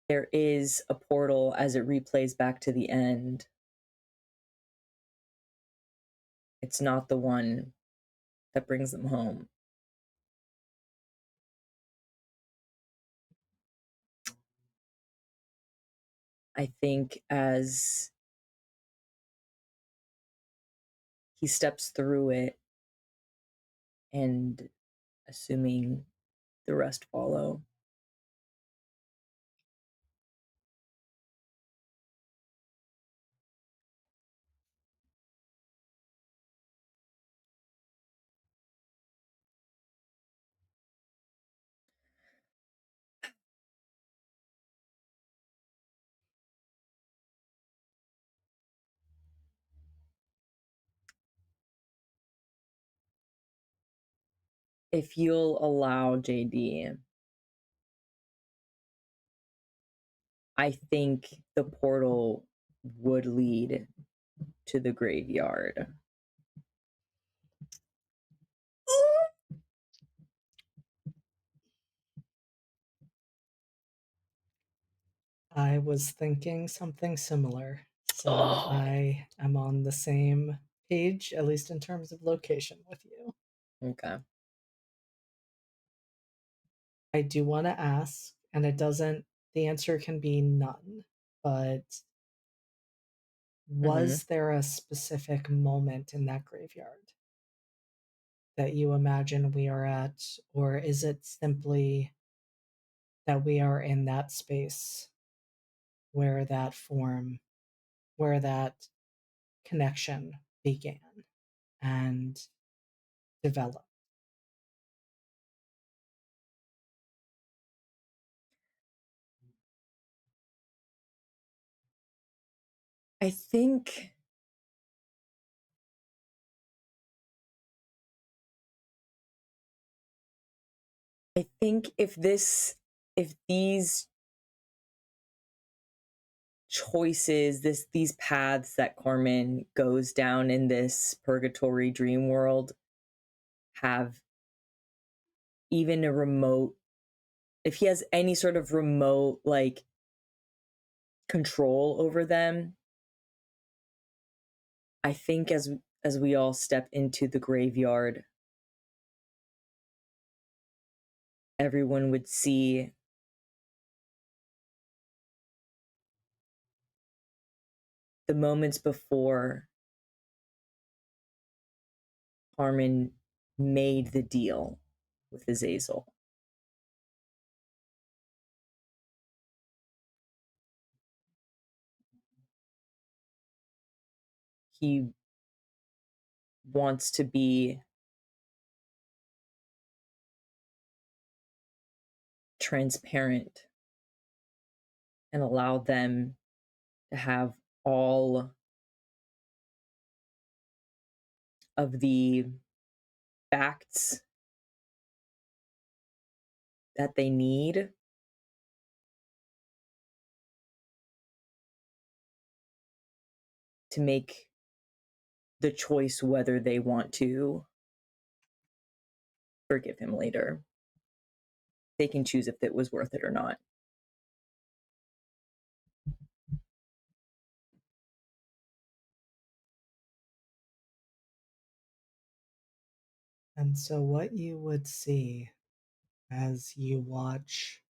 there is a portal as it replays back to the end. It's not the one that brings them home. I think as he steps through it, and assuming the rest follow, if you'll allow, JD, I think the portal would lead to the graveyard. I was thinking something similar. So I am on the same page, at least in terms of location, with you. Okay. I do want to ask, and the answer can be none, but was there a specific moment in that graveyard that you imagine we are at, or is it simply that we are in that space where that connection began and developed? I think if these choices, these paths that Carmen goes down in this purgatory dream world have even a remote, if he has any sort of remote like control over them, I think as we all step into the graveyard, everyone would see the moments before Carmen made the deal with Azazel. He wants to be transparent and allow them to have all of the facts that they need to make the choice whether they want to forgive him later. They can choose if it was worth it or not. And so, what you would see as you watch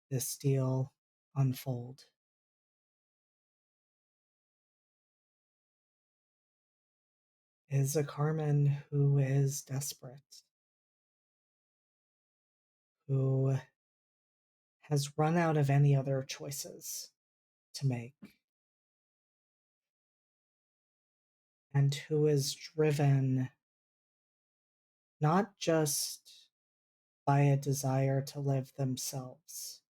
this deal unfold is a Carmen who is desperate, who has run out of any other choices to make, and who is driven not just by a desire to live themselves,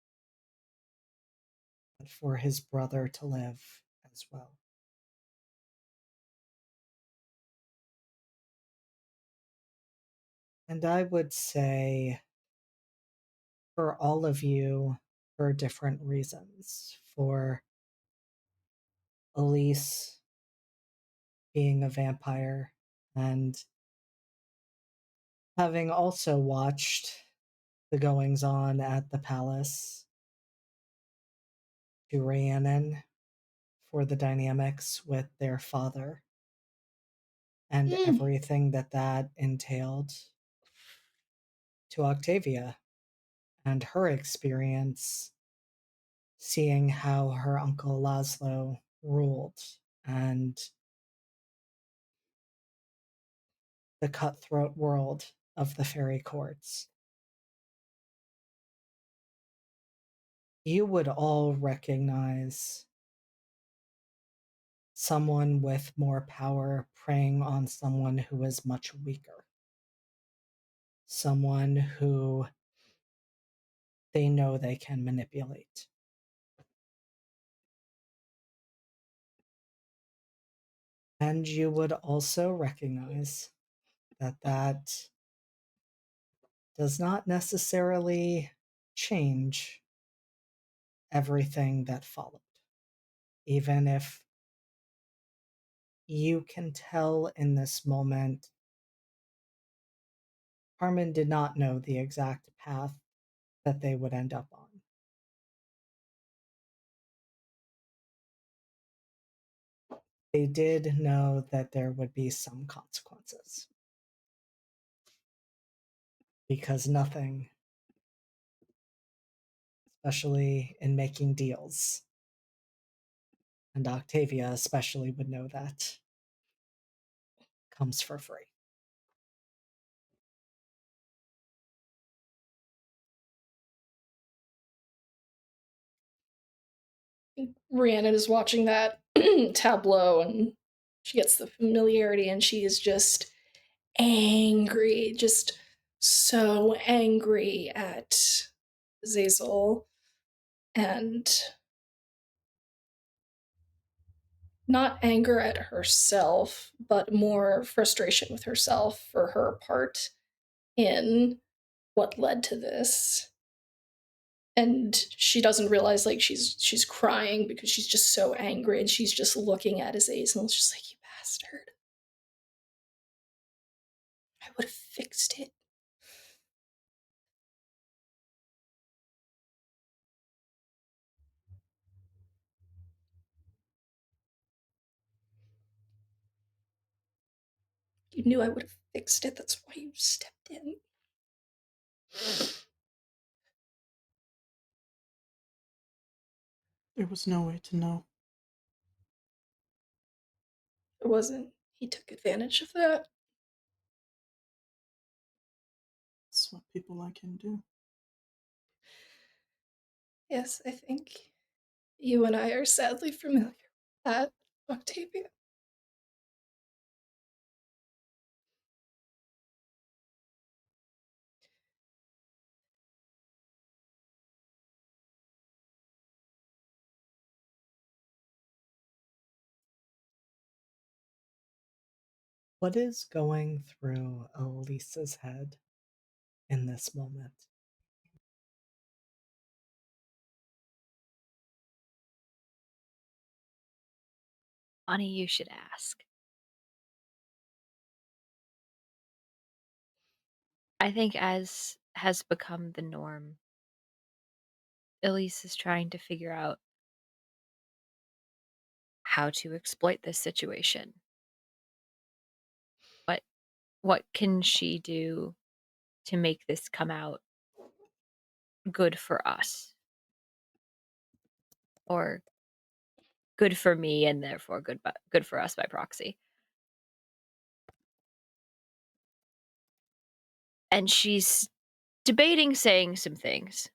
but for his brother to live as well. And I would say, for all of you, for different reasons, for Elise being a vampire and having also watched the goings on at the palace to Rhiannon for the dynamics with their father and everything that entailed, to Octavia and her experience seeing how her uncle Laszlo ruled and the cutthroat world of the fairy courts. You would all recognize someone with more power preying on someone who is much weaker. Someone who they know they can manipulate. And you would also recognize that does not necessarily change everything that followed. Even if you can tell in this moment, Carmen did not know the exact path that they would end up on. They did know that there would be some consequences. Because nothing, especially in making deals, and Octavia especially would know that, comes for free. Rhiannon is watching that tableau and she gets the familiarity and she is just angry, just so angry at Zazel, and not anger at herself, but more frustration with herself for her part in what led to this. And she doesn't realize like she's crying because she's just so angry and she's just looking at Azazel and she's like, you bastard. I would have fixed it. You knew I would have fixed it. That's why you stepped in. There was no way to know. It wasn't. He took advantage of that. That's what people like him do. Yes, I think you and I are sadly familiar with that, Octavia. What is going through Elisa's head in this moment? Funny you should ask. I think as has become the norm, Elise is trying to figure out how to exploit this situation. What can she do to make this come out good for us? Or good for me and therefore good for us by proxy. And she's debating saying some things.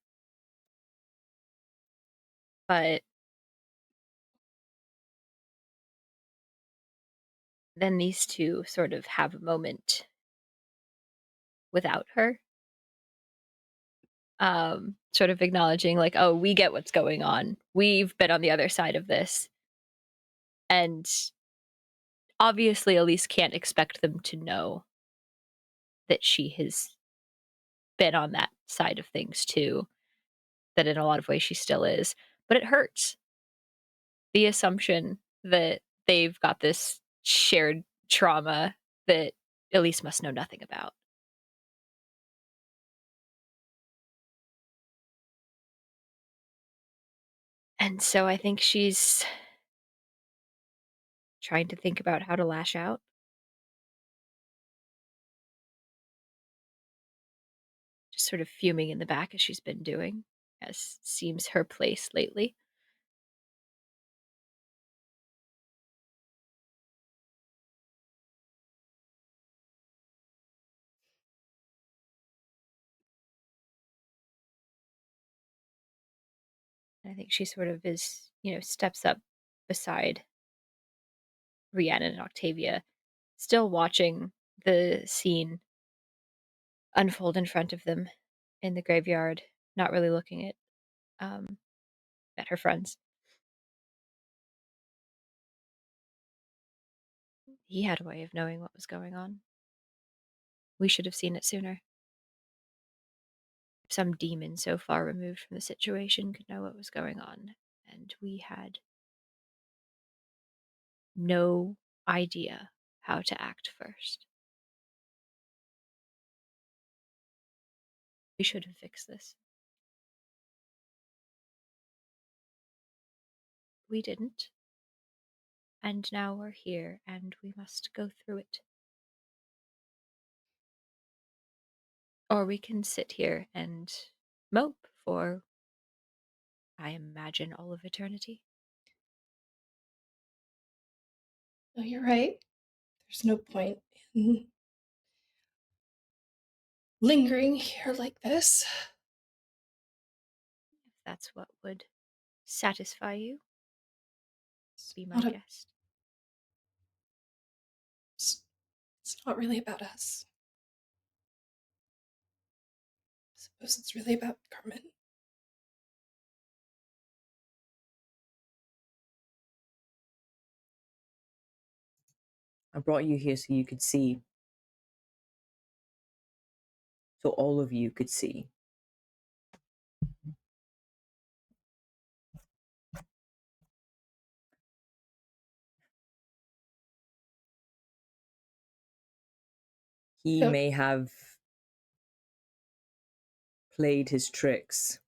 But then these two sort of have a moment without her. Sort of acknowledging like, oh, we get what's going on. We've been on the other side of this. And obviously Elise can't expect them to know that she has been on that side of things too. That in a lot of ways she still is. But it hurts. The assumption that they've got this shared trauma that Elise must know nothing about. And so I think she's trying to think about how to lash out. Just sort of fuming in the back as she's been doing, as seems her place lately. I think she sort of is, steps up beside Rhiannon and Octavia, still watching the scene unfold in front of them in the graveyard, not really looking at her friends. He had a way of knowing what was going on. We should have seen it sooner. Some demon so far removed from the situation could know what was going on, and we had no idea how to act first. We should have fixed this. We didn't. And now we're here, and we must go through it. Or we can sit here and mope for, I imagine, all of eternity. No, you're right. There's no point in lingering here like this. If that's what would satisfy you, be my Not a- guest. It's not really about us. I suppose it's really about Carmen. I brought you here so you could see. So all of you could see. He Yep. may have played his tricks,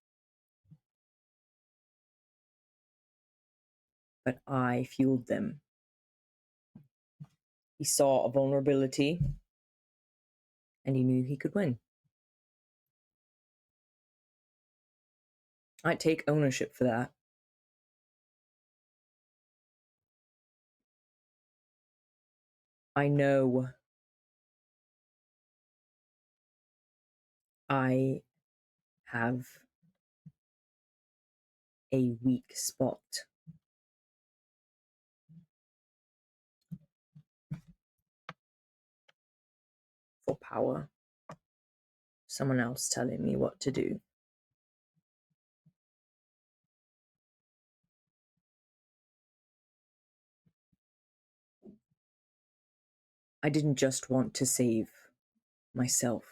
but I fueled them. He saw a vulnerability, and he knew he could win. I take ownership for that. I know I have a weak spot. For power. Someone else telling me what to do. I didn't just want to save myself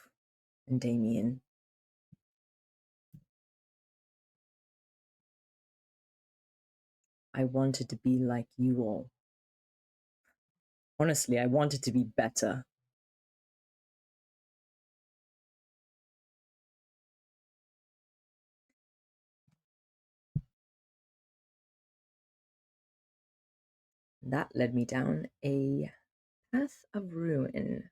and Damien. I wanted to be like you all. Honestly, I wanted to be better. That led me down a path of ruin.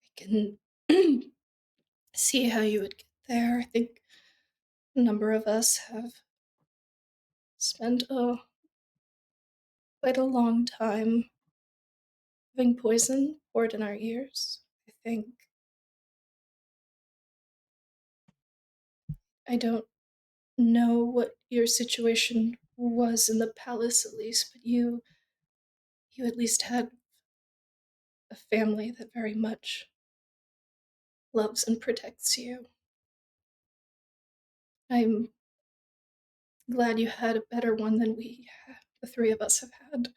I can see how you would get there. I think a number of us have spent quite a long time having poison poured in our ears. I don't know what your situation was in the palace, at least, but you at least had a family that very much loves and protects you. I'm glad you had a better one than the three of us have had.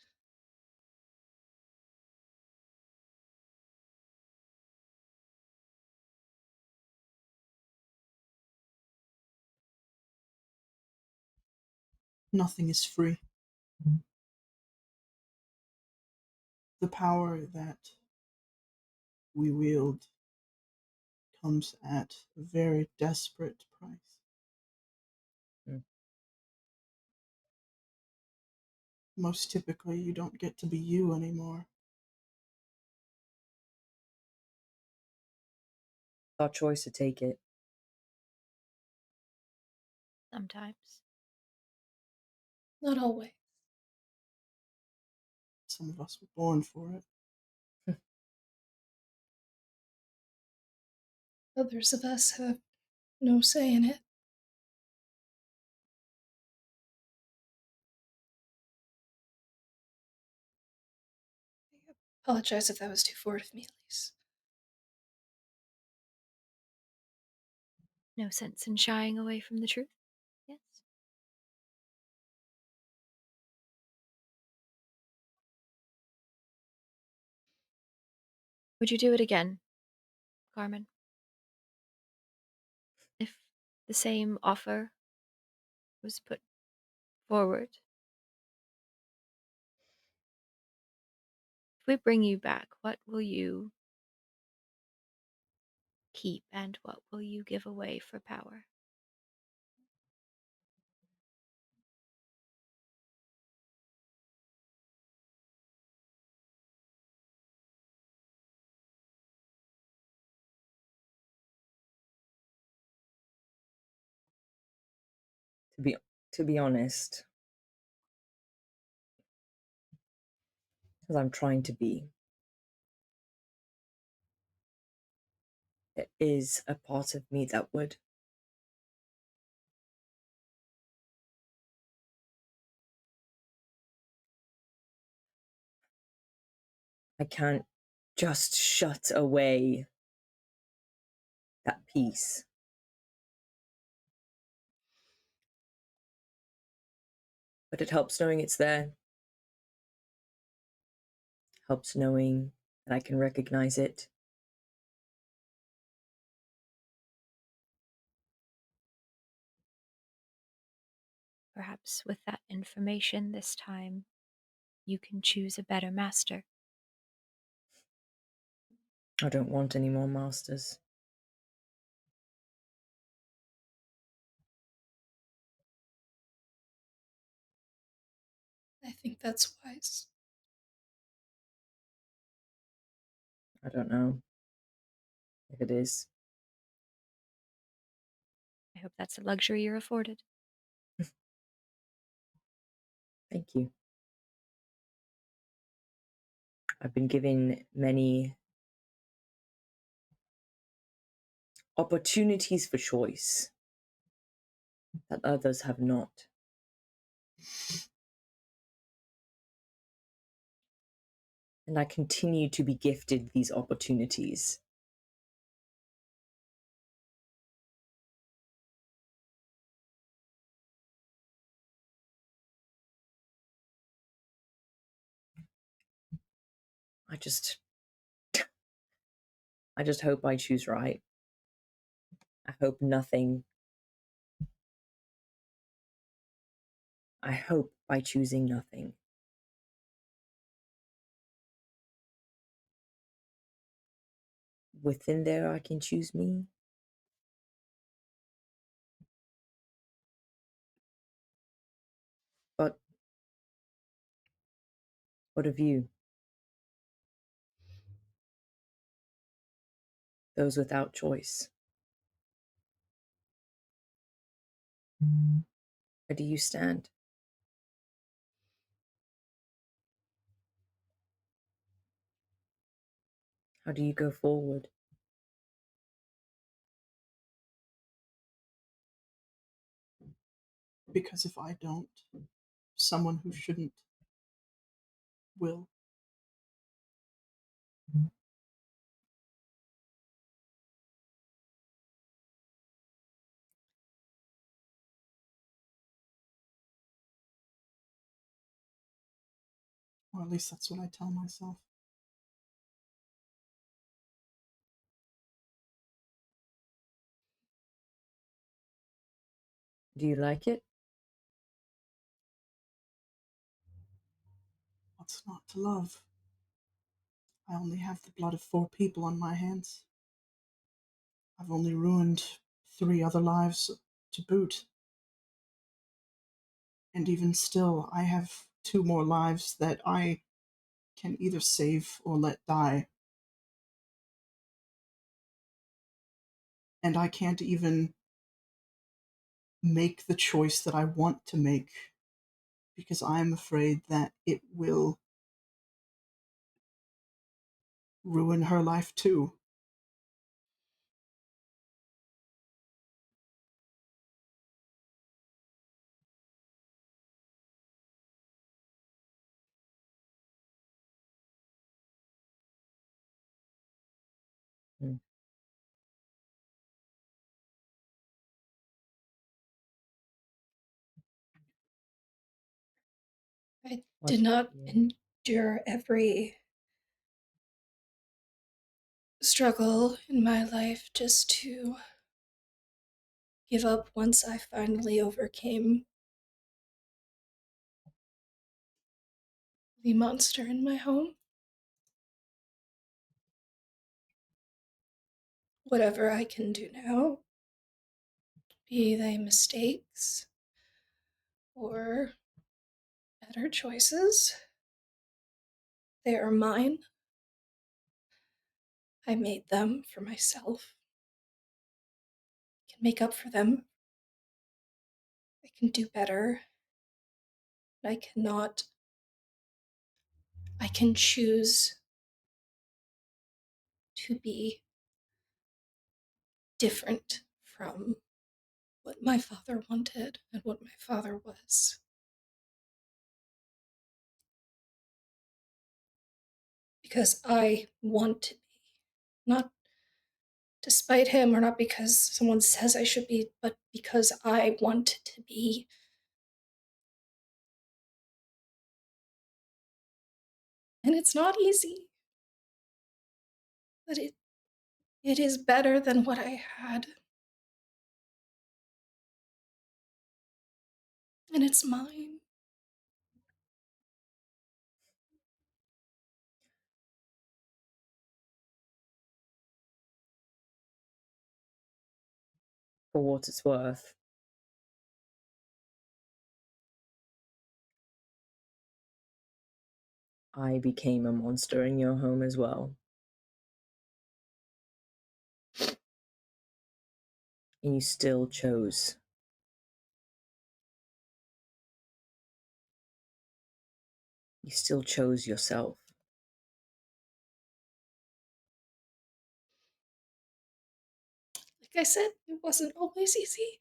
nothing is free. The power that we wield comes at a very desperate price. Mm. Most typically, you don't get to be you anymore. Our choice to take it. Sometimes. Not always. Some of us were born for it. Others of us have no say in it. I apologize if that was too forward of me, Elise. No sense in shying away from the truth. Yes. Would you do it again, Carmen? If the same offer was put forward? If we bring you back, what will you keep and what will you give away for power? To be honest, because I'm trying to be, there is a part of me that would. I can't just shut away that piece. But it helps knowing it's there. Helps knowing that I can recognize it. Perhaps with that information this time, you can choose a better master. I don't want any more masters. I think that's wise. I don't know if it is. I hope that's a luxury you're afforded. Thank you. I've been given many opportunities for choice that others have not. And I continue to be gifted these opportunities. I just hope I choose right. I hope by choosing nothing, within there I can choose me. But what of you? Those without choice. Where do you stand? How do you go forward? Because if I don't, someone who shouldn't will. Or at least that's what I tell myself. Do you like it? What's not to love? I only have the blood of 4 people on my hands. I've only ruined 3 other lives to boot. And even still, I have 2 more lives that I can either save or let die. And I can't even make the choice that I want to make because I'm afraid that it will ruin her life too. I did not endure every struggle in my life just to give up once I finally overcame the monster in my home. Whatever I can do now, be they mistakes or better choices, they are mine. I made them for myself. I can make up for them. I can do better. I cannot. I can choose to be different from what my father wanted and what my father was. Because I want to be. Not despite him or not because someone says I should be, but because I want to be. And it's not easy. But it is better than what I had. And it's mine. For what it's worth, I became a monster in your home as well. And you still chose. You still chose yourself. Like I said, it wasn't always easy.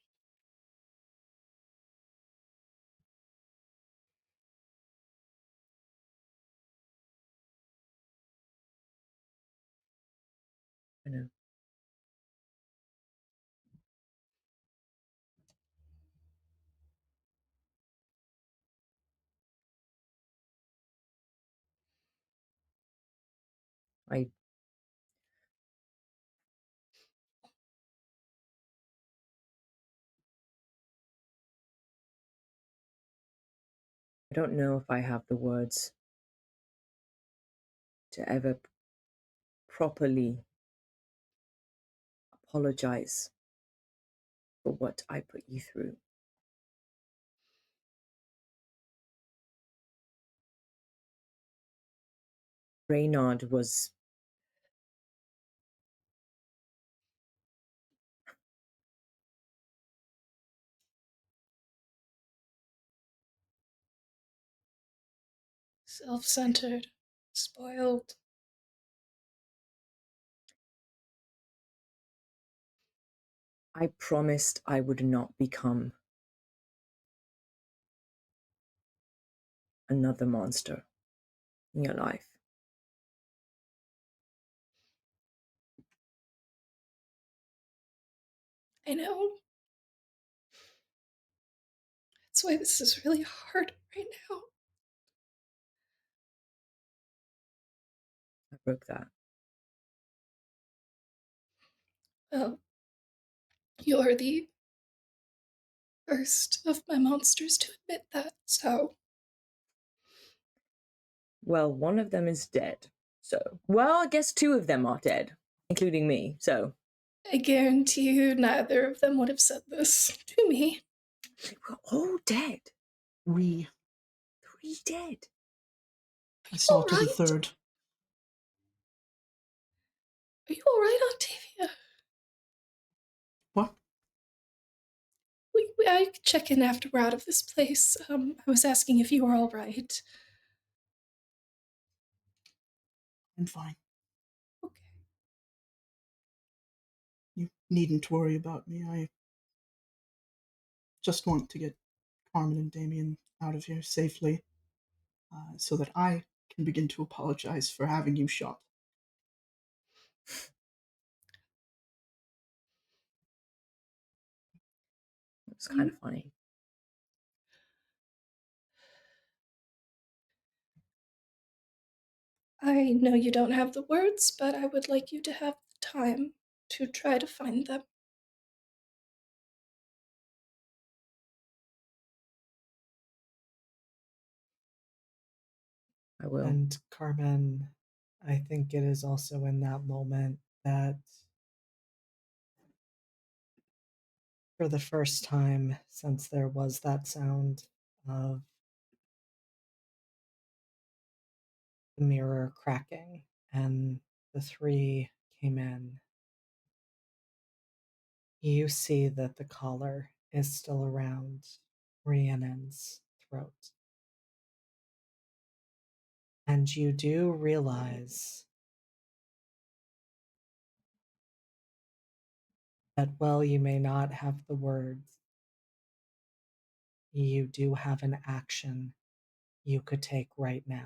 I know. I don't know if I have the words to ever properly apologize for what I put you through. Reynard was Self-centered, spoiled. I promised I would not become another monster in your life. I know. That's why this is really hard right now. I broke that. Well, you're the first of my monsters to admit that, so Well, one of them is dead. So, well, I guess two of them are dead, including me. So, I guarantee you neither of them would have said this to me. they were all dead. Three dead. I saw to the alright? third. Are you alright, Octavia? What? I could check in after we're out of this place. I was asking if you were alright. I'm fine. Okay. You needn't worry about me. I just want to get Carmen and Damien out of here safely, so that I can begin to apologize for having you shot. It's kind of funny. I know you don't have the words, but I would like you to have the time to try to find them. I will. And Carmen, I think it is also in that moment that for the first time since there was that sound of the mirror cracking and the three came in, you see that the collar is still around Rhiannon's throat. And you do realize that while you may not have the words, you do have an action you could take right now.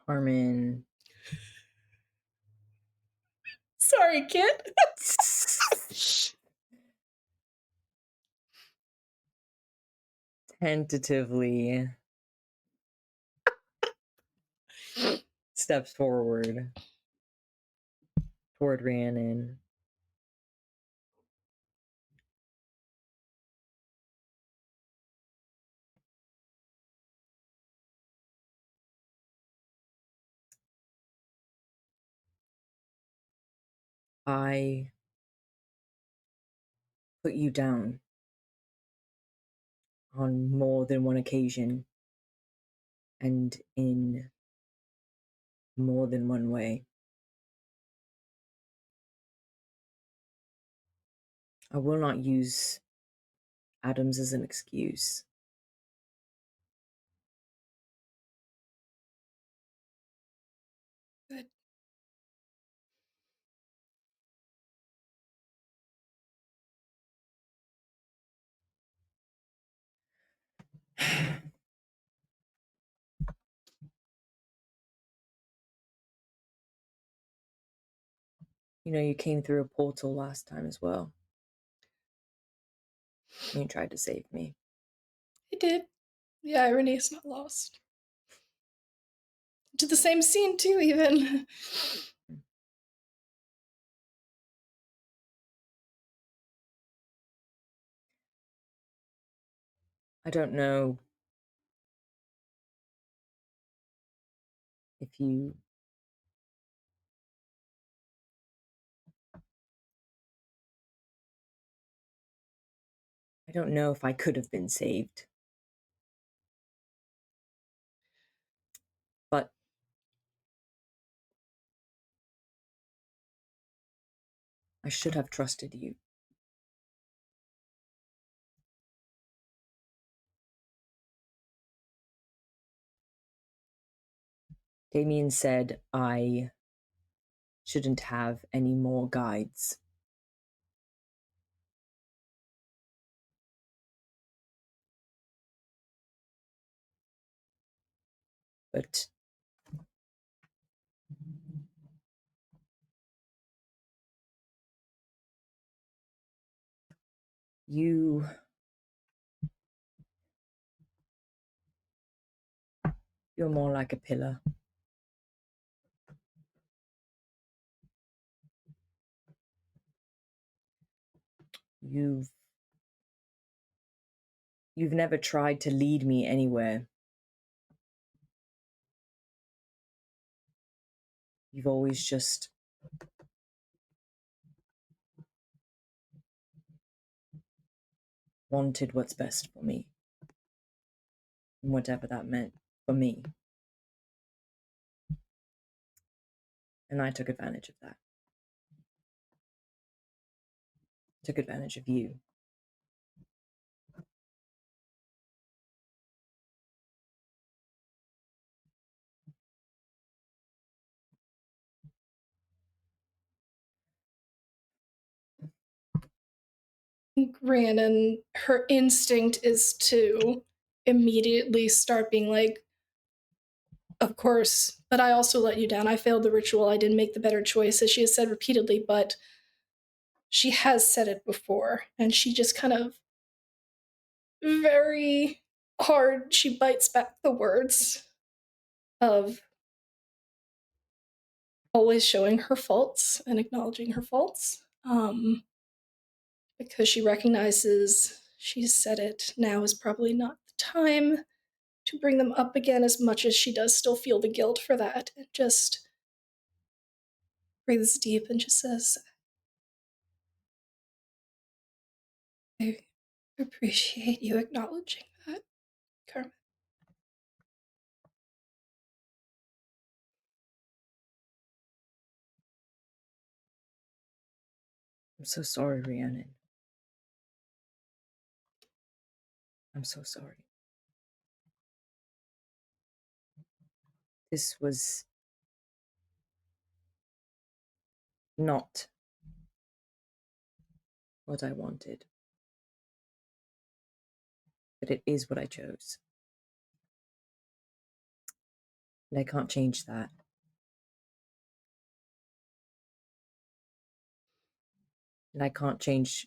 Carmen. Sorry, kid. Tentatively steps forward toward Rhiannon. I put you down on more than one occasion and in more than one way. I will not use Adams as an excuse. Good. You know, you came through a portal last time as well. You tried to save me. I did. The irony is not lost. To the same scene, too, even. I don't know if you I don't know if I could have been saved. But I should have trusted you. Damien said I shouldn't have any more guides. But you're more like a pillar. You've never tried to lead me anywhere. You've always just wanted what's best for me. And whatever that meant for me. And I took advantage of that. Took advantage of you. Rhiannon, her instinct is to immediately start being like, of course, but I also let you down. I failed the ritual. I didn't make the better choice, as she has said repeatedly, but she has said it before, and she just kind of very hard, she bites back the words of always showing her faults and acknowledging her faults. Because she recognizes, she's said it, now is probably not the time to bring them up again, as much as she does still feel the guilt for that, and just breathes deep and just says, I appreciate you acknowledging that, Carmen. I'm so sorry, Rhiannon. I'm so sorry. This was not what I wanted. But it is what I chose. And I can't change that. And I can't change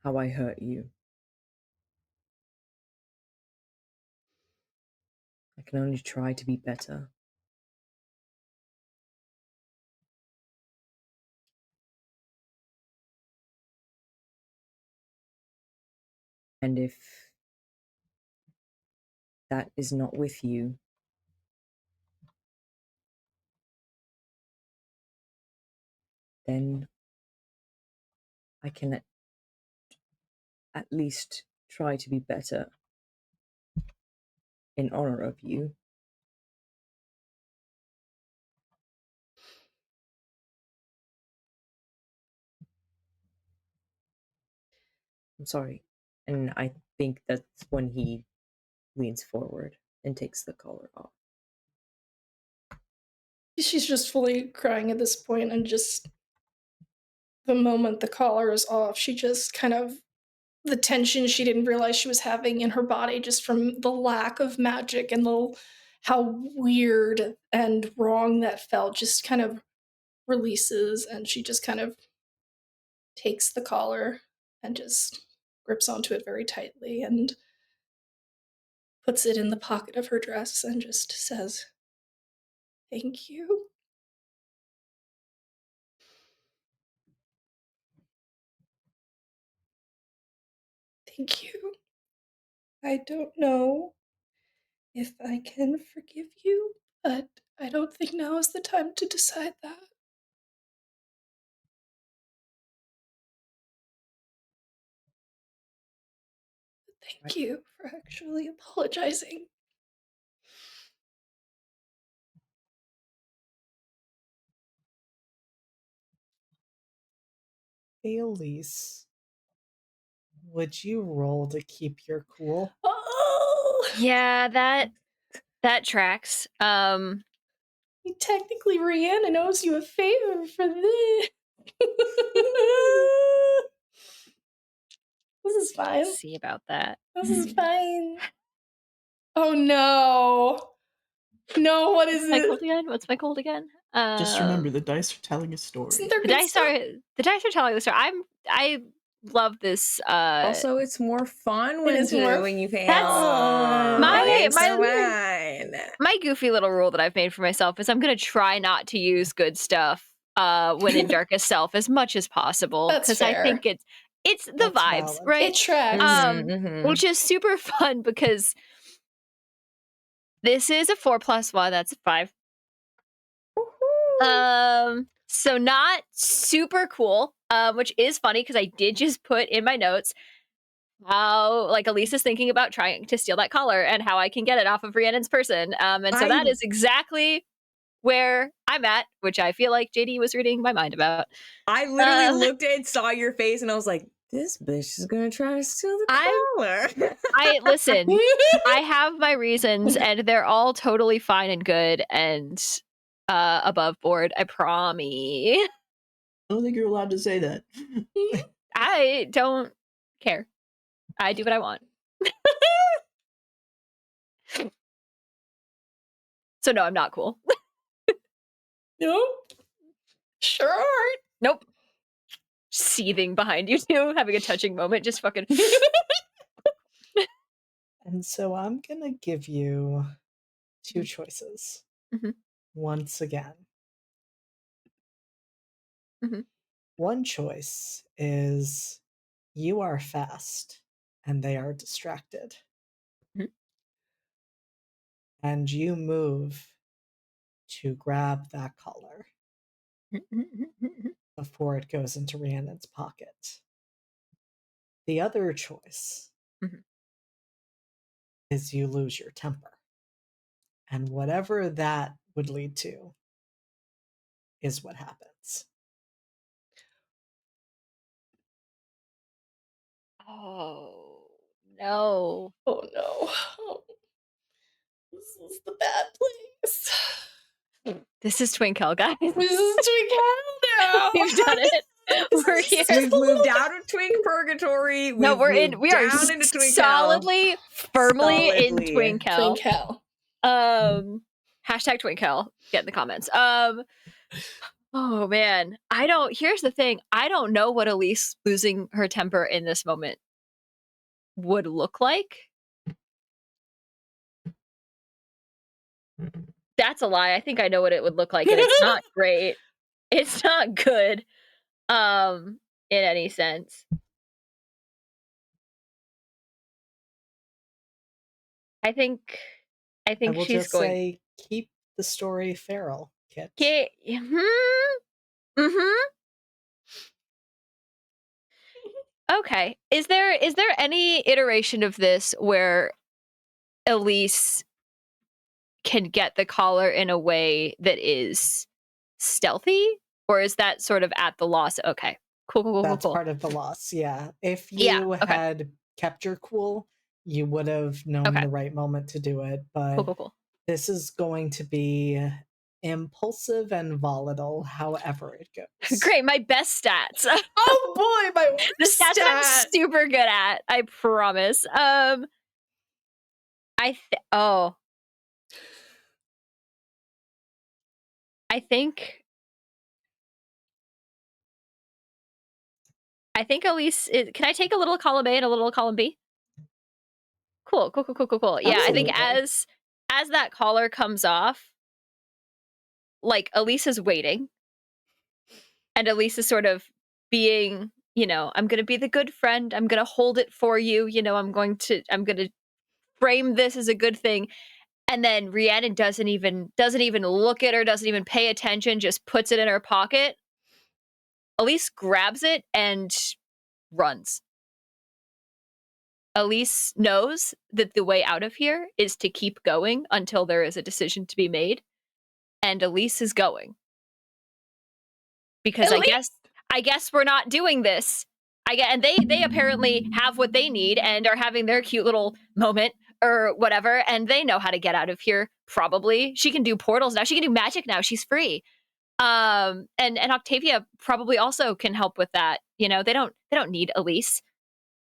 how I hurt you. I can only try to be better. And if that is not with you, then I can at least try to be better in honor of you. I'm sorry. And I think that's when he leans forward and takes the collar off. She's just fully crying at this point, and just the moment the collar is off, she just kind of, the tension she didn't realize she was having in her body just from the lack of magic and how weird and wrong that felt just kind of releases, and she just kind of takes the collar and just grips onto it very tightly and puts it in the pocket of her dress and just says, "Thank you." Thank you. I don't know if I can forgive you, but I don't think now is the time to decide that. Thank you for actually apologizing. Elise, would you roll to keep your cool? Oh! Yeah, that tracks. Technically, Rhiannon owes you a favor for this. This is fine. Let's see about that. This is fine. Oh no. No, what is What's my it? cold again? What's my cold again? Just remember, the dice are telling a story. Isn't there The good dice stuff? are telling the story. I love this. Also, it's more fun when is more when you fail. That's- my- my goofy little rule that I've made for myself is I'm gonna try not to use good stuff when in Darkest Self as much as possible. That's Because I fair. think it's the That's vibes, valid. right? It tracks. Which is super fun because this is a 4+1. That's a 5. So not super cool. Which is funny because I did just put in my notes how like Elise is thinking about trying to steal that collar and how I can get it off of Rhiannon's person. And so that is exactly where I'm at, which I feel like JD was reading my mind about. I literally looked at it, saw your face, and I was like, this bitch is gonna try to steal the collar. I listen, I have my reasons and they're all totally fine and good and above board, I promise. I don't think you're allowed to say that. I don't care. I do what I want. So no, I'm not cool. Nope. Sure aren't. Nope. Seething behind you two, having a touching moment, just fucking. And so I'm gonna give you 2 choices. Mhm. Once again. Mhm. One choice is you are fast and they are distracted. Mhm. And you move to grab that collar before it goes into Rhiannon's pocket. The other choice Mhm. is you lose your temper. And whatever that would lead to is what happens. Oh no. Oh no. Oh. This is the bad place. This is Twinkle, guys. This is Twinkle now. We've done it. We're here. We've moved out of Twink Purgatory. No, We've we're in. moved We are down into Twink Hell. solidly, firmly in Solidly. Twink Hell. Twink Hell. Hashtag Twink Hell. Get in the comments. Oh man, I don't. Here's the thing. I don't know what Elise losing her temper in this moment would look like. That's a lie. I think I know what it would look like, and it's not great. It's not good. In any sense. I think I will she's just going. say keep the story feral, Kit. Okay. Okay. Is there any iteration of this where Elise can get the collar in a way that is stealthy, or is that sort of at the loss? Okay. Cool. That's part of the loss, yeah. If you Yeah, okay. had kept your cool, you would have known Okay. the right moment to do it. But Cool. this is going to be impulsive and volatile, however it goes. Great, my best stats. Oh boy, my The stats that I'm super good at, I promise. I think Elise can I take a little column A and a little column B? Cool. Yeah, I think Absolutely. as that collar comes off, like Elise is waiting. And Elise is sort of being, I'm gonna be the good friend. I'm gonna hold it for you. I'm gonna frame this as a good thing. And then Rhiannon doesn't even look at her, doesn't even pay attention, just puts it in her pocket. Elise grabs it and runs. Elise knows that the way out of here is to keep going until there is a decision to be made. And Elise is going. Because I guess we're not doing this. And they apparently have what they need and are having their cute little moment or whatever, and they know how to get out of here. Probably she can do portals now. She can do magic now. She's free. And Octavia probably also can help with that. They don't need Elise.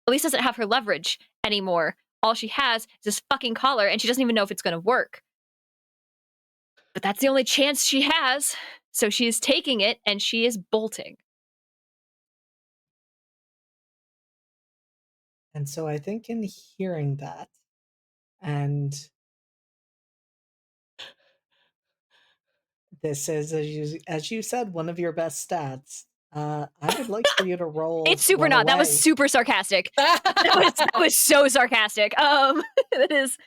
Elise doesn't have her leverage anymore. All she has is this fucking collar, and she doesn't even know if it's going to work. But that's the only chance she has. So she is taking it, and she is bolting. And so I think in hearing that, and this is, as you said, one of your best stats. I would like for you to roll. It's super run not. That was away. super sarcastic. that was so sarcastic. That is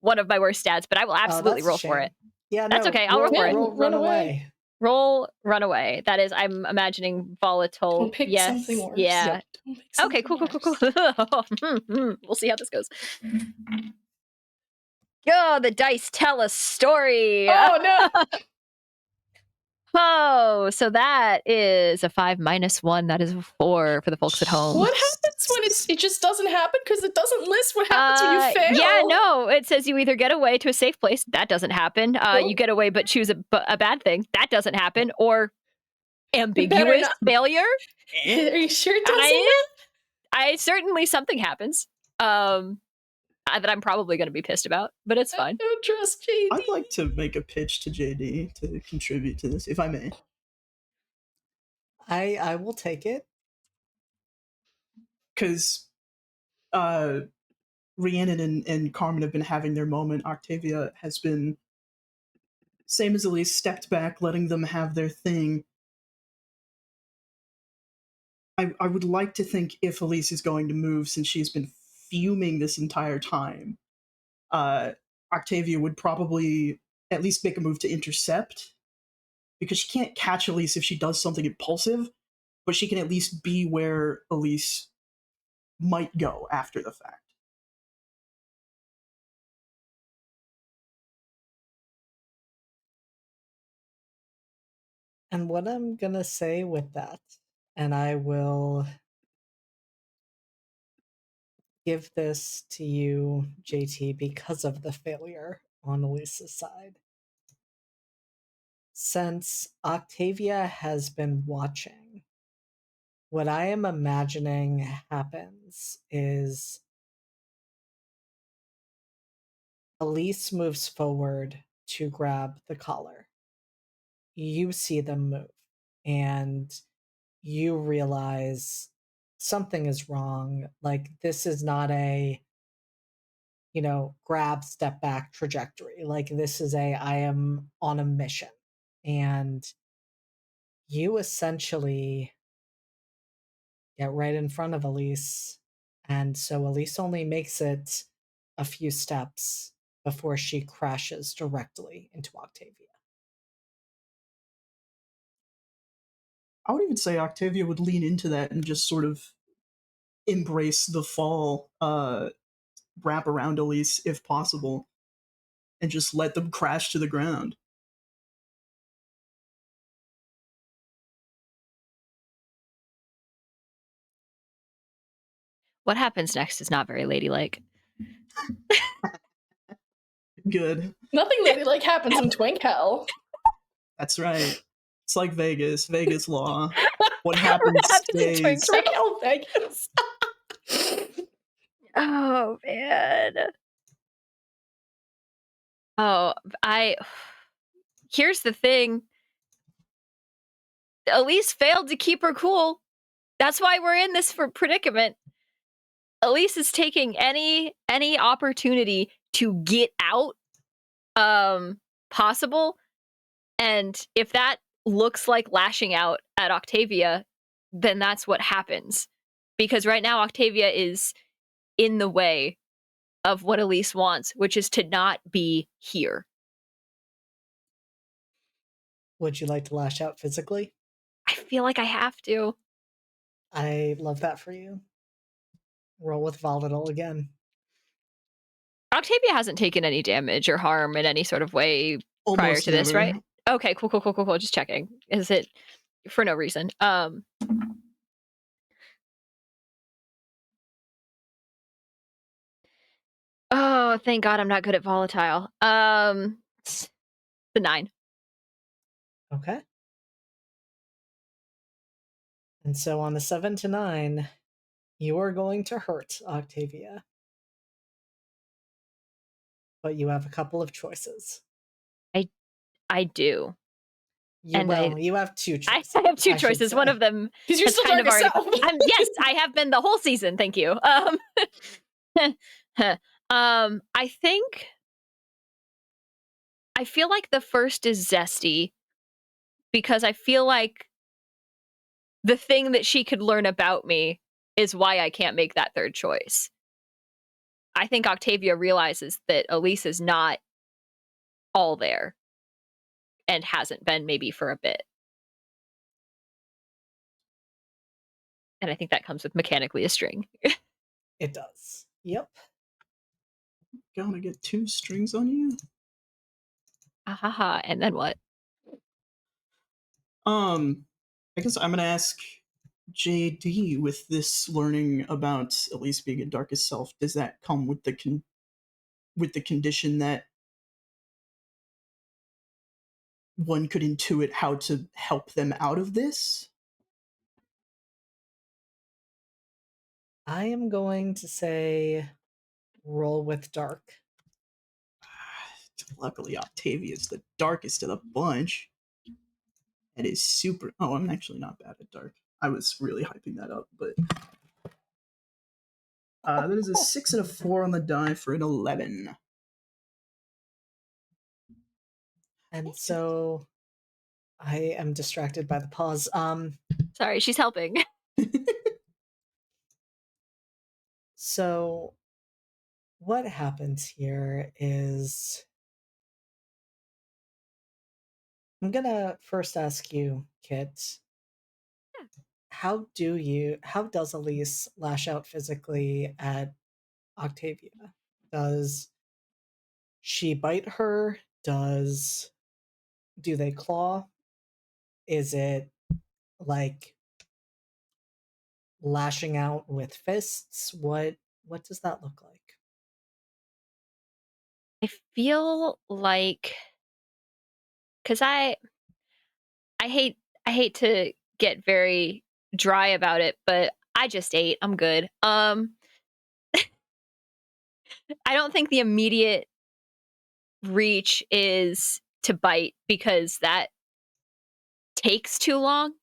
one of my worst stats, but I will absolutely that's a roll for it. shame. Yeah, That's no, okay. I'll roll for it. Roll run away. Roll runaway. That is, I'm imagining volatile. Don't pick yes. something worse. Yeah. Don't pick Okay, something cool. worse. We'll see how this goes. Oh, the dice tell a story. Oh no! Oh, so that is a 5 minus 1. That is a 4 for the folks at home. What happens when it just doesn't happen? Because it doesn't list what happens when you fail. Yeah, no. It says you either get away to a safe place. That doesn't happen. You get away but choose a bad thing. That doesn't happen. Or ambiguous failure. Are you sure it doesn't? I certainly something happens. That I'm probably going to be pissed about, but it's fine. I don't trust JD. I'd like to make a pitch to JD to contribute to this, if I may. I will take it. Because Rhiannon and Carmen have been having their moment. Octavia has been, same as Elise, stepped back, letting them have their thing. I would like to think if Elise is going to move, since she's been fuming this entire time, Octavia would probably at least make a move to intercept, because she can't catch Elise if she does something impulsive, but she can at least be where Elise might go after the fact. And what I'm gonna say with that, and I will give this to you, JT, because of the failure on Elisa's side. Since Octavia has been watching, what I am imagining happens is Elise moves forward to grab the collar. You see them move, and you realize something is wrong. Like, this is not a, grab, step back trajectory. Like, this is I am on a mission. And you essentially get right in front of Elise. And so Elise only makes it a few steps before she crashes directly into Octavia. I would even say Octavia would lean into that and just sort of embrace the fall, wrap around Elise if possible, and just let them crash to the ground. What happens next is not very ladylike. Good. Nothing ladylike happens in Twink Hell. That's right. It's like Vegas. Vegas law. What happens stays. In Twink Hell Vegas. Oh, man. Oh, here's the thing. Elise failed to keep her cool. That's why we're in this predicament. Elise is taking any opportunity to get out possible. And if that looks like lashing out at Octavia, then that's what happens. Because right now Octavia is in the way of what Elise wants, which is to not be here. Would you like to lash out physically? I feel like I have to. I love that for you. Roll with volatile again. Octavia hasn't taken any damage or harm in any sort of way prior to this, right? Okay, cool. Just checking. Is it for no reason? Oh, thank God I'm not good at volatile. The 9. Okay. And so on a 7 to 9, you are going to hurt Octavia. But you have a couple of choices. I do. You have 2 choices. I have 2 choices. One of them Because you're still kind of already. Yes, I have been the whole season. Thank you. I think I feel like the first is zesty, because I feel like the thing that she could learn about me is why I can't make that third choice. I think Octavia realizes that Elise is not all there and hasn't been maybe for a bit. And I think that comes with mechanically a string. It does. Yep. Gonna get 2 strings on you. Ahaha, and then what? I guess I'm gonna ask JD, with this learning about Elise being a darkest self, does that come with the condition that one could intuit how to help them out of this? I am going to say roll with dark. Luckily, Octavia's the darkest of the bunch. It is super. Oh, I'm actually not bad at dark. I was really hyping that up, but that is a 6 and a 4 on the die for an 11. And so I am distracted by the pause. Sorry, she's helping. So what happens here is I'm gonna first ask you, Kit, Yeah. how does Elise lash out physically at Octavia? Does she bite her? Do they claw? Is it like lashing out with fists? What does that look like? I feel like, because I hate to get very dry about it, but I just ate. I'm good. I don't think the immediate reach is to bite because that takes too long,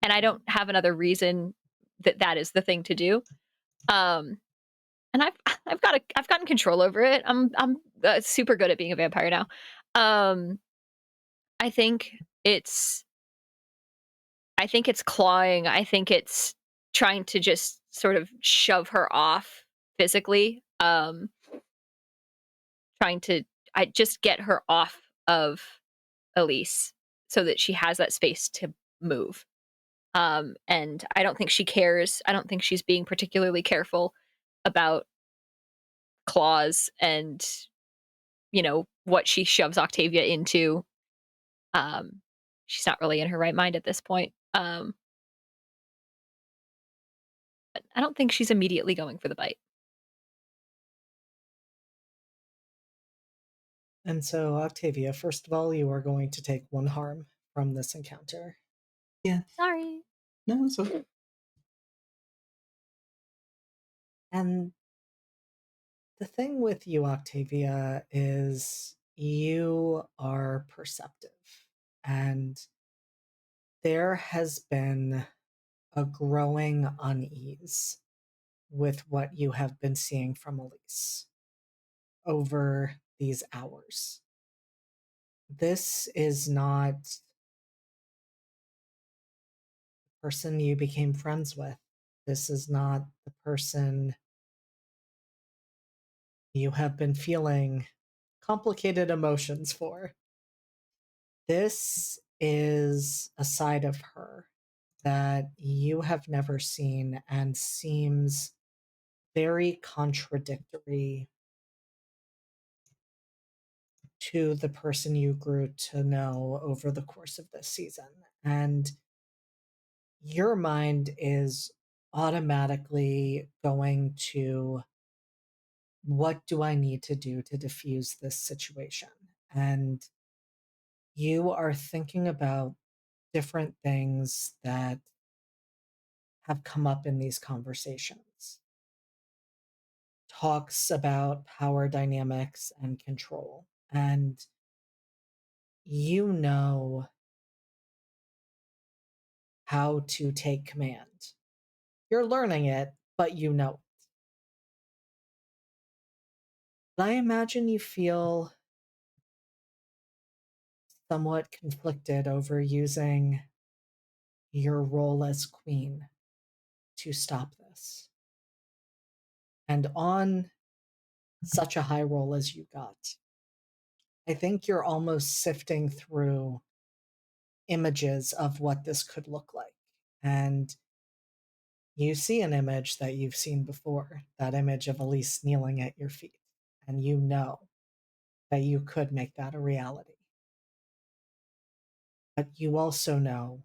and I don't have another reason that is the thing to do. And I've gotten control over it. I'm super good at being a vampire now. I think it's clawing. I think it's trying to just sort of shove her off physically. Trying to just get her off of Elise so that she has that space to move. And I don't think she cares. I don't think she's being particularly careful about claws and, what she shoves Octavia into. She's not really in her right mind at this point. But I don't think she's immediately going for the bite. And so, Octavia, first of all, you are going to take 1 harm from this encounter. Yeah. Sorry. No, it's okay. And the thing with you, Octavia, is you are perceptive. And there has been a growing unease with what you have been seeing from Elise over these hours. This is not the person you became friends with. This is not the person you have been feeling complicated emotions for. This is a side of her that you have never seen and seems very contradictory to the person you grew to know over the course of this season. And your mind is automatically going to, what do I need to do to diffuse this situation? And you are thinking about different things that have come up in these conversations. Talks about power dynamics and control. And you know how to take command. You're learning it, but you know it. But I imagine you feel somewhat conflicted over using your role as queen to stop this. And on such a high roll as you got, I think you're almost sifting through images of what this could look like. And you see an image that you've seen before, that image of Elise kneeling at your feet. And you know that you could make that a reality. But you also know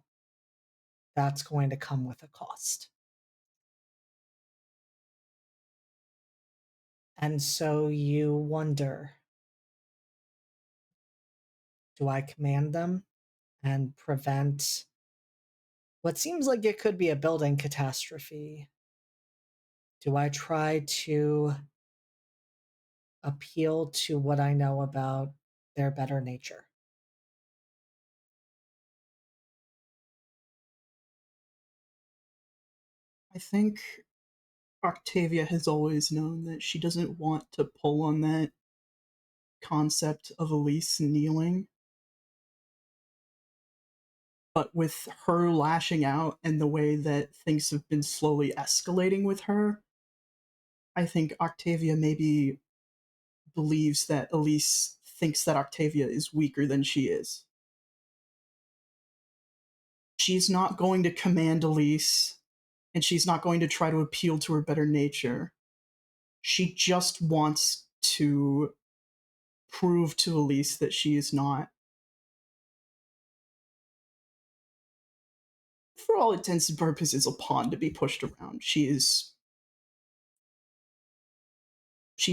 that's going to come with a cost. And so you wonder, do I command them and prevent what seems like it could be a building catastrophe? Do I try to appeal to what I know about their better nature? I think Octavia has always known that she doesn't want to pull on that concept of Elise kneeling. But with her lashing out and the way that things have been slowly escalating with her, I think Octavia maybe believes that Elise thinks that Octavia is weaker than she is. She's not going to command Elise, and she's not going to try to appeal to her better nature. She just wants to prove to Elise that she is not, for all intents and purposes, a pawn to be pushed around. She's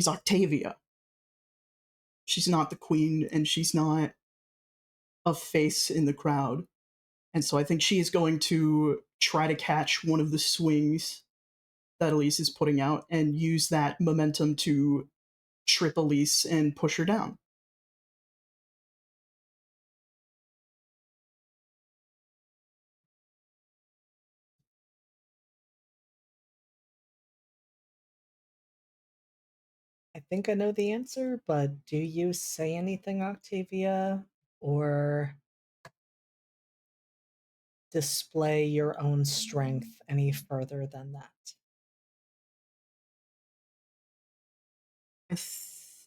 Octavia. She's not the queen, and she's not a face in the crowd. And so I think she is going to try to catch one of the swings that Elise is putting out and use that momentum to trip Elise and push her down. I think I know the answer, but do you say anything, Octavia? Or display your own strength any further than that? I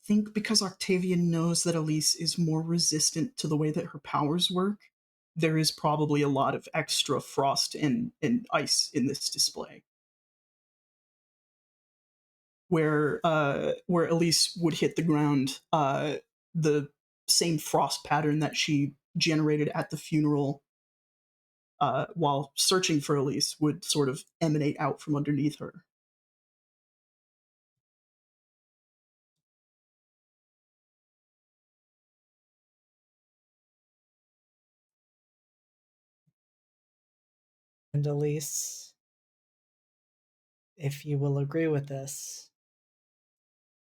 think because Octavia knows that Elise is more resistant to the way that her powers work, there is probably a lot of extra frost and ice in this display. Where Elise would hit the ground, the same frost pattern that she generated at the funeral while searching for Elise would sort of emanate out from underneath her. And Elise, if you will agree with this,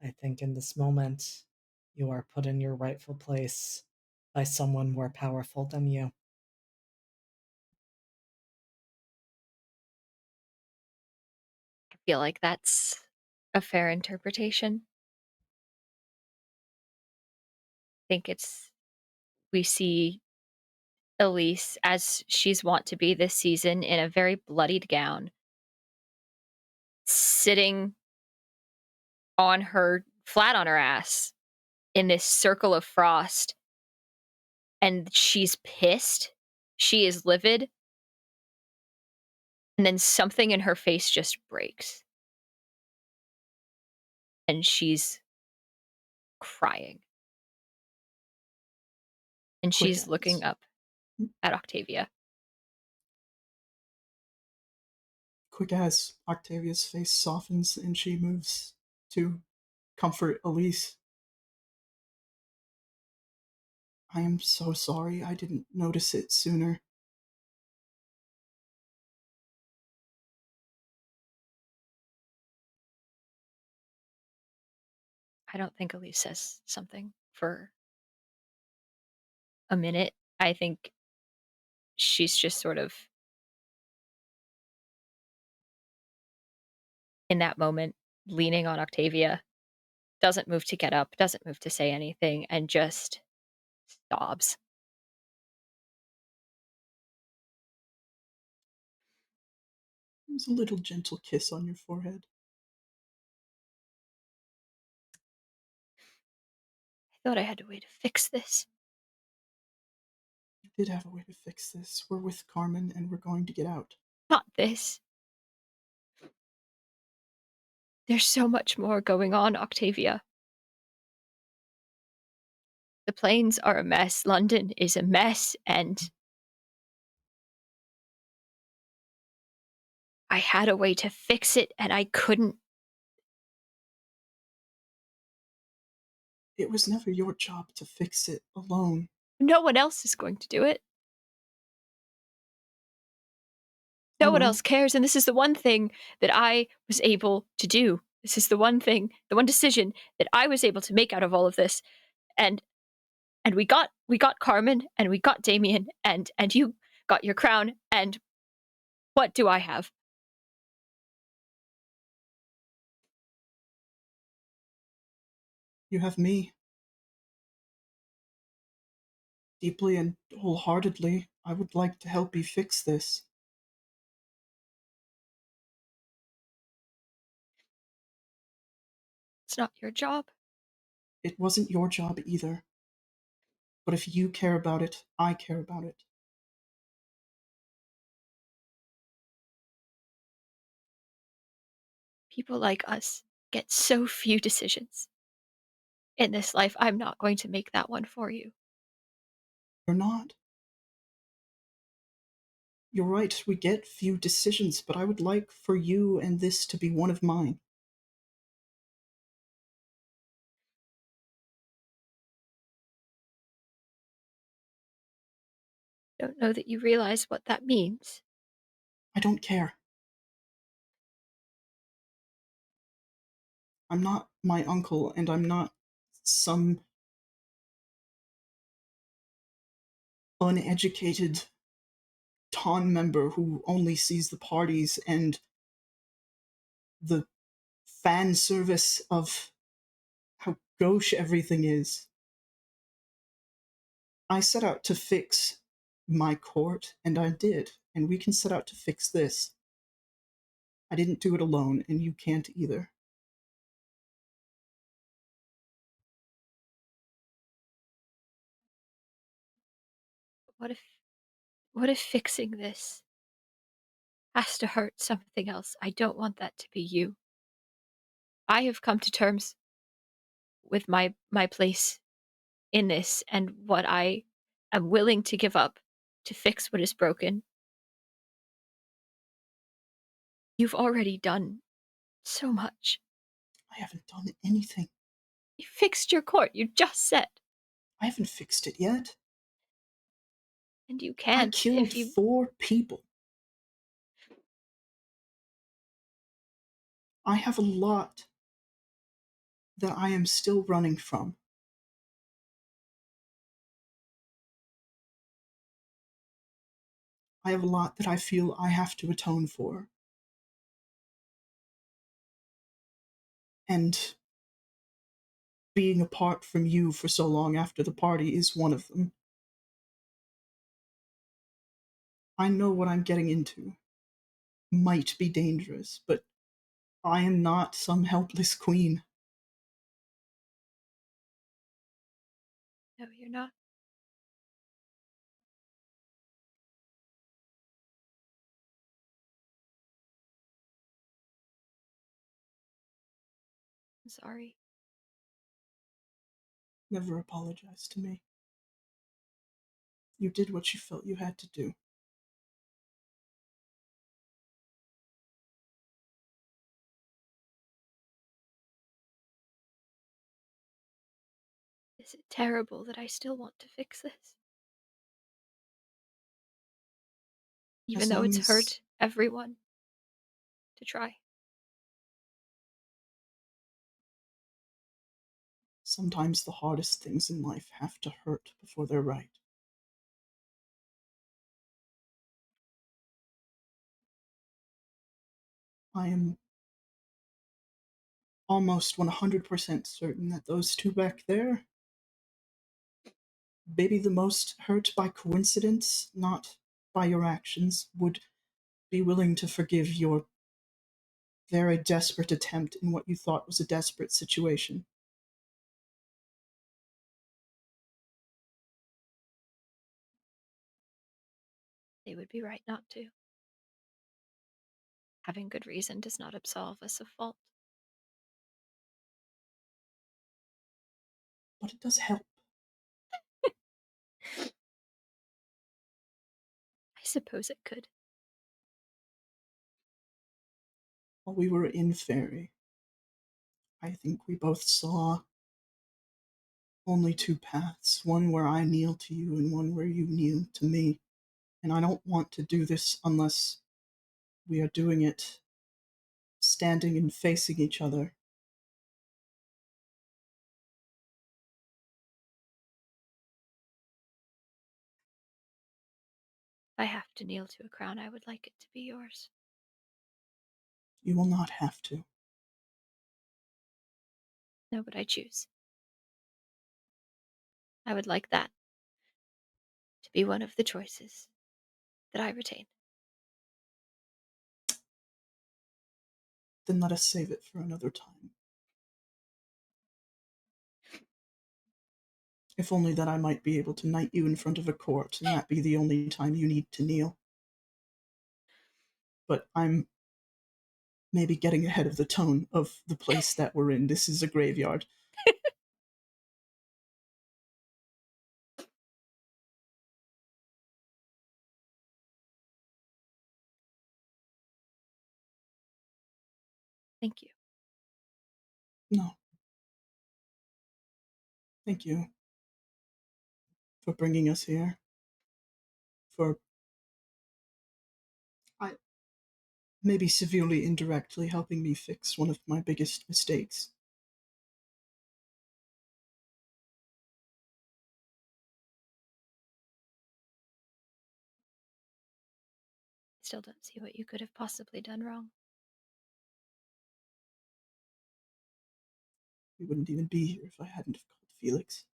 I think in this moment you are put in your rightful place by someone more powerful than you. I feel like that's a fair interpretation. I think we see Elise as she's wont to be this season in a very bloodied gown, sitting on her flat on her ass in this circle of frost, and she's pissed. She is livid. And then something in her face just breaks. And she's crying. And she's looking up at Octavia. Quick as Octavia's face softens and she moves to comfort Elise. I am so sorry I didn't notice it sooner. I don't think Elise says something for a minute. I think she's just sort of in that moment, leaning on Octavia, doesn't move to get up, doesn't move to say anything, and just sobs. was a little gentle kiss on your forehead. I thought I had a way to fix this. You did have a way to fix this. We're with Carmen, and we're going to get out. Not this. There's so much more going on, Octavia. The planes are a mess. London is a mess, and I had a way to fix it, and I couldn't. It was never your job to fix it alone. No one else is going to do it. No one else cares, and this is the one thing that I was able to do. This is the one thing, the one decision that I was able to make out of all of this. And we got Carmen, and we got Damien, and you got your crown, and what do I have? You have me. Deeply and wholeheartedly, I would like to help you fix this. It's not your job. It wasn't your job either. But if you care about it, I care about it. People like us get so few decisions. In this life, I'm not going to make that one for you. You're not. You're right, we get few decisions, but I would like for you and this to be one of mine. Don't know that you realize what that means. I don't care. I'm not my uncle, and I'm not some uneducated Ton member who only sees the parties and the fan service of how gauche everything is. I set out to fix my court, and I did, and we can set out to fix this. I didn't do it alone, and you can't either. What if fixing this has to hurt something else? I don't want that to be you. I have come to terms with my place in this and what I am willing to give up to fix what is broken. You've already done so much. I haven't done anything. You fixed your court, you just said. I haven't fixed it yet. And you can't I killed if you... 4 people. I have a lot that I am still running from. I have a lot that I feel I have to atone for. And being apart from you for so long after the party is one of them. I know what I'm getting into. Might be dangerous, but I am not some helpless queen. No, you're not. I'm sorry. Never apologize to me. You did what you felt you had to do. Is it terrible that I still want to fix this? Even As though long it's as- hurt everyone to try. Sometimes the hardest things in life have to hurt before they're right. I am almost 100% certain that those 2 back there, maybe the most hurt by coincidence, not by your actions, would be willing to forgive your very desperate attempt in what you thought was a desperate situation. They would be right not to. Having good reason does not absolve us of fault. But it does help. I suppose it could. While we were in Fairy, I think we both saw only two paths, one where I kneel to you and one where you kneel to me. And I don't want to do this unless we are doing it standing and facing each other. If I have to kneel to a crown, I would like it to be yours. You will not have to. No, but I choose. I would like that to be one of the choices that I retain. Then let us save it for another time. If only that I might be able to knight you in front of a court, and that be the only time you need to kneel. But I'm maybe getting ahead of the tone of the place that we're in. This is a graveyard. Thank you. No. Thank you for bringing us here. For maybe severely indirectly helping me fix one of my biggest mistakes. I still don't see what you could have possibly done wrong. We wouldn't even be here if I hadn't have called Felix.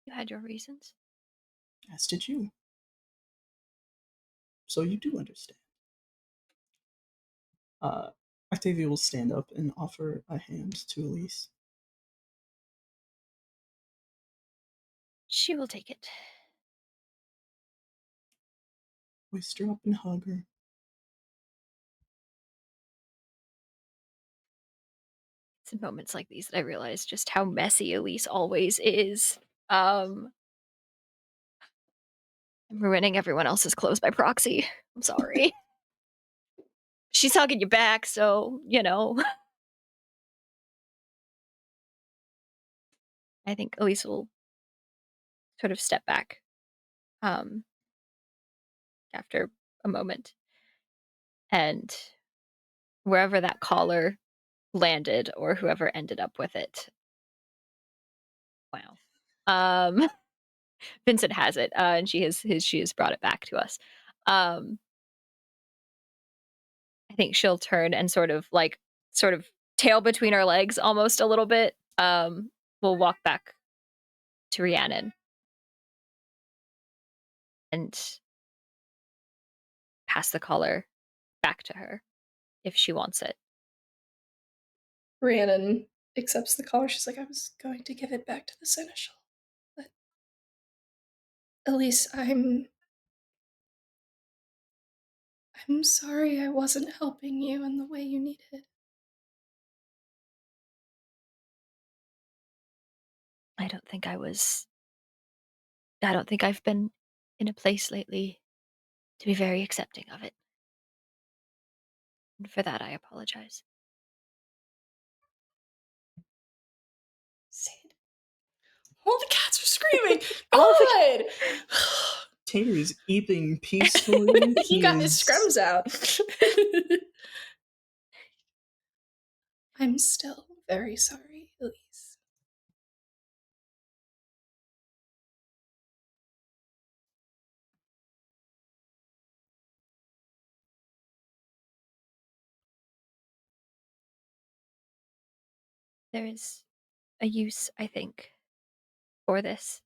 You had your reasons. As did you. So you do understand. Octavia will stand up and offer a hand to Elise. She will take it. Hoist her up and hug her. It's in moments like these that I realize just how messy Elise always is. I'm ruining everyone else's clothes by proxy. I'm sorry. She's hugging you back, so, you know. I think Elise will sort of step back after a moment. And wherever that collar landed or whoever ended up with it. Wow. Vincent has it, and she has brought it back to us. I think she'll turn and sort of tail between her legs almost a little bit. We'll walk back to Rhiannon and pass the collar back to her if she wants it. Rhiannon accepts the collar. She's like, I was going to give it back to the seneschal, but Elise, I'm sorry I wasn't helping you in the way you needed. I don't think I've been in a place lately to be very accepting of it. And for that, I apologize. Sid. All the cats are screaming. All the Good. Tater is eating peacefully. He got his scrums out. I'm still very sorry, Elise. There is a use, I think, for this.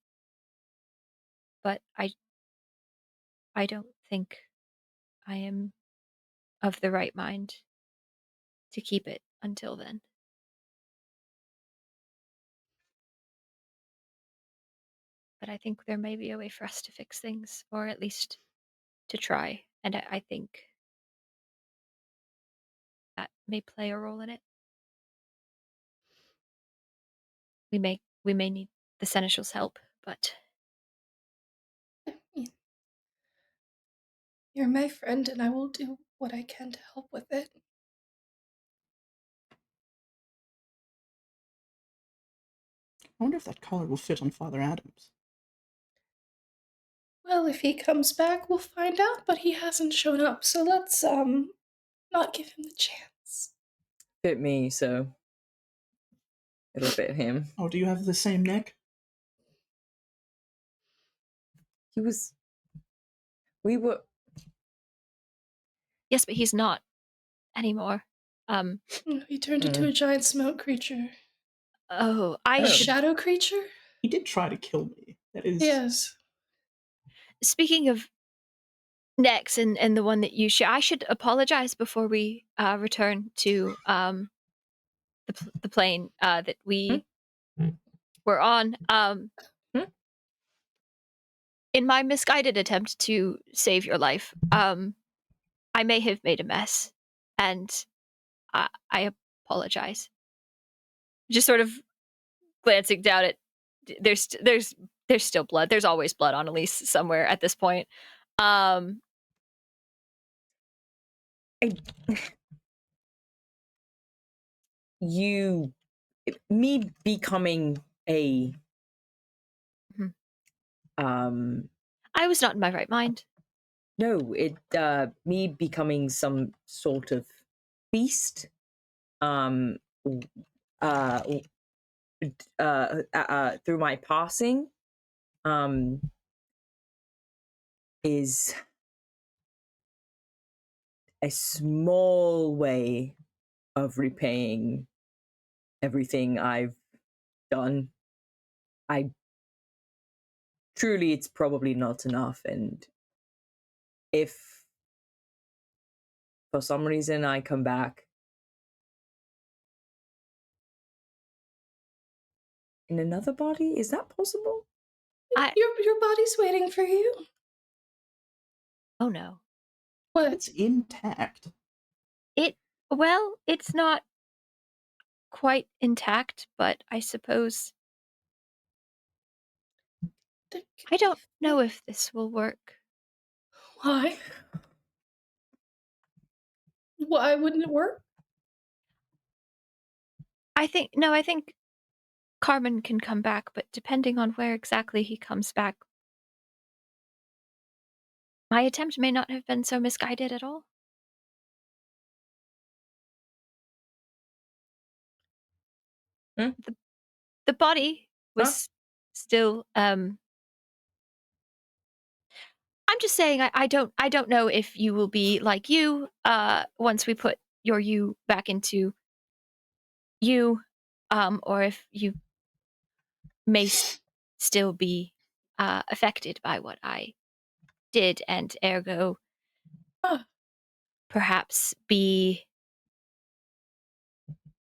But I don't think I am of the right mind to keep it until then. But I think there may be a way for us to fix things, or at least to try. And I think that may play a role in it. We may need the Seneschal's help, but You're my friend, and I will do what I can to help with it. I wonder if that collar will fit on Father Adams. Well, if he comes back, we'll find out, but he hasn't shown up, so let's, not give him the chance. Fit me, so it'll fit him. Oh, do you have the same neck? We were... yes, but he's not anymore. He turned into a giant smoke creature. Oh, A shadow creature? He did try to kill me. That is... Yes. Speaking of necks and the one that you share, I should apologize before we return to the plane that we were on. In my misguided attempt to save your life, I may have made a mess, and I apologize. Just sort of glancing down at there's still blood. There's always blood on Elise somewhere at this point. Me becoming a I was not in my right mind. No, me becoming some sort of beast through my passing is a small way of repaying everything I've done. Truly, it's probably not enough, and if for some reason I come back in another body, is that possible? Your body's waiting for you. Oh no. What? It's intact. Well, it's not quite intact, but I suppose I don't know if this will work. Why? Why wouldn't it work? I think Carmen can come back, but depending on where exactly he comes back, my attempt may not have been so misguided at all. The body was still I'm just saying I don't know if you will be like you once we put your you back into you, or if you may still be affected by what I did, and ergo perhaps be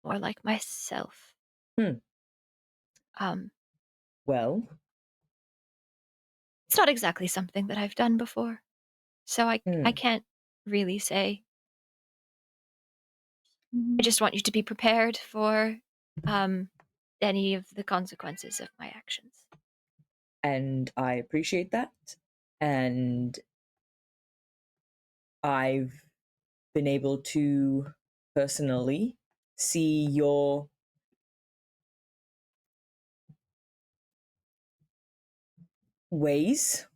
more like myself. Well, it's not exactly something that I've done before, so I can't really say. I just want you to be prepared for any of the consequences of my actions. And I appreciate that. And I've been able to personally see your ways,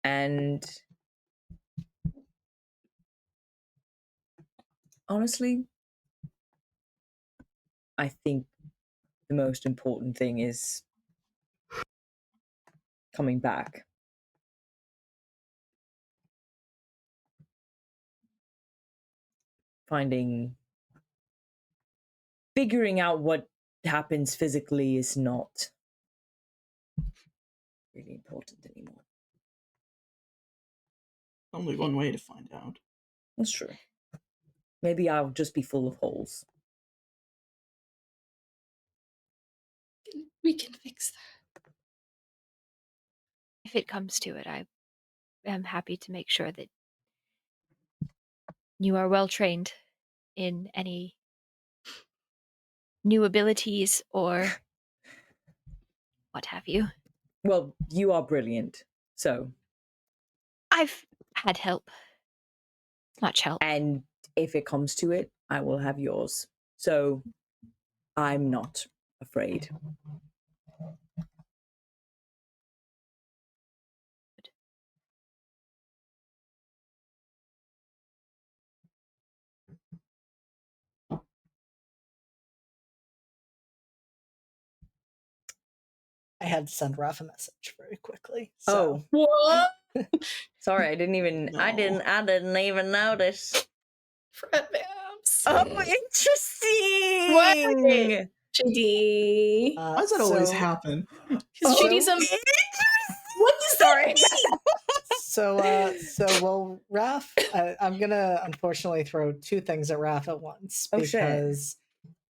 and honestly, I think the most important thing is coming back. Figuring out what happens physically is not really important anymore. Only one way to find out. That's true. Maybe I'll just be full of holes. We can fix that. If it comes to it, I am happy to make sure that you are well trained in any new abilities or what have you. Well, you are brilliant, so. I've had help. Much help. And if it comes to it, I will have yours. So I'm not afraid. I had to send Raph a message very quickly. Oh, What? sorry, I didn't even notice. Fred Vamps. Oh, interesting. JD. Why does that always happen? Because JD's a. What does Sorry. Well, Raph, I'm gonna unfortunately throw two things at Raph at once Oh, shit. because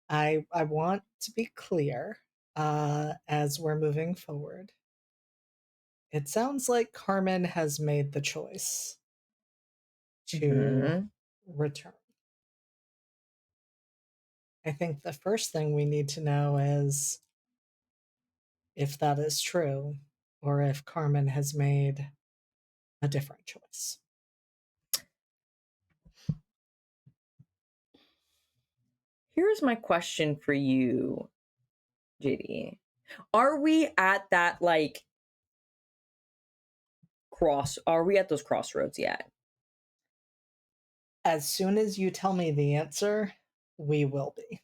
I want to be clear as we're moving forward. It sounds like Carmen has made the choice to return. I think the first thing we need to know is if that is true or if Carmen has made a different choice. Here's my question for you, JD. Are we at that, like, are we at those crossroads yet? As soon as you tell me the answer, we will be.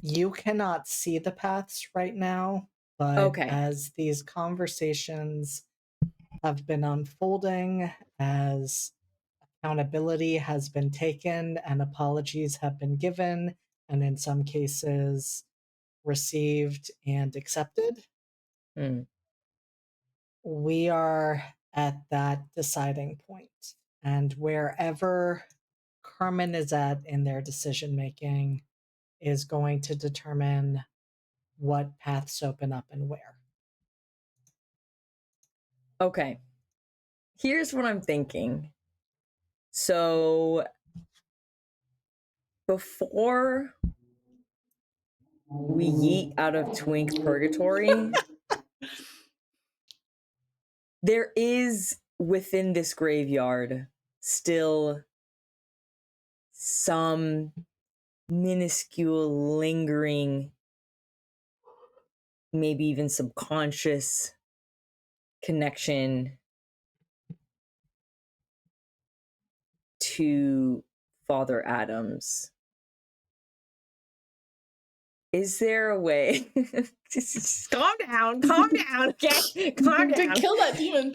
You cannot see the paths right now, but Okay. as these conversations have been unfolding, as accountability has been taken and apologies have been given, and in some cases received and accepted, we are at that deciding point. And wherever Carmen is at in their decision making is going to determine what paths open up and where. Okay. Here's what I'm thinking. So before we yeet out of Twink's purgatory, there is within this graveyard still some minuscule lingering, maybe even subconscious connection to Father Adams. Is there a way? Just calm down, okay? Calm down. Kill that demon.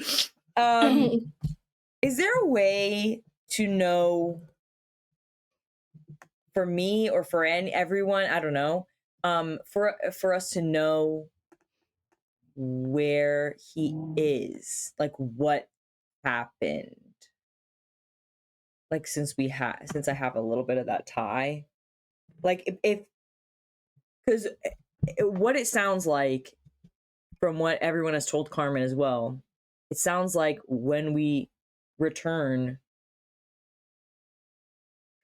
Is there a way to know, for me or for everyone, I don't know, for us to know where he is, like what happened, like since I have a little bit of that tie, like if because what it sounds like from what everyone has told Carmen as well, it sounds like when we return,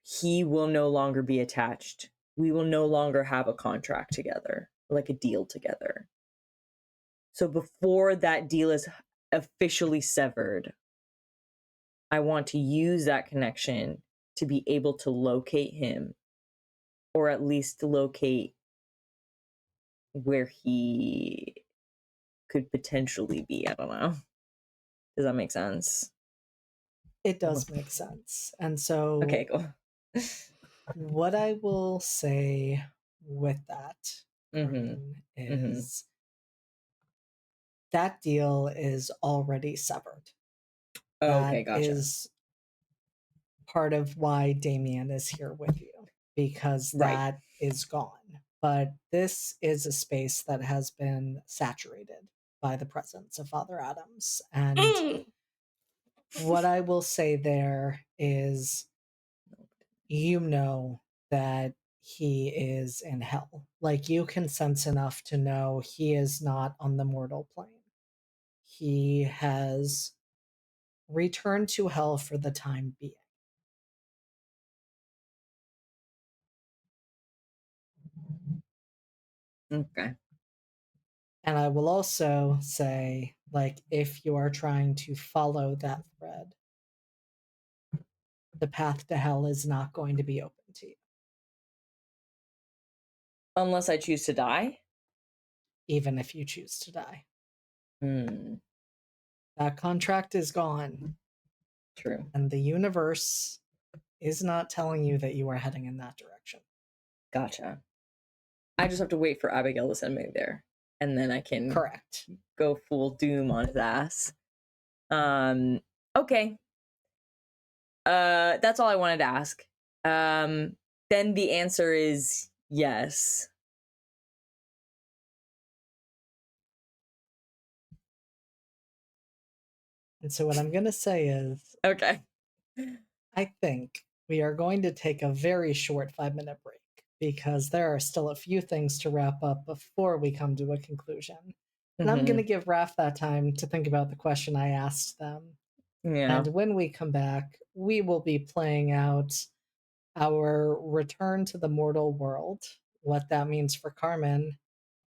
he will no longer be attached. We will no longer have a contract together, like a deal together. So before that deal is officially severed, I want to use that connection to be able to locate him, or at least locate where he could potentially be. I don't know. Does that make sense? It does make sense. And so okay, cool. What I will say with that is that deal is already severed. Okay, that gotcha. is part of why Damien is here with you, because that is gone. But this is a space that has been saturated by the presence of Father Adams. And What I will say there is, you know that he is in hell. Like, you can sense enough to know he is not on the mortal plane. He has returned to hell for the time being. Okay. And I will also say, like, if you are trying to follow that thread, the path to hell is not going to be open to you. Unless I choose to die? Even if you choose to die. Hmm. That contract is gone. True. And the universe is not telling you that you are heading in that direction. Gotcha. I just have to wait for Abigail to send me there. And then I can Correct. go full doom on his ass. Okay. That's all I wanted to ask. Then the answer is yes. And so what I'm going to say is, Okay. I think we are going to take a very short 5-minute break because there are still a few things to wrap up before we come to a conclusion. And I'm going to give Raph that time to think about the question I asked them. Yeah. And when we come back, we will be playing out our return to the mortal world, what that means for Carmen,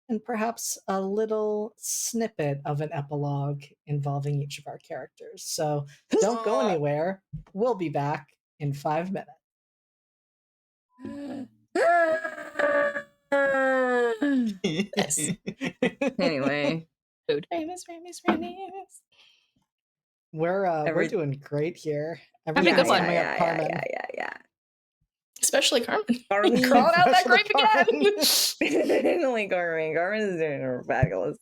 and perhaps a little snippet of an epilogue involving each of our characters. So don't go anywhere. We'll be back in 5 minutes. Yes. Anyway. We're doing great here. Having a good one. Coming up, Carmen. Yeah. Especially Carmen. Carmen. Crawling out that Especially grape again. Definitely Carmen. Carmen is doing fabulous.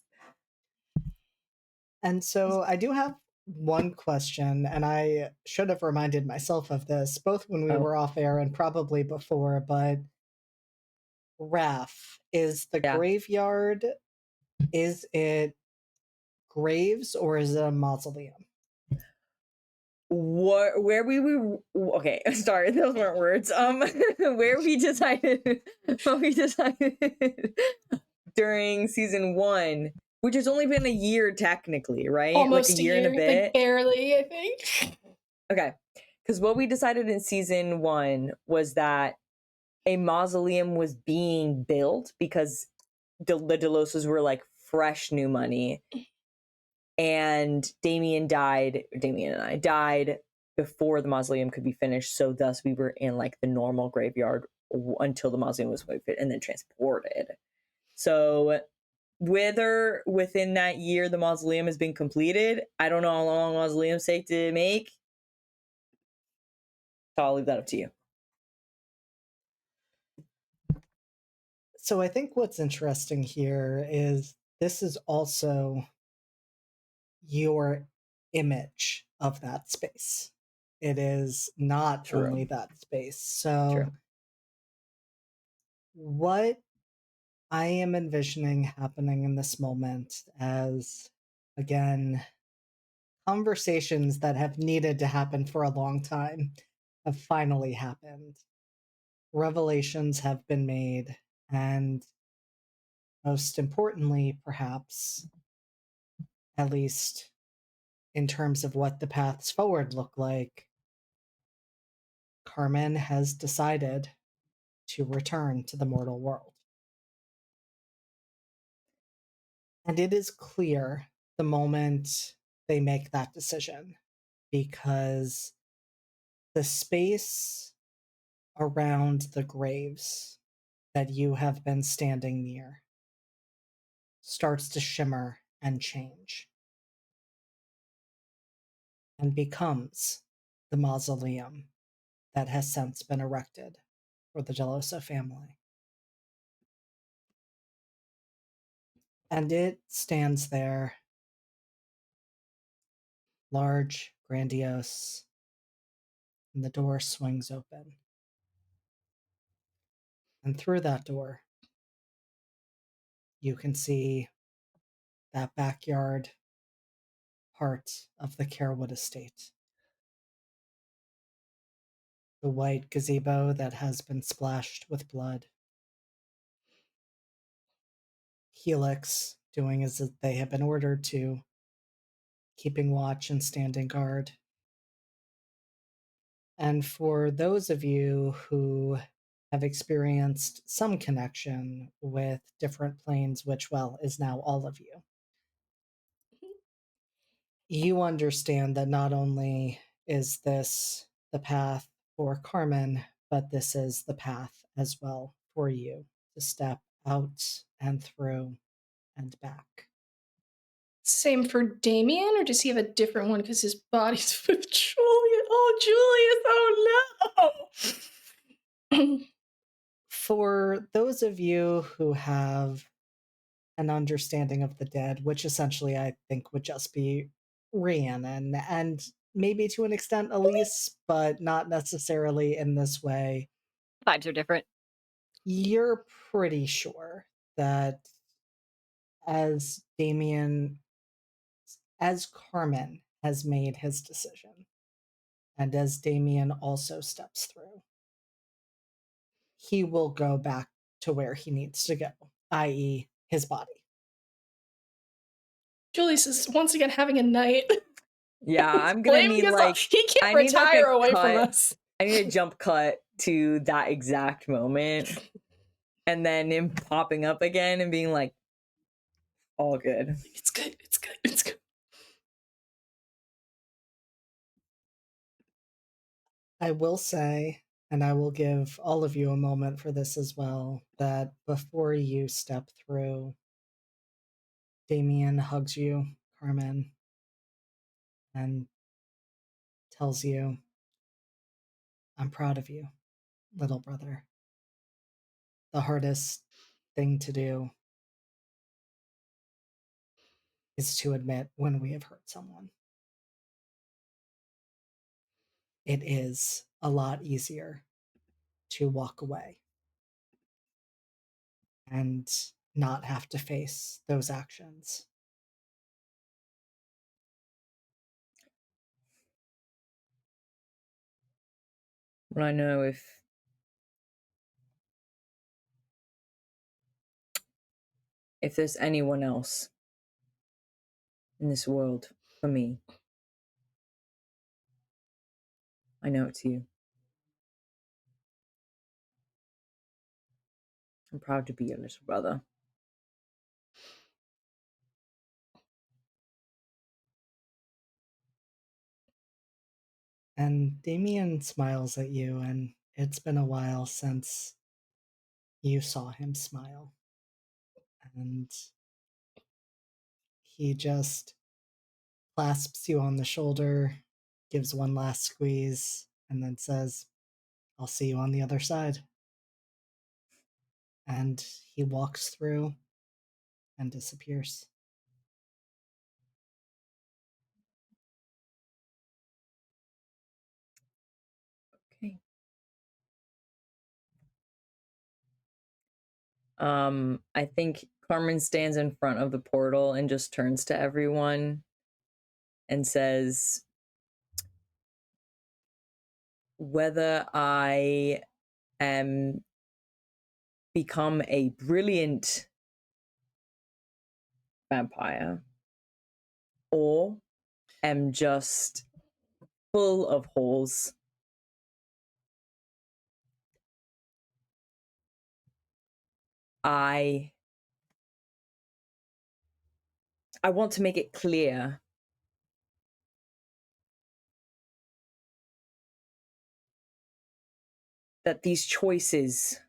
And so I do have one question, and I should have reminded myself of this both when we were off air and probably before, but Raph, is the graveyard, is it graves or is it a mausoleum? Where we were, okay, sorry, those weren't words. Where we decided during season 1, which has only been a year technically, right? Almost like a year and a bit. Like barely, I think. Okay, because what we decided in season 1 was that a mausoleum was being built because the Delosas were like fresh new money, and Damien and I died before the mausoleum could be finished, so thus we were in like the normal graveyard until the mausoleum was fit and then transported. So whether within that year the mausoleum has been completed, I don't know how long mausoleums take to make, so I'll leave that up to you. So I think what's interesting here is this is also your image of that space. It is not only that space. So what I am envisioning happening in this moment as, again, conversations that have needed to happen for a long time have finally happened. Revelations have been made, and most importantly, perhaps, at least in terms of what the paths forward look like, Carmen has decided to return to the mortal world. And it is clear the moment they make that decision, because the space around the graves that you have been standing near starts to shimmer and change and becomes the mausoleum that has since been erected for the Geloso family. And it stands there, large, grandiose, and the door swings open. And through that door, you can see that backyard part of the Carewood estate. the white gazebo that has been splashed with blood. Helix doing as they have been ordered to, keeping watch and standing guard. And for those of you who have experienced some connection with different planes, which, well, is now all of you, you understand that not only is this the path for Carmen, but this is the path as well for you to step out and through and back. Same for Damien, or does he have a different one because his body's with Julius? Oh, Julius! Oh no! For those of you who have an understanding of the dead, which essentially I think would just be Rhiannon and maybe to an extent Elise, but not necessarily in this way. Vibes are different. You're pretty sure that as Carmen has made his decision, and as Damien also steps through, he will go back to where he needs to go, i.e., his body. Julius is once again having a night. Yeah, I'm gonna need like he can't I need like retire a away cut. from us. I need a jump cut to that exact moment, and then him popping up again and being like, "All good. It's good. It's good. It's good." I will say, and I will give all of you a moment for this as well, that before you step through, Damien hugs you, Carmen, and tells you, I'm proud of you, little brother. The hardest thing to do is to admit when we have hurt someone. It is a lot easier to walk away and not have to face those actions. Well, I know if there's anyone else in this world for me, I know it's you. I'm proud to be your little brother." And Damien smiles at you, and it's been a while since you saw him smile. And he just clasps you on the shoulder, gives one last squeeze, and then says, I'll see you on the other side. And he walks through and disappears. Okay. I think Carmen stands in front of the portal and just turns to everyone and says, whether I am become a brilliant vampire or am just full of holes, I want to make it clear that these choices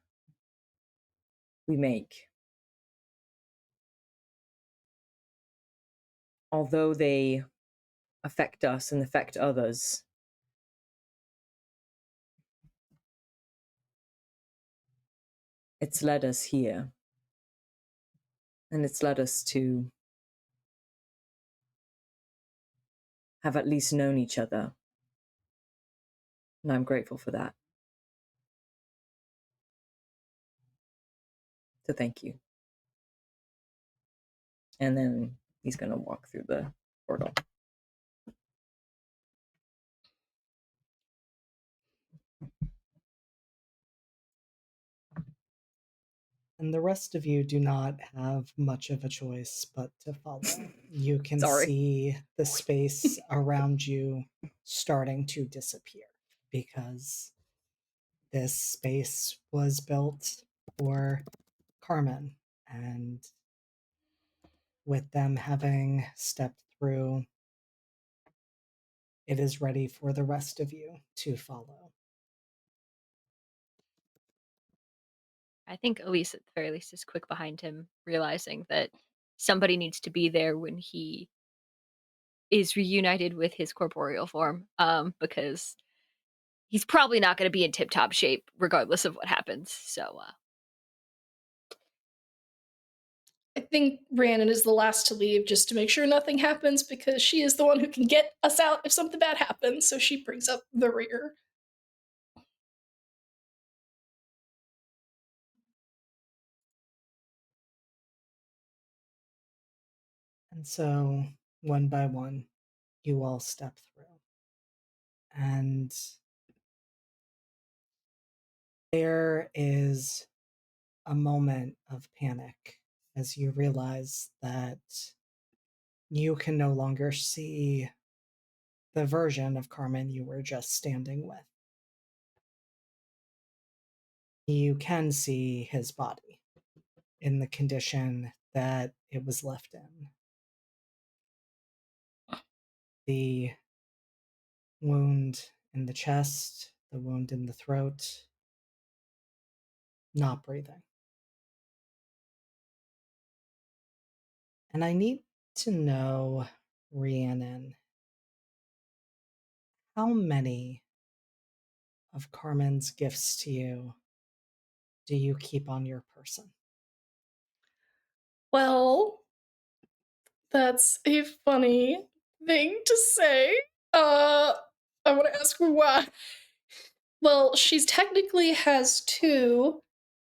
we make, although they affect us and affect others, it's led us here. And it's led us to have at least known each other. And I'm grateful for that. So thank you. And then he's going to walk through the portal. And the rest of you do not have much of a choice but to follow. You can Sorry. see the space around you starting to disappear because this space was built for Carmen. And with them having stepped through, it is ready for the rest of you to follow. I think Elise, at the very least, is quick behind him, realizing that somebody needs to be there when he is reunited with his corporeal form, because he's probably not going to be in tip-top shape regardless of what happens. So, I think Rhiannon is the last to leave just to make sure nothing happens because she is the one who can get us out if something bad happens. So she brings up the rear. And so, one by one, you all step through. And there is a moment of panic as you realize that you can no longer see the version of Carmen you were just standing with. You can see his body in the condition that it was left in. The wound in the chest, the wound in the throat, not breathing. And I need to know, Rhiannon, how many of Carmen's gifts to you do you keep on your person? Well, that's a funny thing to say. I want to ask why. Well, she's technically has 2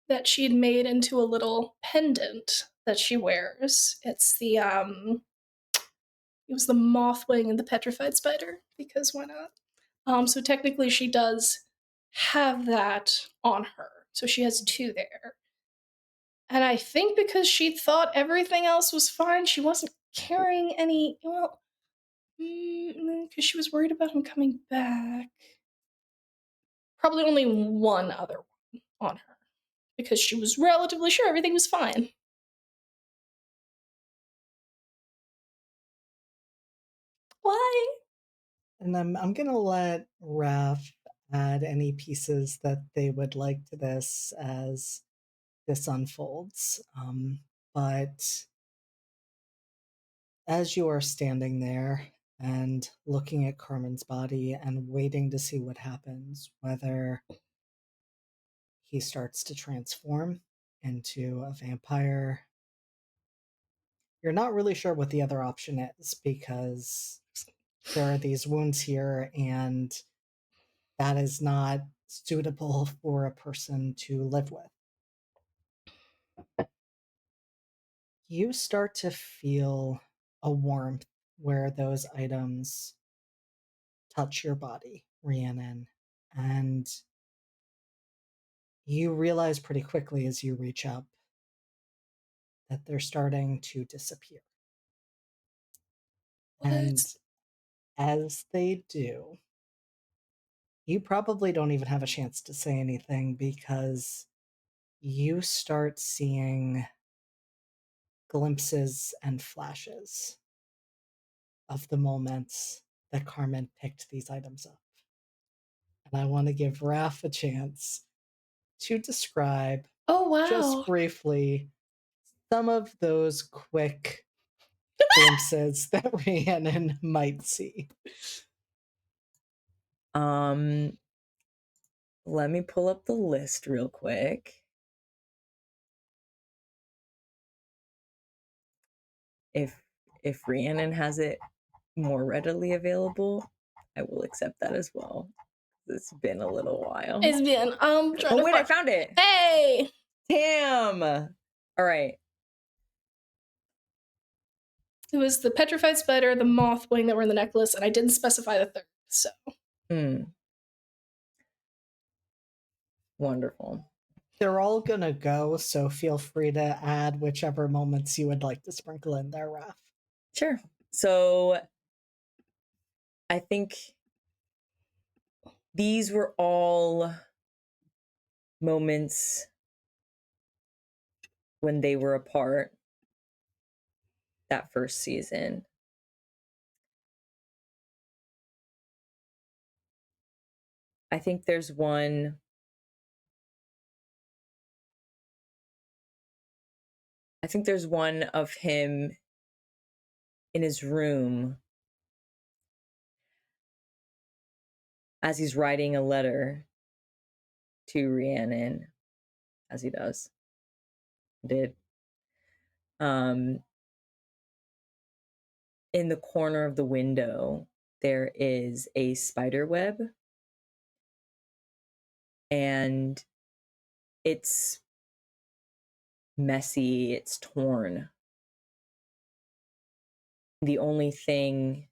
that she'd made into a little pendant that she wears. It's the it was the mothwing and the petrified spider, because why not? So technically she does have that on her. So she has 2 there. And I think because she thought everything else was fine, she wasn't carrying any, well, because she was worried about him coming back. Probably only one other one on her, because she was relatively sure everything was fine. Why? And I'm gonna let Raph add any pieces that they would like to this as this unfolds. But as you are standing there and looking at Carmen's body and waiting to see what happens, whether he starts to transform into a vampire, you're not really sure what the other option is because there are these wounds here and that is not suitable for a person to live with. You start to feel a warmth where those items touch your body, Rhiannon, and you realize pretty quickly as you reach up that they're starting to disappear. What? And as they do, you probably don't even have a chance to say anything because you start seeing glimpses and flashes of the moments that Carmen picked these items up. And I want to give Raph a chance to describe, Oh, wow. just briefly, some of those quick glimpses that Rhiannon might see. Let me pull up the list real quick. If Rhiannon has it more readily available, I will accept that as well. It's been a little while. It's been, trying to Oh wait, I found it. Hey! Damn! All right. It was the petrified spider, the mothwing that were in the necklace, and I didn't specify the 3rd, so. Wonderful. They're all gonna go, so feel free to add whichever moments you would like to sprinkle in there, Raph. Sure. So I think these were all moments when they were apart that first season. I think there's one of him in his room as he's writing a letter to Rhiannon, as he did. In the corner of the window, there is a spider web, and it's messy, it's torn. The only thing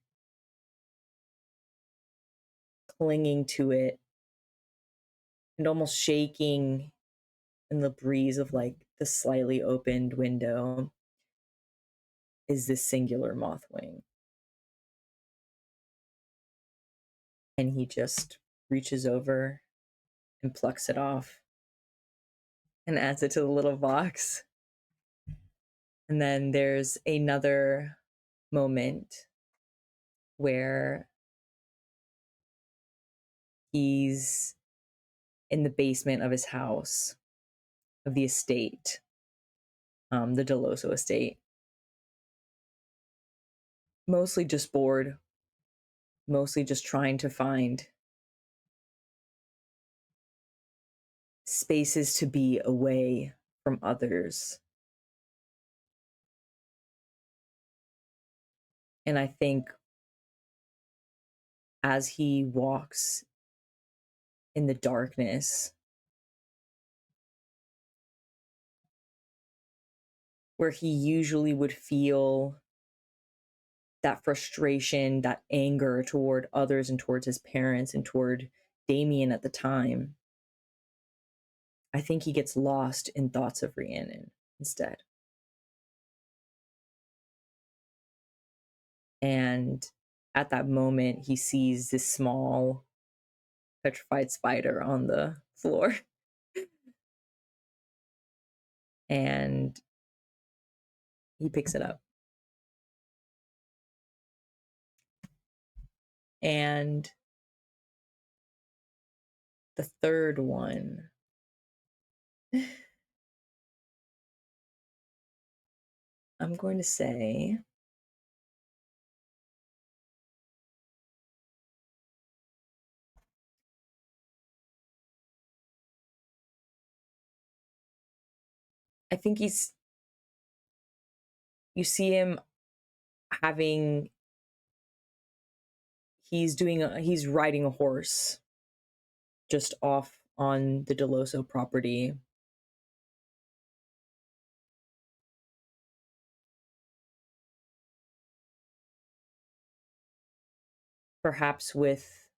clinging to it and almost shaking in the breeze of like the slightly opened window is this singular moth wing. And he just reaches over and plucks it off and adds it to the little box. And then there's another moment where he's in the basement of his house, of the estate, the Deloso estate. Mostly just bored, mostly just trying to find spaces to be away from others. And I think as he walks in the darkness, where he usually would feel that frustration, that anger toward others and towards his parents and toward Damien at the time, I think he gets lost in thoughts of Rhiannon instead. And at that moment, he sees this small petrified spider on the floor. And he picks it up. And the third one, I'm going to say I think you see him he's riding a horse just off on the Deloso property. Perhaps with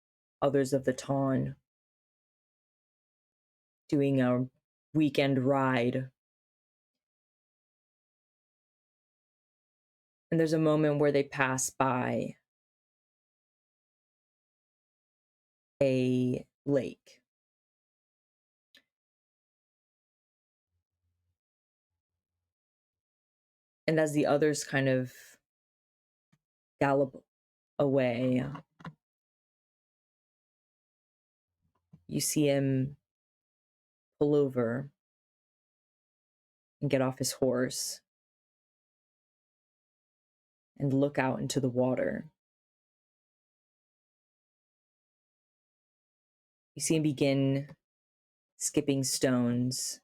others of the Ton, doing a weekend ride. And there's a moment where they pass by a lake. And as the others kind of gallop away, you see him pull over and get off his horse and look out into the water. You see him begin skipping stones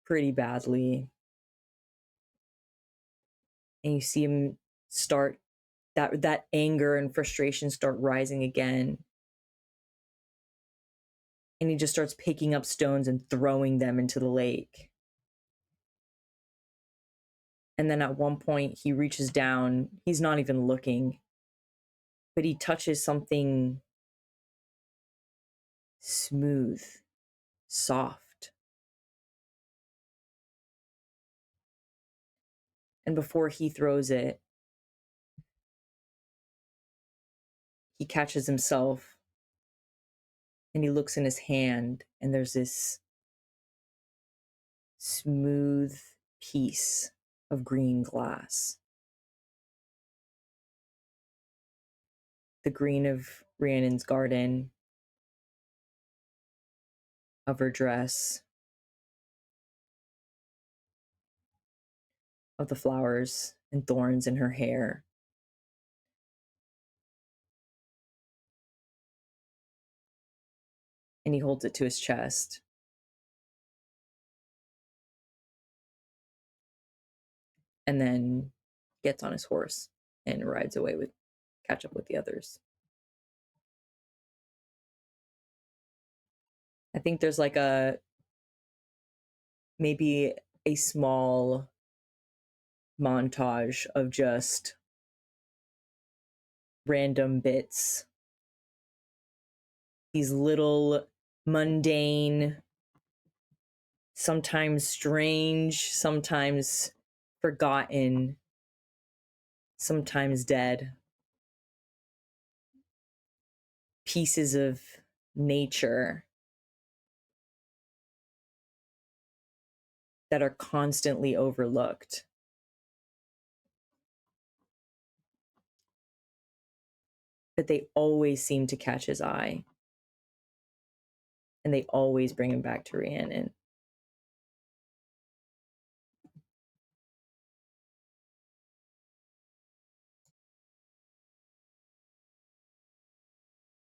pretty badly. And you see him start that anger and frustration start rising again. And he just starts picking up stones and throwing them into the lake. And then at one point he reaches down, he's not even looking, but he touches something smooth soft. And before he throws it, he catches himself and he looks in his hand, and there's this smooth piece of green glass. The green of Rhiannon's garden, of her dress, of the flowers and thorns in her hair. And he holds it to his chest. And then gets on his horse and rides away with catch up with the others. I think there's like maybe a small montage of just random bits. These little mundane, sometimes strange, sometimes forgotten, sometimes dead pieces of nature that are constantly overlooked. But they always seem to catch his eye. And they always bring him back to Rhiannon.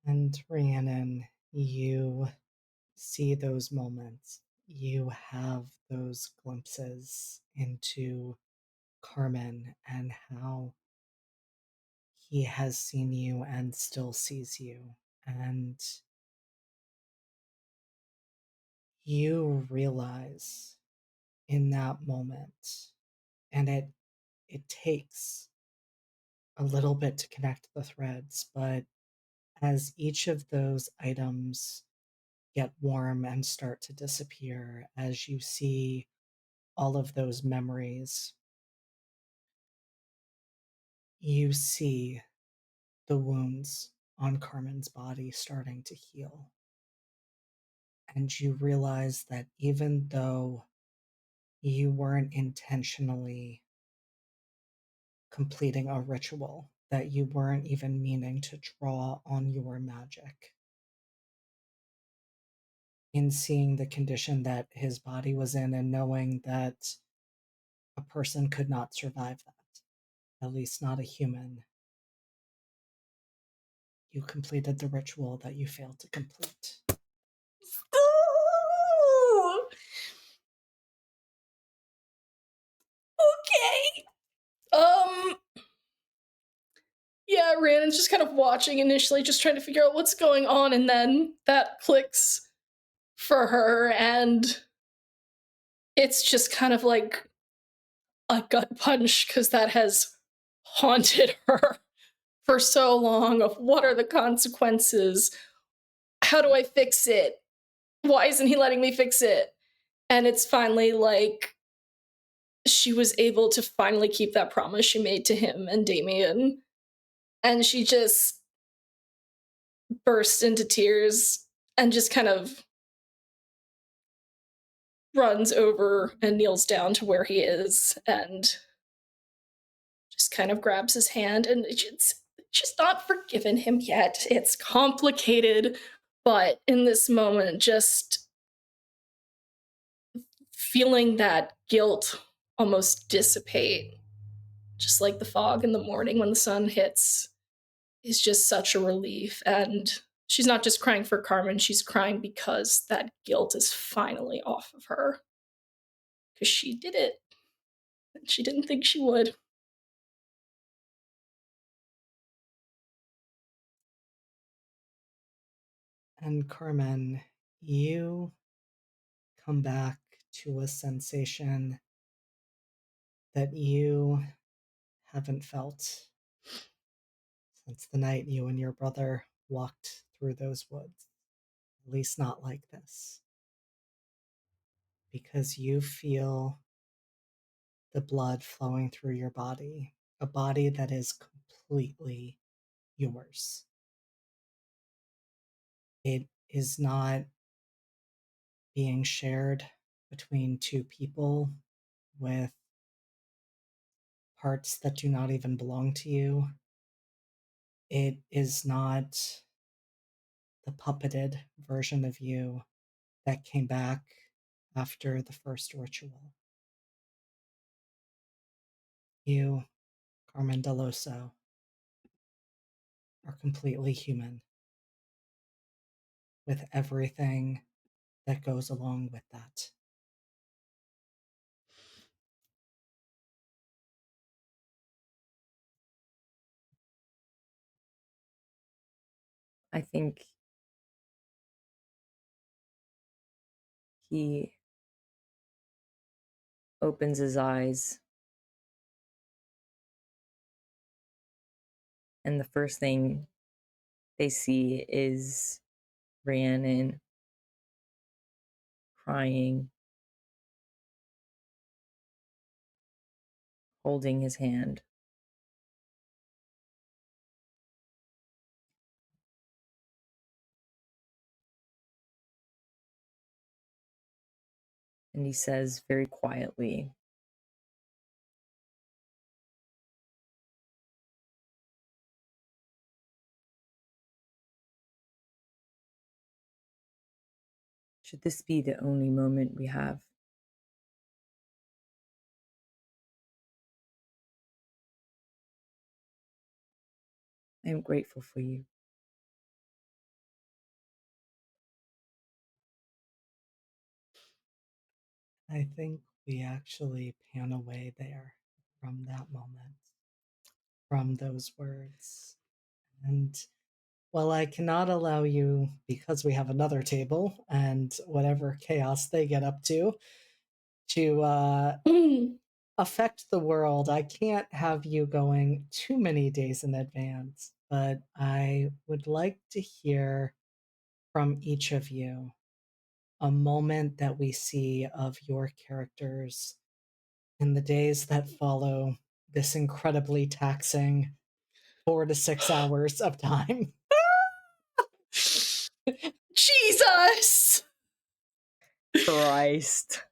And Rhiannon, you see those moments. You have those glimpses into Carmen and how he has seen you and still sees you. And you realize in that moment, and it takes a little bit to connect the threads, but as each of those items get warm and start to disappear, as you see all of those memories, you see the wounds on Carmen's body starting to heal. And you realize that even though you weren't intentionally completing a ritual, that you weren't even meaning to draw on your magic, in seeing the condition that his body was in and knowing that a person could not survive that, at least not a human, you completed the ritual that you failed to complete. Ooh. Okay. Yeah, Rhiannon's just kind of watching initially, just trying to figure out what's going on, and then that clicks for her, and it's just kind of like a gut punch, because that has haunted her for so long of what are the consequences? How do I fix it? Why isn't he letting me fix it? And it's finally like she was able to finally keep that promise she made to him and Damien. And she just bursts into tears and just kind of runs over and kneels down to where he is and just kind of grabs his hand, and she's not forgiven him yet. It's complicated, but in this moment, just feeling that guilt almost dissipate, just like the fog in the morning when the sun hits, is just such a relief. And she's not just crying for Carmen, she's crying because that guilt is finally off of her. Because she did it. And she didn't think she would. And Carmen, you come back to a sensation that you haven't felt since the night you and your brother walked through those woods. At least not like this. because you feel the blood flowing through your body, a body that is completely yours. It is not being shared between two people with parts that do not even belong to you. It is not the puppeted version of you that came back after the first ritual. You, Carmen Deloso, are completely human with everything that goes along with that. I think he opens his eyes, and the first thing they see is Rhiannon crying, holding his hand. And he says very quietly, "Should this be the only moment we have? I am grateful for you." I think we actually pan away there from that moment, from those words. And while I cannot allow you, because we have another table and whatever chaos they get up to affect the world, I can't have you going too many days in advance. But I would like to hear from each of you a moment that we see of your characters in the days that follow this incredibly taxing 4 to 6 hours of time. Jesus! Christ.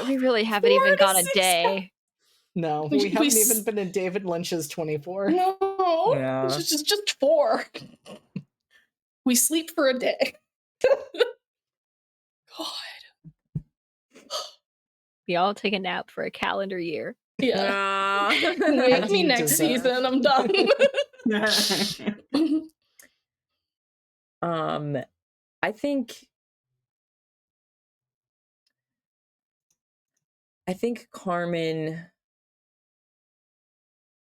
We really haven't 4 even to gone a 6 day. No, We- we haven't we even s- been in David Lynch's 24. No, Yeah. it's just 4. We sleep for a day. God. We all take a nap for a calendar year. Yeah. As Wake me you next deserve. season. I'm done. I think Carmen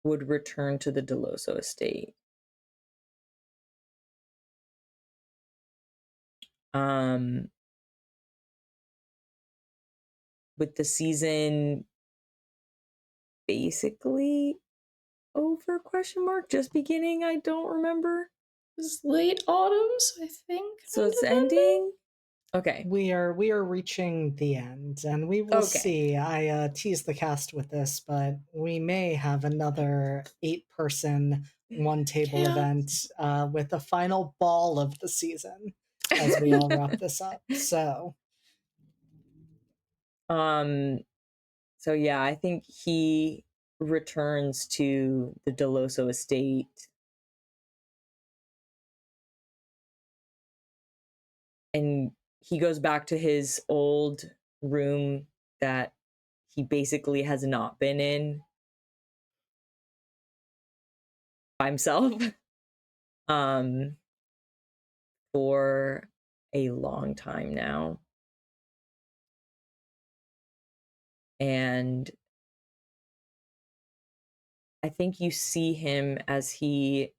would return to the Deloso estate. With the season basically over, question mark, just beginning, I don't remember. It's late autumn, so I think. So it's ending? Okay. We are reaching the end, and we will see. I teased the cast with this, but we may have another 8-person one-table Yeah. event with a final ball of the season as we all wrap this up. So yeah, I think he returns to the Deloso estate. And he goes back to his old room that he basically has not been in by himself for a long time now. And I think you see him as he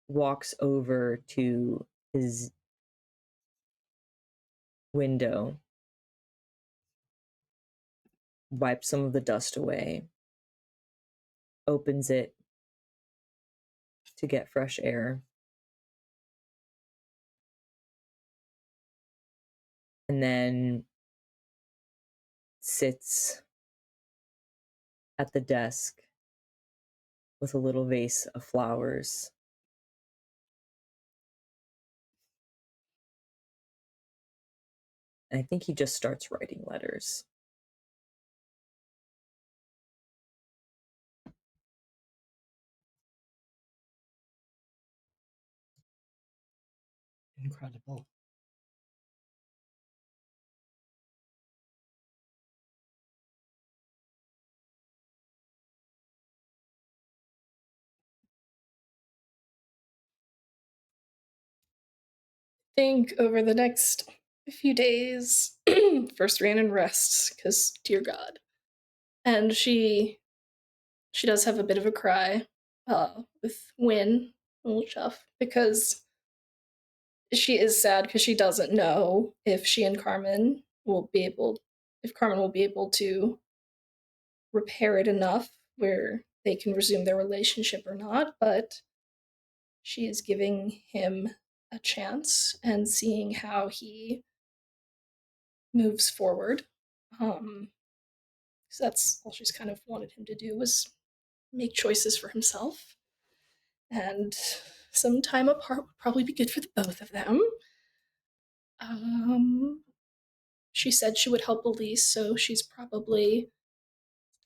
walks over to his window, wipes some of the dust away, opens it to get fresh air, and then sits at the desk with a little vase of flowers. And I think he just starts writing letters. Incredible. Think over the next few days, first Rhiannon rests, because dear God. And she does have a bit of a cry with Wynn, a little chuff, because she is sad because she doesn't know if she and Carmen will be able, if Carmen will be able to repair it enough where they can resume their relationship or not, but she is giving him a chance and seeing how he moves forward. So that's all she's kind of wanted him to do, was make choices for himself. And some time apart would probably be good for the both of them. She said she would help Elise, so she's probably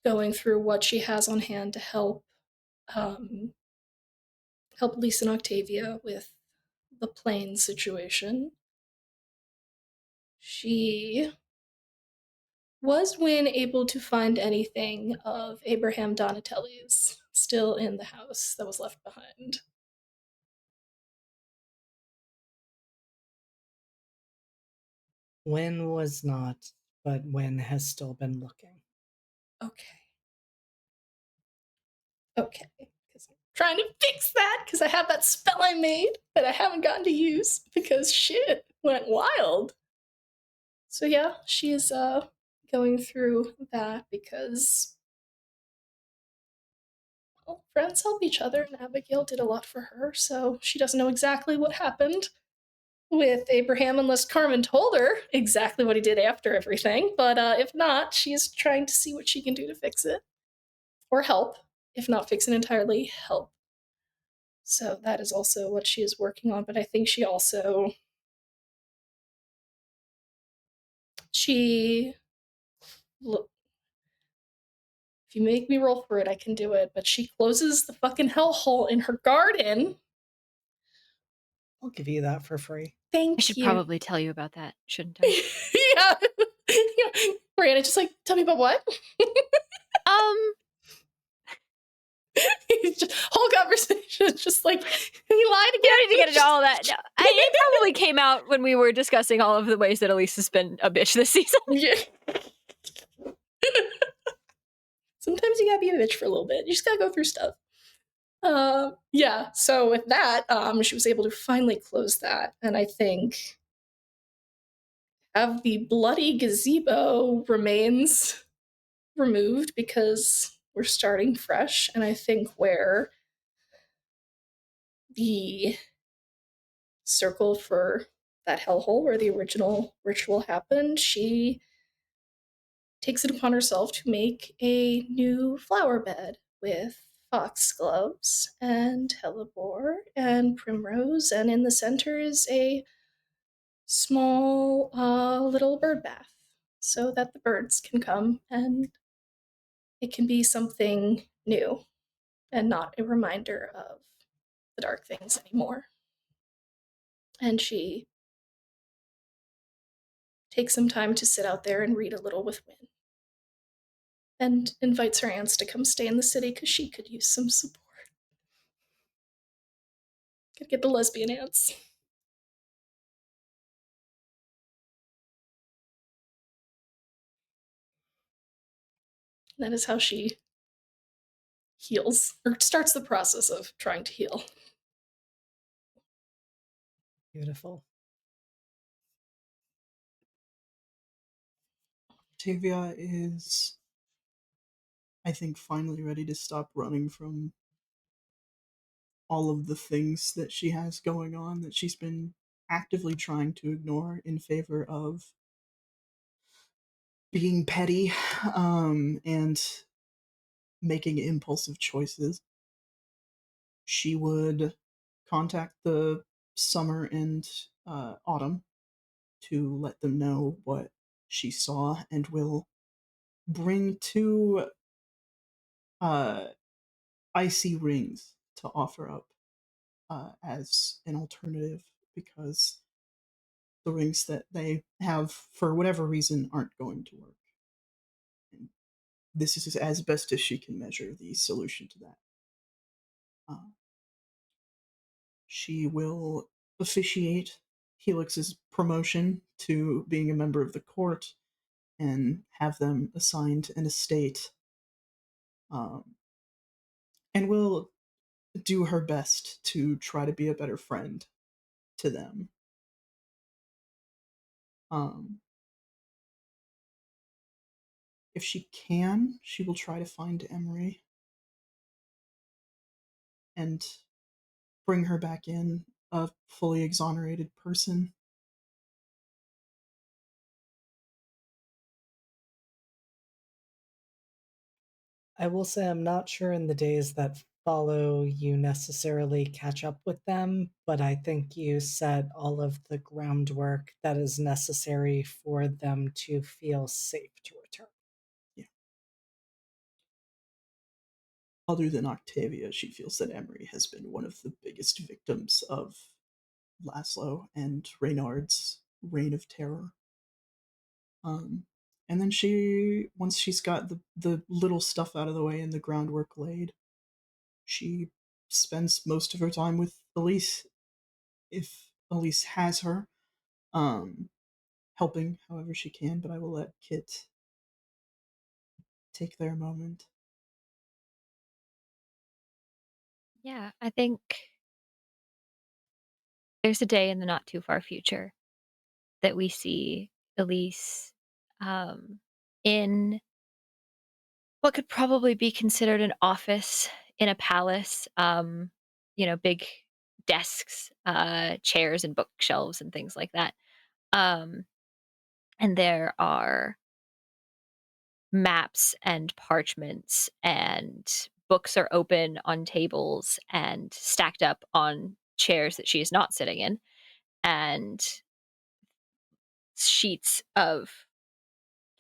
going through what she has on hand to help help Elise and Octavia with the plane situation. She was Wynn able to find anything of Abraham Donatelli's still in the house that was left behind? Wynn was not, but Wynn has still been looking. Okay. Okay. Because I'm trying to fix that, because I have that spell I made that I haven't gotten to use because shit went wild. So yeah, she's going through that because, well, friends help each other, and Abigail did a lot for her, so she doesn't know exactly what happened with Abraham unless Carmen told her exactly what he did after everything. But if not, she's trying to see what she can do to fix it. Or help. If not fix it entirely, help. So that is also what she is working on. But I think she also... Look, if you make me roll for it, I can do it. But she closes the fucking hellhole in her garden. I'll give you that for free. Thank I should you. probably tell you about that, shouldn't I? Yeah. Yeah. Brianna just like, tell me about what? Whole conversation is just like, he lied again. You don't need to get into all that. No, it probably came out when we were discussing all of the ways that Elise has been a bitch this season. Yeah. Sometimes you gotta be a bitch for a little bit. You just gotta go through stuff. Yeah, so with that, she was able to finally close that, and I think have the bloody gazebo remains removed because we're starting fresh, and I think where the circle for that hellhole where the original ritual happened, she takes it upon herself to make a new flower bed with foxgloves and hellebore and primrose, and in the center is a small little bird bath so that the birds can come and it can be something new and not a reminder of the dark things anymore. And she takes some time to sit out there and read a little with Wynn and invites her aunts to come stay in the city because she could use some support. Gotta get the lesbian aunts. That is how she heals, or starts the process of trying to heal. Beautiful. Octavia is, I think, finally ready to stop running from all of the things that she has going on that she's been actively trying to ignore in favor of being petty, and making impulsive choices. She would contact the summer and autumn to let them know what she saw, and will bring two uh, icy rings to offer up as an alternative, because the rings that they have, for whatever reason, aren't going to work. And this is as best as she can measure the solution to that. Uh, she will officiate Helix's promotion to being a member of the court and have them assigned an estate, um, and will do her best to try to be a better friend to them. Um, if she can, she will try to find Emery and bring her back in a fully exonerated person. I will say I'm not sure in the days that follow you necessarily catch up with them, but I think you set all of the groundwork that is necessary for them to feel safe to return. Yeah. Other than Octavia, she feels that Emery has been one of the biggest victims of Laszlo and Reynard's reign of terror. Um, and then once she's got the little stuff out of the way and the groundwork laid, she spends most of her time with Elise, if Elise has her, um, helping however she can. But I will let Kit take their moment. Yeah, I think there's a day in the not too far future that we see Elise um, in what could probably be considered an office in a palace. Big desks, chairs, and bookshelves, and things like that. Um, and there are maps and parchments, and books are open on tables and stacked up on chairs that she is not sitting in, and sheets of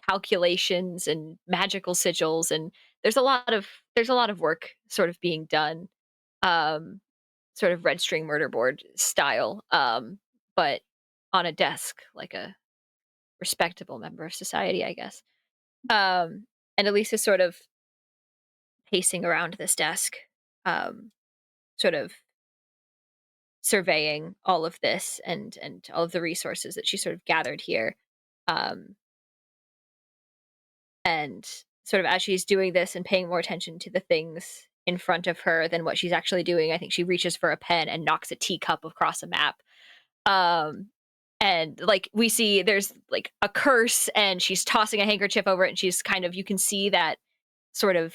calculations and magical sigils, and there's a lot of work sort of being done, um sort of red string murder board style, but on a desk like a respectable member of society, I guess. And Elise is sort of pacing around this desk, um sort of surveying all of this, and all of the resources that she sort of gathered here. um And sort of as she's doing this and paying more attention to the things in front of her than what she's actually doing, I think she reaches for a pen and knocks a teacup across a map. Um, and like we see there's like a curse, and she's tossing a handkerchief over it, and she's kind of, you can see that sort of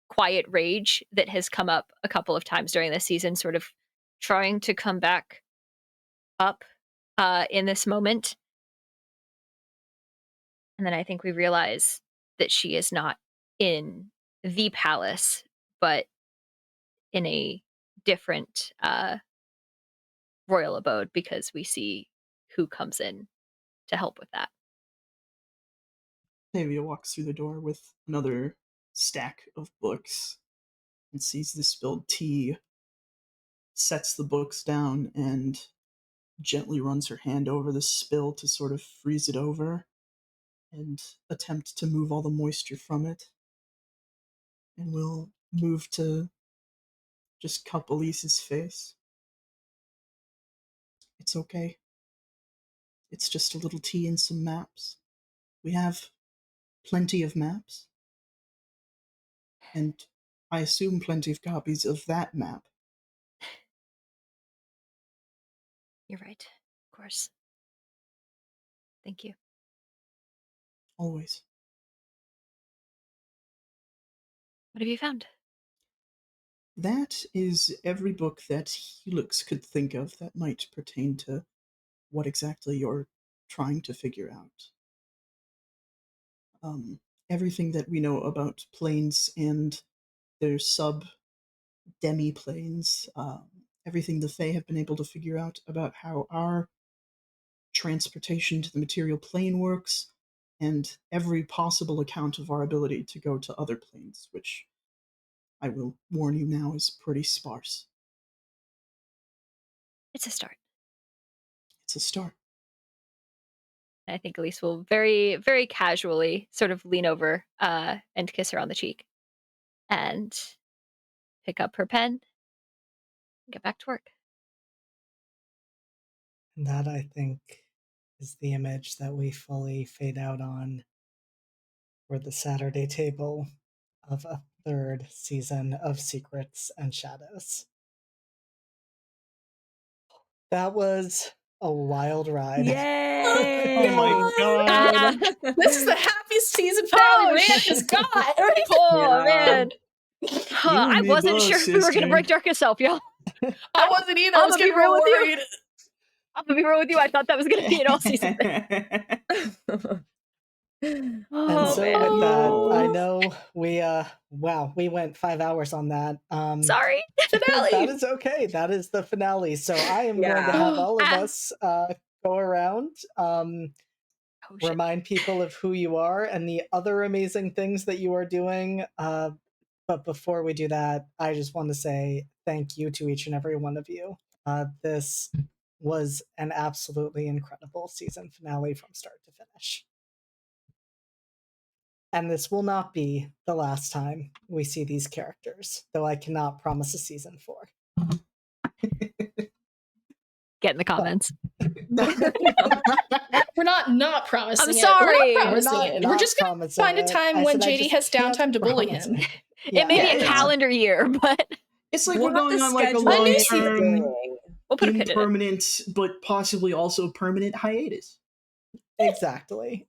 quiet rage that has come up a couple of times during this season, sort of trying to come back up in this moment. And then I think we realize that she is not in the palace, but in a different royal abode, because we see who comes in to help with that. Octavia walks through the door with another stack of books and sees the spilled tea, sets the books down, and gently runs her hand over the spill to sort of freeze it over and attempt to move all the moisture from it. And we'll move to just cup Elise's face. It's okay. It's just a little tea and some maps. We have plenty of maps. And I assume plenty of copies of that map. You're right, of course. Thank you. Always. What have you found? That is every book that Helix could think of that might pertain to what exactly you're trying to figure out. everything that we know about planes and their demi-planes, everything the Fae have been able to figure out about how our transportation to the material plane works, and every possible account of our ability to go to other planes, which I will warn you now is pretty sparse. It's a start. It's a start. I think Elise will very, very casually sort of lean over and kiss her on the cheek and pick up her pen and get back to work. And that, I think, is the image that we fully fade out on for the Saturday table of a third season of Secrets and Shadows. That was a wild ride. Yay! Oh my god! This is the happiest season finale Rand has got. Oh, Yeah. man. I me wasn't both, sure if we were going to sister. break Darkest Self, y'all. I wasn't either. I'm I was gonna be getting real real with you. worried. I'm going to be real with you. I thought that was going to be an all-season thing. And Oh, so man. with that, I no. know we went 5 hours on that. Sorry. Finale. That is okay. That is the finale. So I am going to have all of us go around, Oh, shit. remind people of who you are and the other amazing things that you are doing. But before we do that, I just want to say thank you to each and every one of you. This was an absolutely incredible season finale from start to finish. And this will not be the last time we see these characters, though I cannot promise a season 4. Get in the comments. We're not promising I'm it. sorry. We're not promising We're it. not We're just going to promising find a it. time I when said I JD just has can't downtime to bully promise him. it. It may be a Yeah. calendar year, but It's like We'll we're have going to on like a schedule a new long-term, thing. we'll put a pin in it. impermanent, but possibly also permanent hiatus. Exactly.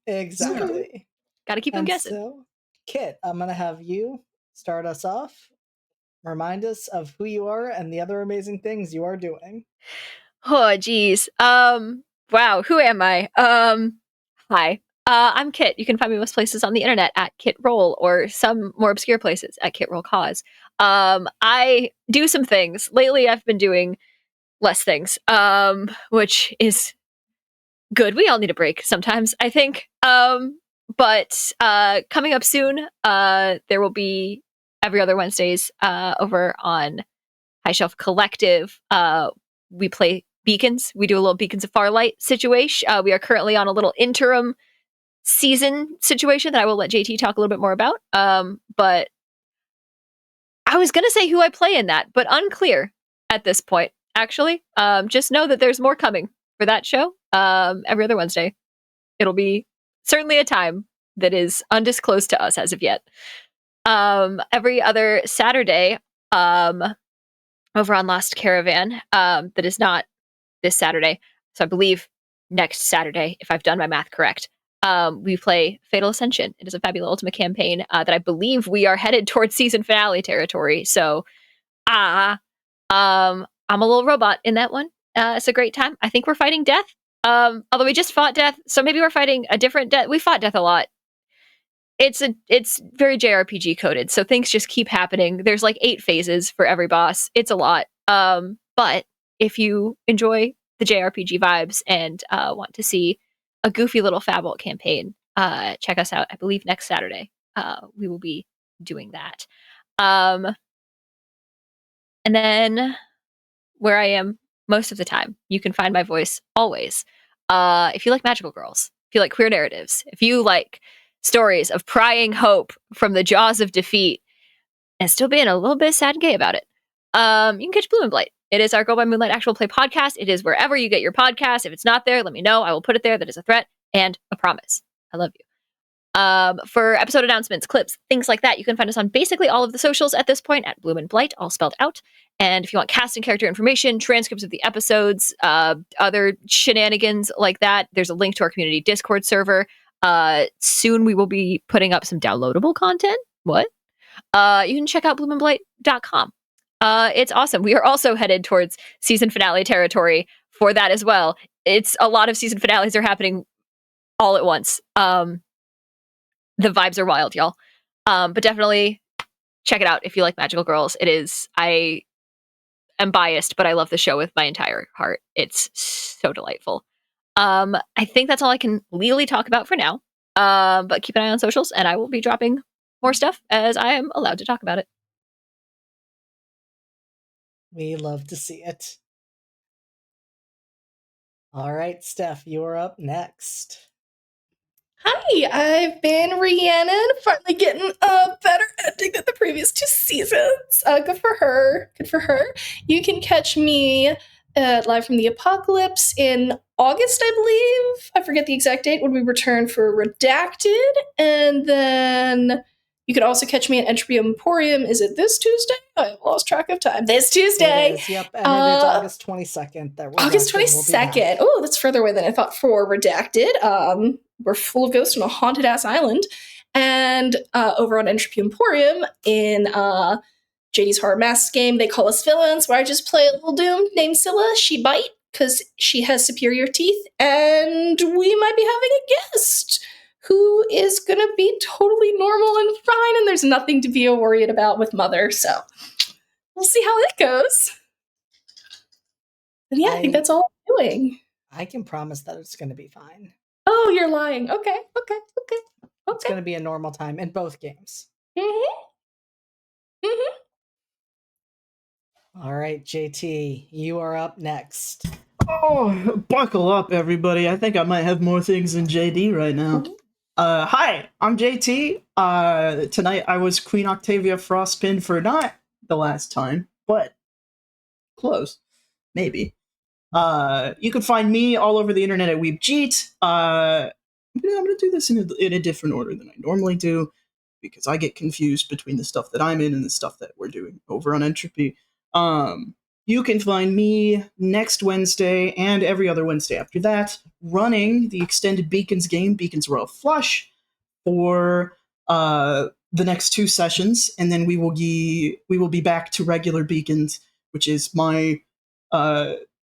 Gotta keep them And guessing. so, Kit, I'm going to have you start us off. Remind us of who you are and the other amazing things you are doing. Oh, geez. Wow, who am I? Hi. I'm Kit. You can find me most places on the internet at Kit Roll, or some more obscure places at Kit Roll Cause. I do some things. Lately, I've been doing less things, which is good. We all need a break sometimes, I think. But coming up soon, there will be every other Wednesdays over on High Shelf Collective. We play Beacons. We do a little Beacons of Farlight situation. We are currently on a little interim season situation that I will let JT talk a little bit more about. But I was going to say who I play in that, but unclear at this point, actually. Just know that there's more coming for that show every other Wednesday. It'll be certainly a time that is undisclosed to us as of yet. Every other Saturday, over on Lost Caravan, that is not this Saturday. So I believe next Saturday, if I've done my math correct, we play Fatal Ascension. It is a Fabulous Ultimate campaign that I believe we are headed towards season finale territory. So, I'm a little robot in that one. It's a great time. I think we're fighting death. Although we just fought death, so maybe we're fighting a different death. We fought death a lot. It's very JRPG coded, so things just keep happening. There's like 8 phases for every boss. It's a lot. But if you enjoy the JRPG vibes and want to see a goofy little Fabult campaign, check us out. I believe next Saturday we will be doing that. And then where I am most of the time, you can find my voice always. If you like magical girls, if you like queer narratives, if you like stories of prying hope from the jaws of defeat and still being a little bit sad and gay about it, you can catch Blue and Blight. It is our Go by Moonlight actual play podcast. It is wherever you get your podcast. If it's not there, let me know. I will put it there. That is a threat and a promise. I love you. For episode announcements, clips, things like that, you can find us on basically all of the socials at this point at Bloom and Blight, all spelled out. And if you want cast and character information, transcripts of the episodes, other shenanigans like that, there's a link to our community Discord server. Soon we will be putting up some downloadable content. What? You can check out bloomandblight.com. It's awesome. We are also headed towards season finale territory for that as well. It's a lot of season finales are happening all at once. the vibes are wild, y'all. But definitely check it out if you like magical girls. It is. I am biased, but I love the show with my entire heart. It's so delightful. I think that's all I can legally talk about for now. But keep an eye on socials, and I will be dropping more stuff as I am allowed to talk about it. We love to see it. All right, Steph, you're up next. Hi, I've been Rhiannon, finally getting a better ending than the previous 2 seasons. Good for her. Good for her. You can catch me live from the apocalypse in August, I believe. I forget the exact date when we return for Redacted. And then you can also catch me at Entropy Emporium. Is it this Tuesday? I've lost track of time. This Tuesday. It is, yep, and it is August 22nd. August 22nd. Oh, that's further away than I thought for Redacted. We're full of ghosts on a haunted ass island. And over on Entropy Emporium in JD's Horror Masks game, they call us villains, where I just play a little doom named Scylla. She bite because she has superior teeth, and we might be having a guest who is gonna be totally normal and fine, and there's nothing to be worried about with Mother, so we'll see how that goes. And yeah, I think that's all I'm doing. I can promise that it's gonna be fine. Oh, you're lying. Okay. It's gonna be a normal time in both games. All right, JT, you are up next. Oh, buckle up, everybody. I think I might have more things than JD right now. Hi, I'm JT. Tonight I was Queen Octavia Frostpin for not the last time, but close. Maybe. You can find me all over the internet at WeebJeet. I'm gonna do this in a different order than I normally do, because I get confused between the stuff that I'm in and the stuff that we're doing over on Entropy. You can find me next Wednesday and every other Wednesday after that, running the extended Beacons game, Beacons Royal Flush, for the next 2 sessions, and then we will be back to regular Beacons, which is my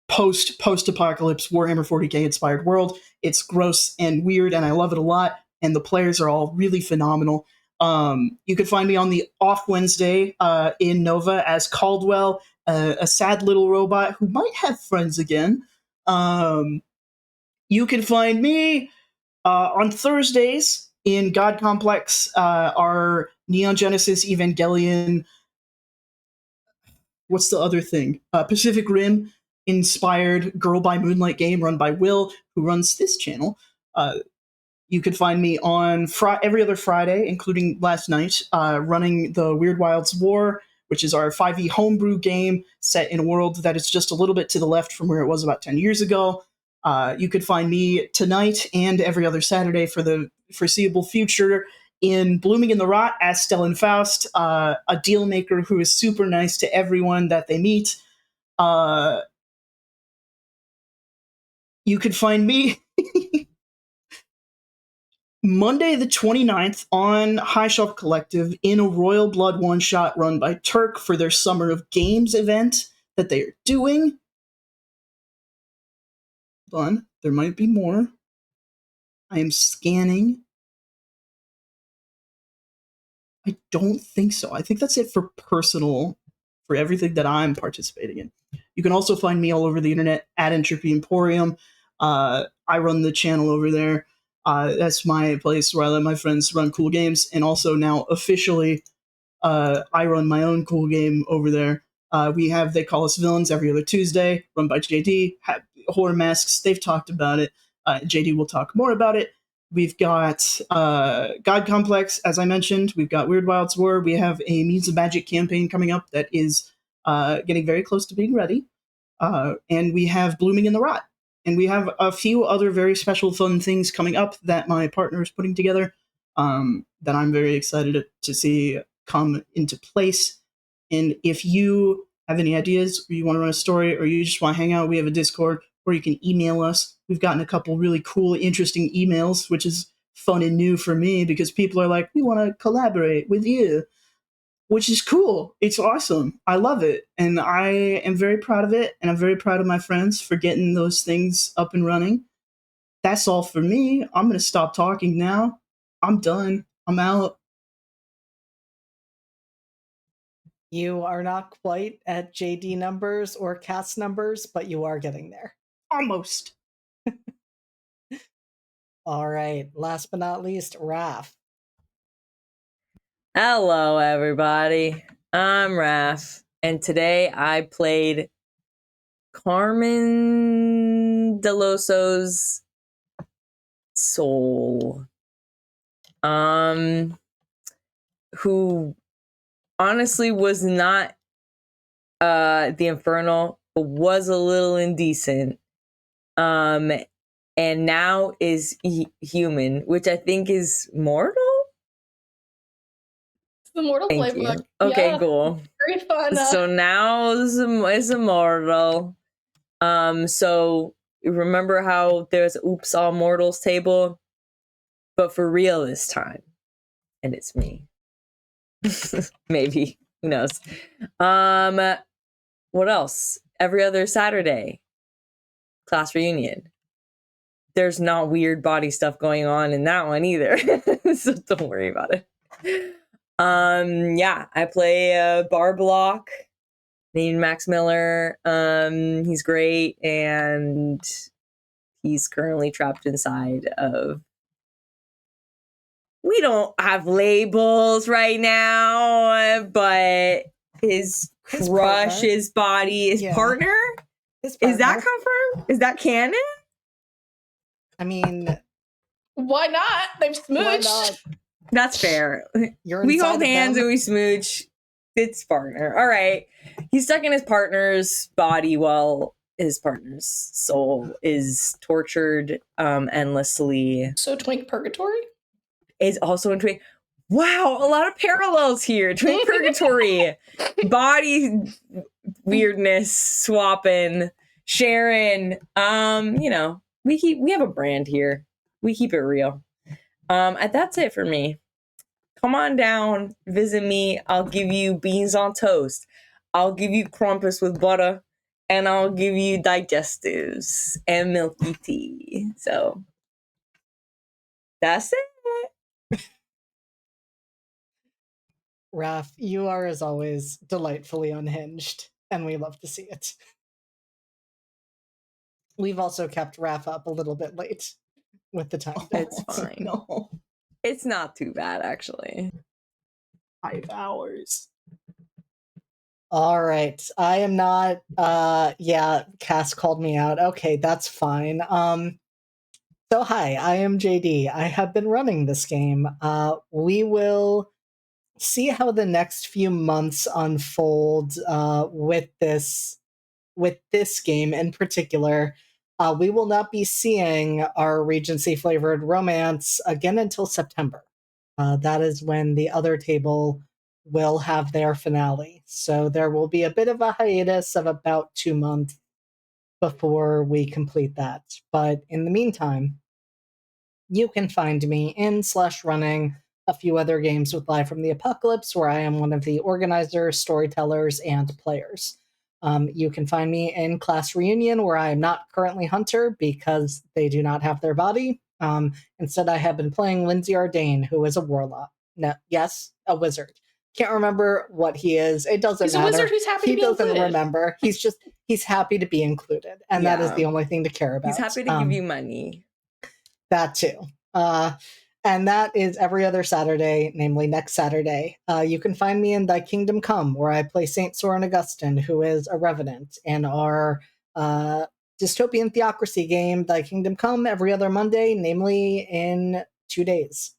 post-apocalypse Warhammer 40k inspired world. It's gross and weird, and I love it a lot, and the players are all really phenomenal. You can find me on the off Wednesday in Nova as Caldwell, a sad little robot who might have friends again. You can find me on Thursdays in God Complex, our Neon Genesis Evangelion. What's the other thing? Pacific Rim inspired Girl by Moonlight game run by Will, who runs this channel. You could find me on every other Friday, including last night, running the Weird Wilds War, which is our 5e homebrew game set in a world that is just a little bit to the left from where it was about 10 years ago. You could find me tonight and every other Saturday for the foreseeable future in Blooming in the Rot as Stellan Faust, a deal maker who is super nice to everyone that they meet. You could find me Monday the 29th on High Shelf Collective in a Royal Blood one-shot run by Turk for their Summer of Games event that they are doing. Hold on, there might be more. I am scanning. I don't think so. I think that's it for personal, for everything that I'm participating in. You can also find me all over the internet at Entropy Emporium. I run the channel over there. That's my place where I let my friends run cool games, and also now officially I run my own cool game over there. We have They Call Us Villains every other Tuesday, run by JD. Horror Masks, they've talked about it. JD will talk more about it. We've got God Complex, as I mentioned. We've got Weird Wilds War. We have a Means of Magic campaign coming up that is getting very close to being ready. And we have Blooming in the Rot. And we have a few other very special fun things coming up that my partner is putting together that I'm very excited to see come into place. And if you have any ideas, or you want to run a story, or you just want to hang out, we have a Discord, or you can email us. We've gotten a couple really cool, interesting emails, which is fun and new for me because people are like, we want to collaborate with you, which is cool. It's awesome. I love it. And I am very proud of it. And I'm very proud of my friends for getting those things up and running. That's all for me. I'm going to stop talking now. I'm done. I'm out. You are not quite at JD numbers or cast numbers, but you are getting there. Almost. All right. Last but not least, Raph. Hello, everybody. I'm Raph, and today I played Carmen Deloso's soul. Who honestly was not the Infernal, but was a little indecent. And now is human, which I think is mortal. It's the Mortal Thank Playbook. you. Okay, Yeah, cool. very fun. So now is immortal. So remember how there's Oops All Mortals table, but for real this time, and it's me. Maybe, who knows? What else? Every other Saturday, class reunion. There's not weird body stuff going on in that one either, so don't worry about it. Yeah, I play a bar block named Max Miller. He's great, and he's currently trapped inside of. We don't have labels right now, but his crush, partner. his body, his Yeah. partner. His Is that partner. confirmed? Is that canon? I mean, Why not? They've why smooched. not? That's fair. You're We inside hold of hands them. and we smooch. It's partner. All right. He's stuck in his partner's body while his partner's soul is tortured endlessly. So Twink Purgatory? Is also in Twink. Wow, a lot of parallels here. Twink Purgatory, body weirdness, swapping, sharing. We have a brand here. We keep it real. That's it for me. Come on down, visit me. I'll give you beans on toast. I'll give you crumpets with butter, and I'll give you digestives and milky tea. So that's it. Raph, you are as always delightfully unhinged, and we love to see it. We've also kept Raph up a little bit late with the time. It's fine. No. It's not too bad, actually. 5 hours. All right. I am not yeah, Cass called me out. Okay, that's fine. So hi, I am JD. I have been running this game. We will see how the next few months unfold with this game in particular. We will not be seeing our Regency-flavored romance again until September. That is when the other table will have their finale. So there will be a bit of a hiatus of about 2 months before we complete that. But in the meantime, you can find me in/running a few other games with Live from the Apocalypse, where I am one of the organizers, storytellers, and players. You can find me in Class Reunion, where I am not currently Hunter because they do not have their body. Instead, I have been playing Lindsay Ardane, who is a warlock. No, yes, a wizard. Can't remember what he is. It doesn't He's matter. a wizard who's happy He to be doesn't included. remember. He's happy to be included, and that is the only thing to care about. He's happy to give you money. That too. And that is every other Saturday, namely next Saturday. You can find me in Thy Kingdom Come, where I play Saint Soren Augustine, who is a revenant, in our dystopian theocracy game, Thy Kingdom Come, every other Monday, namely in 2 days.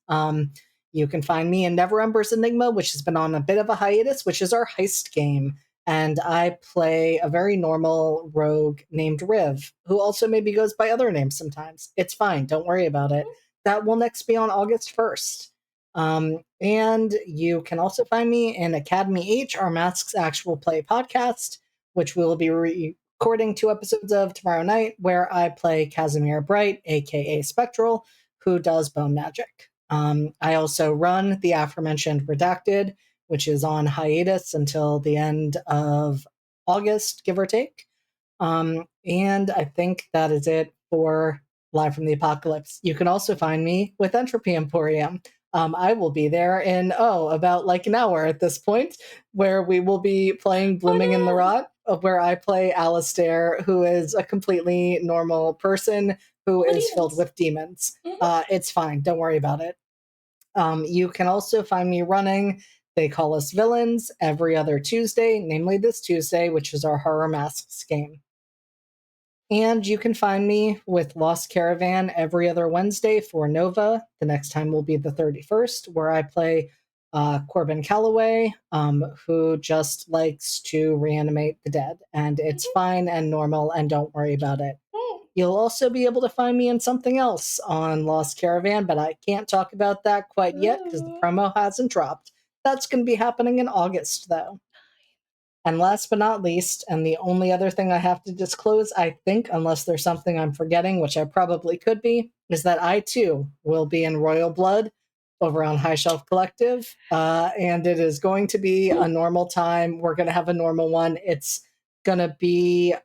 You can find me in Never Ember's Enigma, which has been on a bit of a hiatus, which is our heist game. And I play a very normal rogue named Riv, who also maybe goes by other names sometimes. It's fine. Don't worry about it. That will next be on August 1st. And you can also find me in Academy H, our Masks Actual Play podcast, which we will be recording 2 episodes of tomorrow night, where I play Casimir Bright, aka Spectral, who does bone magic. I also run the aforementioned Redacted, which is on hiatus until the end of August, give or take. And I think that is it for Live from the Apocalypse. You can also find me with Entropy Emporium. I will be there in about like an hour at this point, where we will be playing Blooming in the Rot, where I play Alistair, who is a completely normal person who is filled with demons. It's fine, don't worry about it. You can also find me running They Call Us Villains every other Tuesday, namely this Tuesday, which is our Horror Masks game. And you can find me with Lost Caravan every other Wednesday for Nova. The next time will be the 31st, where I play Corbin Calloway, who just likes to reanimate the dead. And it's fine and normal, and don't worry about it. You'll also be able to find me in something else on Lost Caravan, but I can't talk about that quite yet because the promo hasn't dropped. That's going to be happening in August, though. And last but not least, and the only other thing I have to disclose, I think, unless there's something I'm forgetting, which I probably could be, is that I too will be in Royal Blood over on High Shelf Collective. And it is going to be a normal time. We're going to have a normal one. It's going to be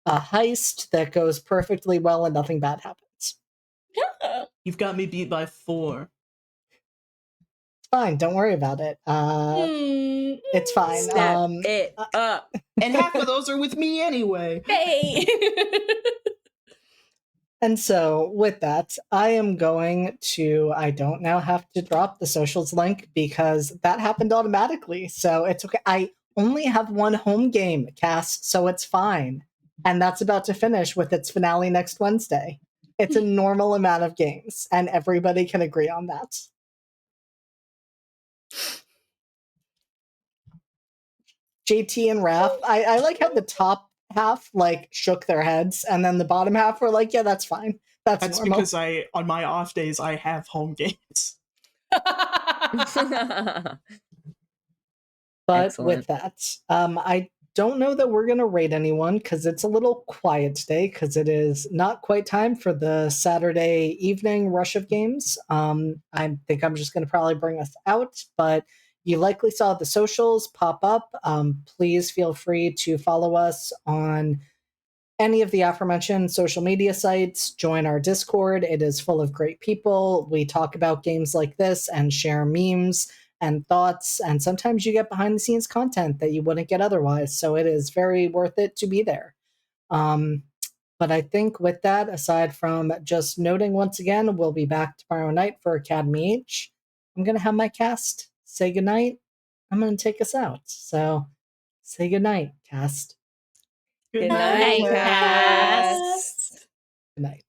a heist that goes perfectly well and nothing bad happens. You've got me beat by 4. Fine, don't worry about it. It's fine. Step it up. And half of those are with me anyway. Hey! And so, with that, I am going to. I don't now have to drop the socials link because that happened automatically. So it's okay. I only have one home game, Cass, so it's fine. And that's about to finish with its finale next Wednesday. It's a normal amount of games, and everybody can agree on that. JT and Raph, I like how the top half like shook their heads, and then the bottom half were like, "Yeah, that's fine. That's normal." Because on my off days I have home games. But Excellent. with that, I don't know that we're going to rate anyone because it's a little quiet today because it is not quite time for the Saturday evening rush of games. I think I'm just going to probably bring us out, but you likely saw the socials pop up. Please feel free to follow us on any of the aforementioned social media sites. Join our Discord. It is full of great people. We talk about games like this and share memes and thoughts, and sometimes you get behind the scenes content that you wouldn't get otherwise, so it is very worth it to be there. But I think with that, aside from just noting once again, we'll be back tomorrow night for Academy H. I'm going to have my cast say goodnight. I'm going to take us out. So say goodnight, cast. Good night, Cast. Good night.